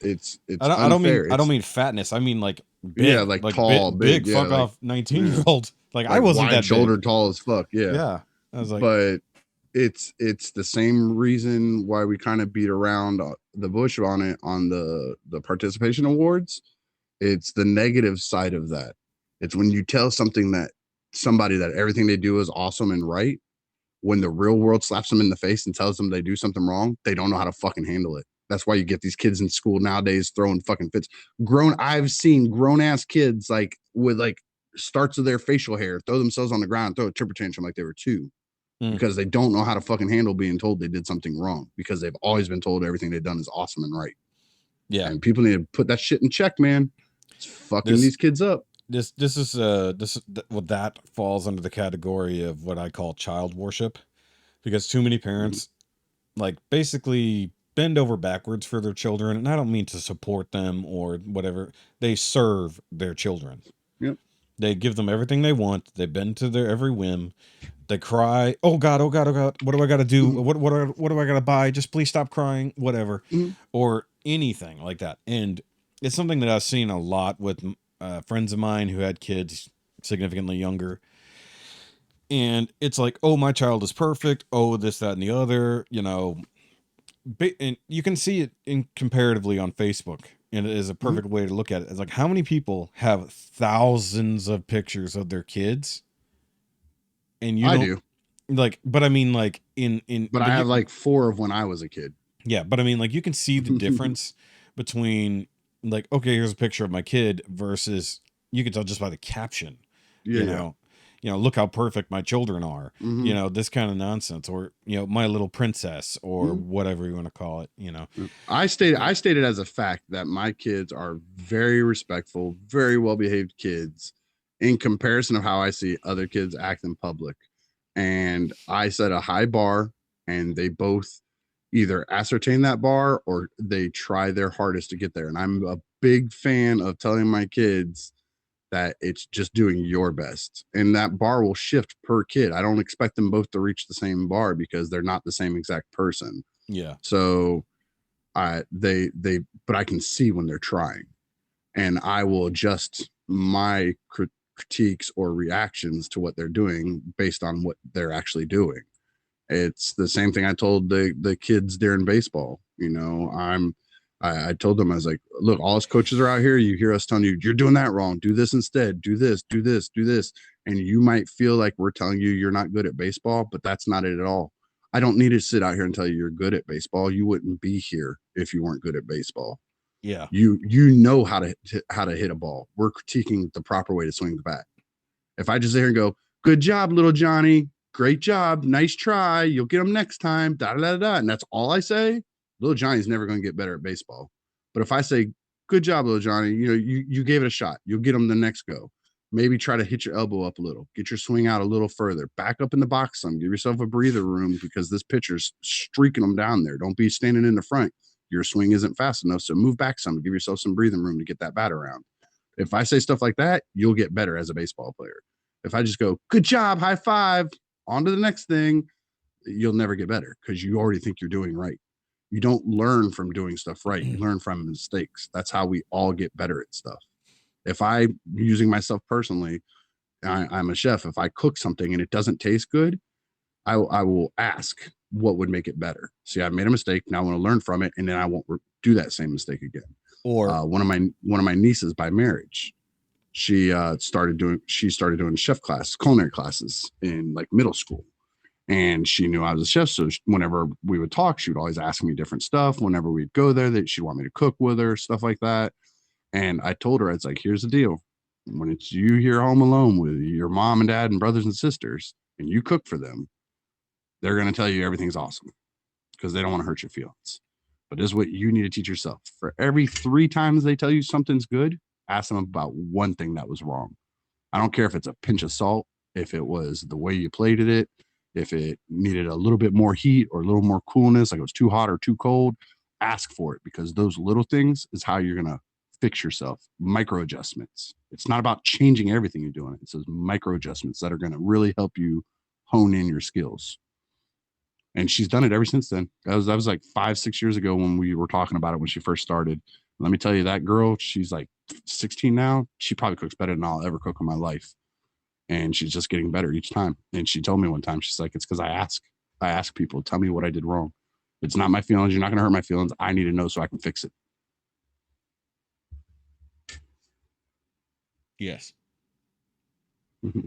I don't mean fatness. I mean like big, like tall, big yeah, fuck like, off 19-year-old. Like I wasn't wide that shouldered, big. tall as fuck. Yeah. I was like, but it's the same reason why we kind of beat around the bush on it on the participation awards. It's the negative side of that. It's when you tell somebody that everything they do is awesome and right, when the real world slaps them in the face and tells them they do something wrong, they don't know how to fucking handle it. That's why you get these kids in school nowadays throwing fucking fits. I've seen grown ass kids like with like starts of their facial hair throw themselves on the ground and throw a temper tantrum like they were 2. Because they don't know how to fucking handle being told they did something wrong, because they've always been told everything they've done is awesome and right. Yeah. And people need to put that shit in check, man. It's fucking these kids up. That falls under the category of what I call child worship, because too many parents like basically bend over backwards for their children. And I don't mean to support them or whatever. They serve their children. Yep. They give them everything they want. They bend to their every whim. They cry. Oh God, oh God, oh God. What do I got to do? What do I got to buy? Just please stop crying. Whatever. Or anything like that. And it's something that I've seen a lot with friends of mine who had kids significantly younger. And it's like, oh, my child is perfect. Oh, this, that, and the other, you know. And you can see it comparatively on Facebook. And it is a perfect way to look at it. It's like, how many people have thousands of pictures of their kids? And you do. Like, but I mean, like but I have like 4 of when I was a kid. Yeah, but I mean, like, you can see the difference between, like, okay, here's a picture of my kid versus you can tell just by the caption. You know, look how perfect my children are. You know, this kind of nonsense, or my little princess, or whatever you want to call it. You know, I stated as a fact that my kids are very respectful, very well behaved kids, in comparison of how I see other kids act in public. And I set a high bar, and they both either ascertain that bar or they try their hardest to get there. And I'm a big fan of telling my kids that it's just doing your best. And that bar will shift per kid. I don't expect them both to reach the same bar because they're not the same exact person. Yeah. So but I can see when they're trying, and I will adjust my critiques or reactions to what they're doing based on what they're actually doing. It's the same thing I told the kids during baseball. You know, I told them, I was like, look, all us coaches are out here. You hear us telling you, you're doing that wrong. Do this instead. Do this, do this, do this. And you might feel like we're telling you you're not good at baseball, but that's not it at all. I don't need to sit out here and tell you you're good at baseball. You wouldn't be here if you weren't good at baseball. Yeah. You know how to hit a ball. We're critiquing the proper way to swing the bat. If I just sit here and go, good job, little Johnny. Great job. Nice try. You'll get them next time. Da, da, da, da. And that's all I say. Little Johnny's never going to get better at baseball. But if I say, good job, little Johnny, you gave it a shot. You'll get him the next go. maybe try to hit your elbow up a little, get your swing out a little further, back up in the box some, give yourself a breather room because this pitcher's streaking them down there. Don't be standing in the front. Your swing isn't fast enough. So move back some, give yourself some breathing room to get that bat around. If I say stuff like that, you'll get better as a baseball player. If I just go, good job, high five, on to the next thing, you'll never get better because you already think you're doing right. You don't learn from doing stuff right. You learn from mistakes. That's how we all get better at stuff. If I'm using myself personally, I'm a chef. If I cook something and it doesn't taste good, I will ask what would make it better. See, I made a mistake. Now I want to learn from it, and then I won't do that same mistake again. Or one of my nieces by marriage, she started doing chef class, culinary classes in like middle school, and she knew I was a chef. So whenever we would talk, she would always ask me different stuff. Whenever we'd go there, that she'd want me to cook with her, stuff like that. And I told her, it's like, here's the deal: when it's you here home alone with your mom and dad and brothers and sisters, and you cook for them, they're going to tell you everything's awesome because they don't want to hurt your feelings. But this is what you need to teach yourself. For every 3 times they tell you something's good, ask them about one thing that was wrong. I don't care if it's a pinch of salt, if it was the way you plated it, if it needed a little bit more heat or a little more coolness, like it was too hot or too cold. Ask for it, because those little things is how you're going to fix yourself. Micro adjustments. It's not about changing everything you're doing. It's those micro adjustments that are going to really help you hone in your skills. And she's done it ever since then. That was like 5-6 years ago when we were talking about it when she first started. Let me tell you, that girl, she's like 16 now. She probably cooks better than I'll ever cook in my life. And she's just getting better each time. And she told me one time, she's like, it's because I ask people, tell me what I did wrong. It's not my feelings. You're not going to hurt my feelings. I need to know so I can fix it. Yes. Mm-hmm.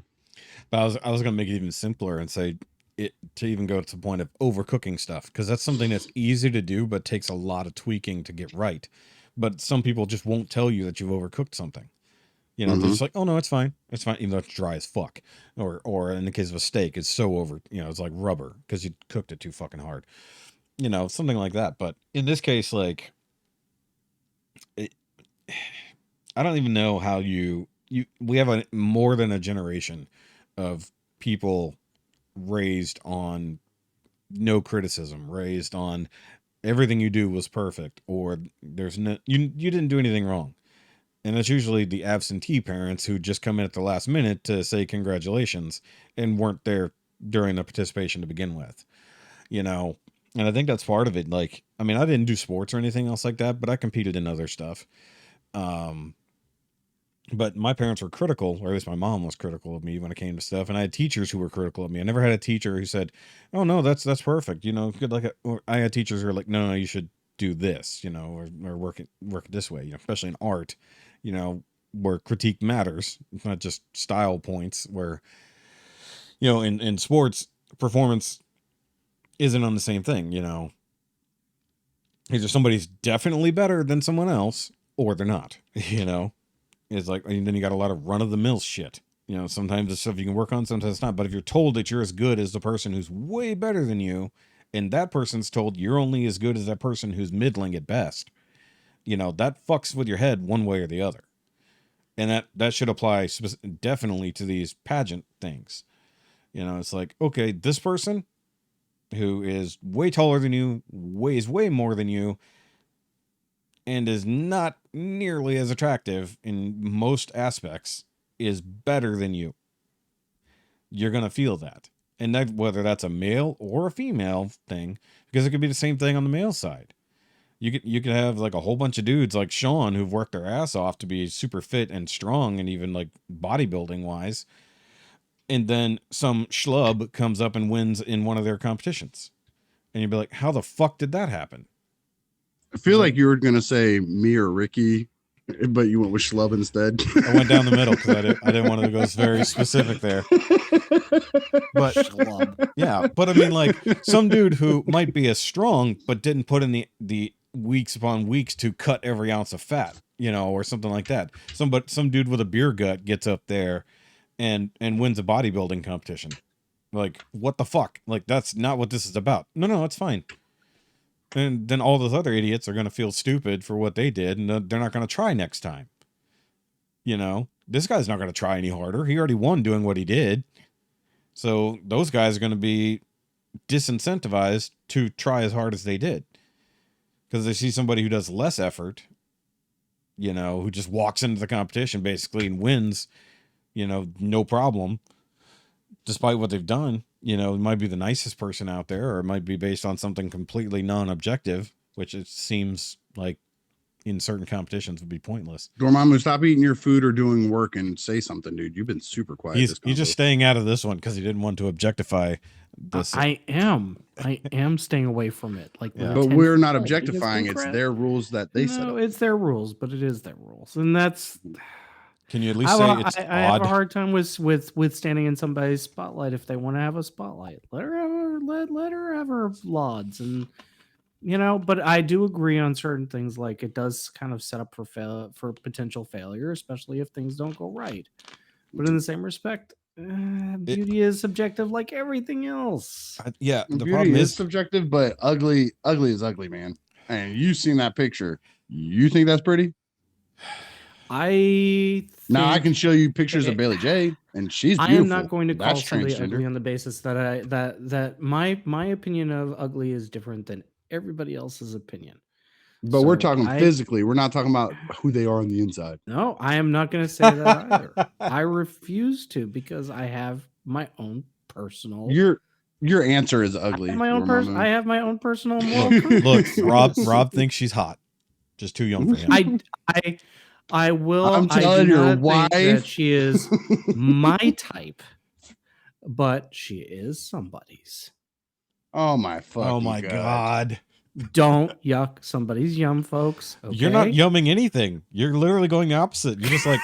But I was going to make it even simpler and say it to even go to the point of overcooking stuff, because that's something that's easy to do, but takes a lot of tweaking to get right. But some people just won't tell you that you've overcooked something. You know, they're just like, oh no, it's fine. It's fine. Even though it's dry as fuck. Or in the case of a steak, it's so over, you know, it's like rubber because you cooked it too fucking hard. You know, something like that. But in this case, like, I don't even know how we have more than a generation of people raised on no criticism, raised on everything you do was perfect, or there's no, you didn't do anything wrong. And that's usually the absentee parents who just come in at the last minute to say congratulations and weren't there during the participation to begin with, you know? And I think that's part of it. Like, I mean, I didn't do sports or anything else like that, but I competed in other stuff. But my parents were critical, or at least my mom was critical of me when it came to stuff. And I had teachers who were critical of me. I never had a teacher who said, oh no, that's perfect. You know, good luck. Or I had teachers who were like, no, you should do this, you know, or work it this way, you know, especially in art, you know, where critique matters. It's not just style points where, you know, in sports, performance isn't on the same thing, you know. Either somebody's definitely better than someone else or they're not, you know. It's like, and then you got a lot of run-of-the-mill shit. You know, sometimes it's stuff you can work on, sometimes it's not. But if you're told that you're as good as the person who's way better than you, and that person's told you're only as good as that person who's middling at best, you know, that fucks with your head one way or the other. And that should apply definitely to these pageant things. You know, it's like, okay, this person who is way taller than you, weighs way more than you, and is not nearly as attractive in most aspects, is better than you. You're going to feel that. And that, whether that's a male or a female thing, because it could be the same thing on the male side. You could have like a whole bunch of dudes like Sean who've worked their ass off to be super fit and strong and even like bodybuilding wise. And then some schlub comes up and wins in one of their competitions. And you'd be like, how the fuck did that happen? I feel like you were going to say me or Ricky, but you went with Schlub instead. I went down the middle because I didn't want to go very specific there. But Schlub. Yeah, but I mean, like, some dude who might be as strong, but didn't put in the weeks upon weeks to cut every ounce of fat, you know, or something like that. Some dude with a beer gut gets up there and wins a bodybuilding competition. Like, what the fuck? Like, that's not what this is about. No, it's fine. And then all those other idiots are going to feel stupid for what they did, and they're not going to try next time. You know? this guy's not going to try any harder. He already won doing what he did. So those guys are going to be disincentivized to try as hard as they did. Because they see somebody who does less effort, you know, who just walks into the competition basically and wins, you know, no problem, despite what they've done. You know, it might be the nicest person out there, or it might be based on something completely non-objective, which it seems like in certain competitions would be pointless. Dormammu, stop eating your food or doing work and say something, dude. You've been super quiet. He's just staying out of this one because he didn't want to objectify this. I am staying away from it. Like, Yeah. But we're not objectifying. It's their rules that they set up. It's their rules, but it is their rules, and that's. Can you at least say it's I odd? have a hard time with standing in somebody's spotlight if they want to have a spotlight. Let her have her lauds, and you know. But I do agree on certain things. Like, it does kind of set up for potential failure, especially if things don't go right. But in the same respect, beauty is subjective, like everything else. Yeah, the Beauty problem is is subjective, but ugly is ugly, man. And you've seen that picture. You think that's pretty? Now I can show you pictures of Bailey J, and she's beautiful. I am not going to call That's somebody transgender. ugly on the basis that my opinion of ugly is different than everybody else's opinion. But we're talking physically. We're not talking about who they are on the inside. No, I am not going to say that either. I refuse to, because I have my own personal. Your answer is ugly. I have my own personal moral compass. Look, Rob thinks she's hot, just too young for him. I will. I'm telling your wife that she is my type, but she is somebody's. Oh my fucking Oh my god. Don't yuck somebody's yum, folks. Okay? You're not yumming anything. You're literally going the opposite. You're just like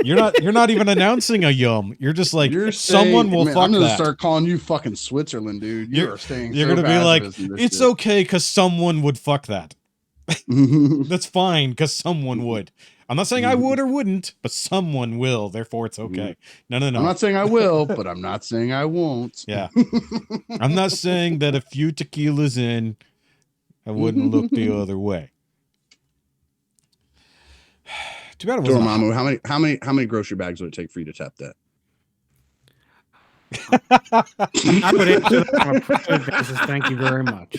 you're not even announcing a yum. You're just like, someone will fuck I'm gonna that. start calling you fucking Switzerland, dude. You're gonna be like, it's okay because someone would fuck that. That's fine because someone would. I'm not saying I would or wouldn't, but someone will. Therefore, it's okay. No. I'm not saying I will, but I'm not saying I won't. Yeah. I'm not saying that a few tequilas in, I wouldn't look the other way. Too bad it wasn't. Dormammu, how many grocery bags would it take for you to tap that? I would answer that on a private basis. Thank you very much.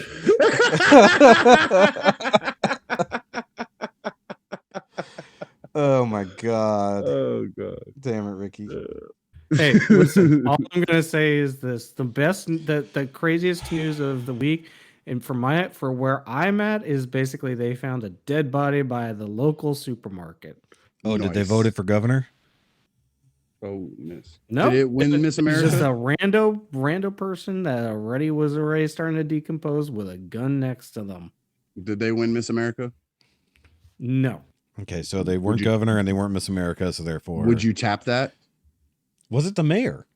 Oh my god. Oh god. Damn it, Ricky. Hey, listen, all I'm gonna say is this: the craziest news of the week, and for where I'm at, is basically they found a dead body by the local supermarket. Oh, nice. Did they vote it for governor? Oh, miss. No, did it win Miss America? It's just a rando person that was already starting to decompose with a gun next to them. Did they win Miss America? No. Okay, so they weren't governor and they weren't Miss America, so therefore. Would you tap that? Was it the mayor?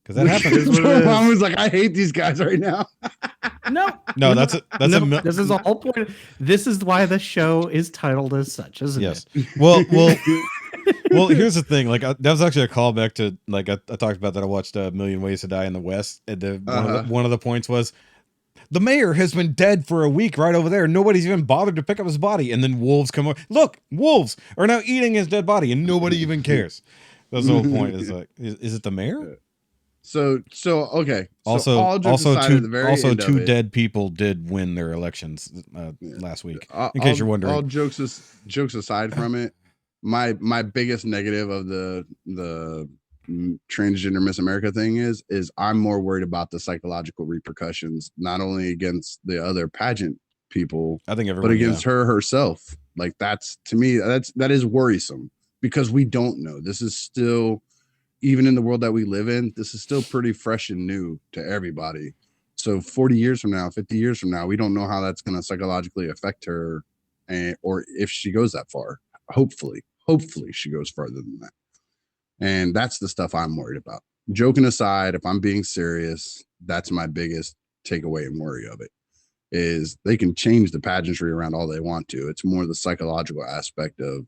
Because that happened. Mom was like, I hate these guys right now. No, that's this is the whole point. This is why the show is titled as such, isn't it? Well, here's the thing. Like, that was actually a callback to, like, I talked about that. I watched A Million Ways to Die in the West. And one of the points was, the mayor has been dead for a week right over there. Nobody's even bothered to pick up his body. And then wolves come over. Look, wolves are now eating his dead body, and nobody even cares. That's the whole point. Is like, is it the mayor? So okay. Also, two dead people did win their elections last week. In case you're wondering. All jokes aside from it, my biggest negative of the transgender Miss America thing is I'm more worried about the psychological repercussions, not only against the other pageant people, I think but against her herself. Like, that's, to me, that is worrisome, because we don't know. This is still, even in the world that we live in, this is still pretty fresh and new to everybody. So 40 years from now, 50 years from now, we don't know how that's going to psychologically affect her, or if she goes that far. Hopefully she goes further than that. And that's the stuff I'm worried about. Joking aside, if I'm being serious, that's my biggest takeaway and worry of it, is they can change the pageantry around all they want to. It's more the psychological aspect of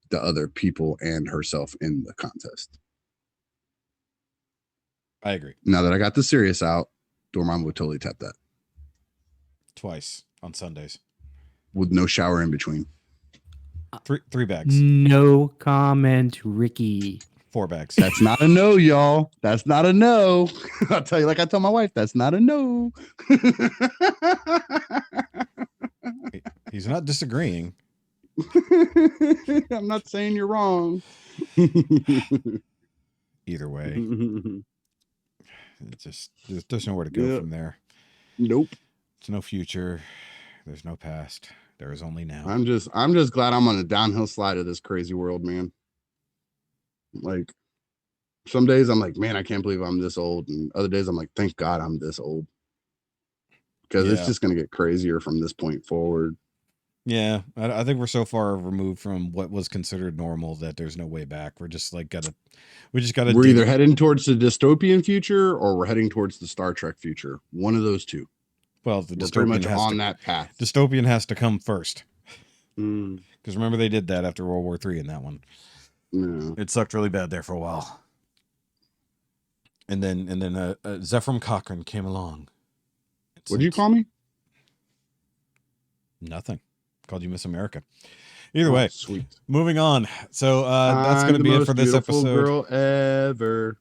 the other people and herself in the contest. I agree. Now that I got the serious out, Dormammu would totally tap that. Twice on Sundays. With no shower in between. Three bags. No comment, Ricky. 4 bags. That's not a no, y'all. That's not a no. I'll tell you, like I told my wife, that's not a no. He's not disagreeing. I'm not saying you're wrong. Either way, it's just there's nowhere to go from there. Nope. There's no future. There's no past. There is only now. I'm just glad I'm on a downhill slide of this crazy world, man. Like some days I'm like, man, I can't believe I'm this old, and other days I'm like, thank God I'm this old, because it's just gonna get crazier from this point forward. Yeah, I think we're so far removed from what was considered normal that there's no way back. We're just like we're either heading towards the dystopian future or we're heading towards the Star Trek future. One of those two. Well, the we're pretty much on that path. Dystopian has to come first. Because remember they did that after World War III in that one. Yeah. It sucked really bad there for a while. And then Zephram Cochrane came along. What'd you call me? Nothing. Called you Miss America. Either way, sweet. Moving on. So that's going to be it for this episode. Girl ever.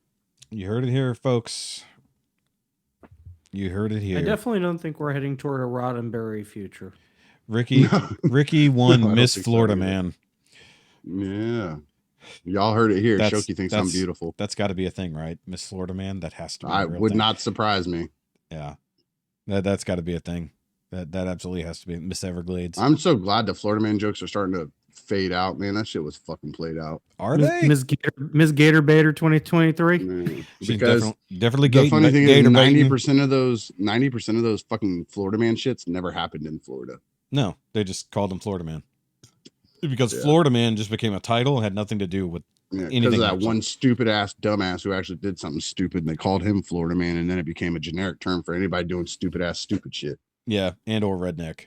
You heard it here, folks. You heard it here. I definitely don't think we're heading toward a Roddenberry future. Ricky won Miss Florida Man. Yeah. Y'all heard it here. Shoki thinks I'm beautiful. That's got to be a thing, right? Miss Florida Man. That has to be. Would not surprise me. Yeah. That's got to be a thing. That absolutely has to be Miss Everglades. I'm so glad the Florida Man jokes are starting to fade out, man. That shit was fucking played out. Are they? Miss Gator Baiter 2023? Man, because definitely the funny thing is Gator 90% of those fucking Florida Man shits never happened in Florida. No, they just called him Florida Man. Because Florida Man just became a title and had nothing to do with anything. Because of that one stupid ass dumbass who actually did something stupid, and they called him Florida Man, and then it became a generic term for anybody doing stupid shit. Yeah, and or redneck,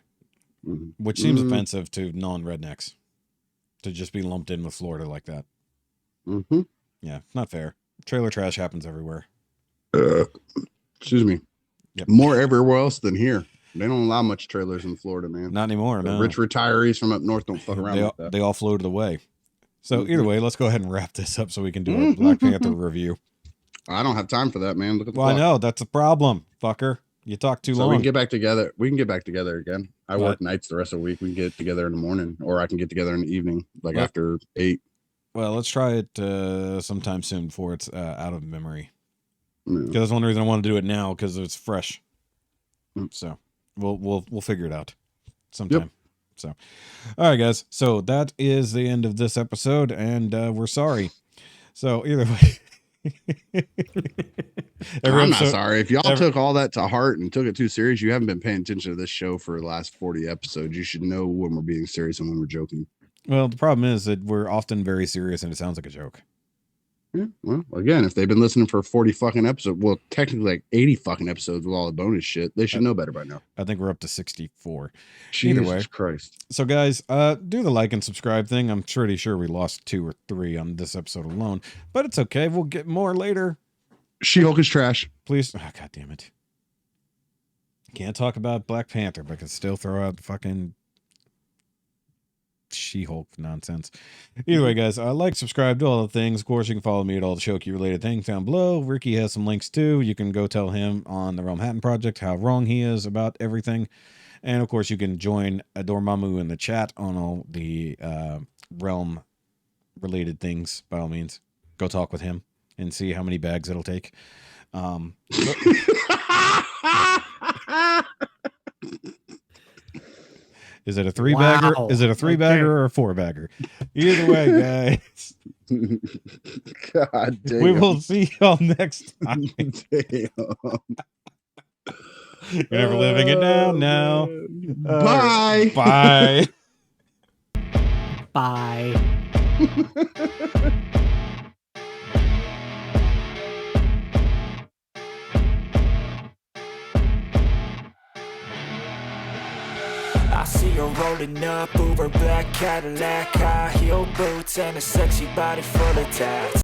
which seems offensive to non-rednecks to just be lumped in with Florida like that. Yeah, not fair. Trailer trash happens everywhere. Excuse me. Yep. More everywhere else than here. They don't allow much trailers in Florida, man. Not anymore. The no. Rich retirees from up north don't fuck around with that. They all floated away. So either way, let's go ahead and wrap this up so we can do a Black Panther review. I don't have time for that, man. Look at the clock. I know that's a problem, fucker. You talk too long. We can get back together. We can get back together again. I work nights the rest of the week. We can get together in the morning, or I can get together in the evening, like after 8. Well, let's try it sometime soon before it's out of memory. Because that's one reason I want to do it now, because it's fresh. So we'll figure it out sometime. Yep. So, all right, guys. So that is the end of this episode, and we're sorry. So either way. I'm not sorry. If y'all took all that to heart and took it too serious, you haven't been paying attention to this show for the last 40 episodes. You should know when we're being serious and when we're joking. Well, the problem is that we're often very serious and it sounds like a joke. Yeah, well, again, if they've been listening for 40 fucking episodes, well, technically like 80 fucking episodes with all the bonus shit, they should know better by now. I think we're up to 64. Jesus Either way, Christ. So, guys, do the like and subscribe thing. I'm pretty sure we lost 2 or 3 on this episode alone, but it's okay. We'll get more later. She-Hulk is trash. Please. Oh, God damn it. Can't talk about Black Panther, but can still throw out fucking She-Hulk nonsense. Either way, guys, like, subscribe, do all the things. Of course, you can follow me at all the Shoky related things down below. Ricky has some links too. You can go tell him on the Realm Hatton Project how wrong he is about everything. And of course, you can join Dormammu in the chat on all the Realm related things. By all means, go talk with him and see how many bags it'll take. Is it a 3-bagger? Wow. Is it a 3-bagger or a 4-bagger? Either way, guys. God damn. We will see y'all next time. You're never living it down now. Bye. Bye. Bye. I see her rolling up, Uber black Cadillac, high heel boots and a sexy body full of tats.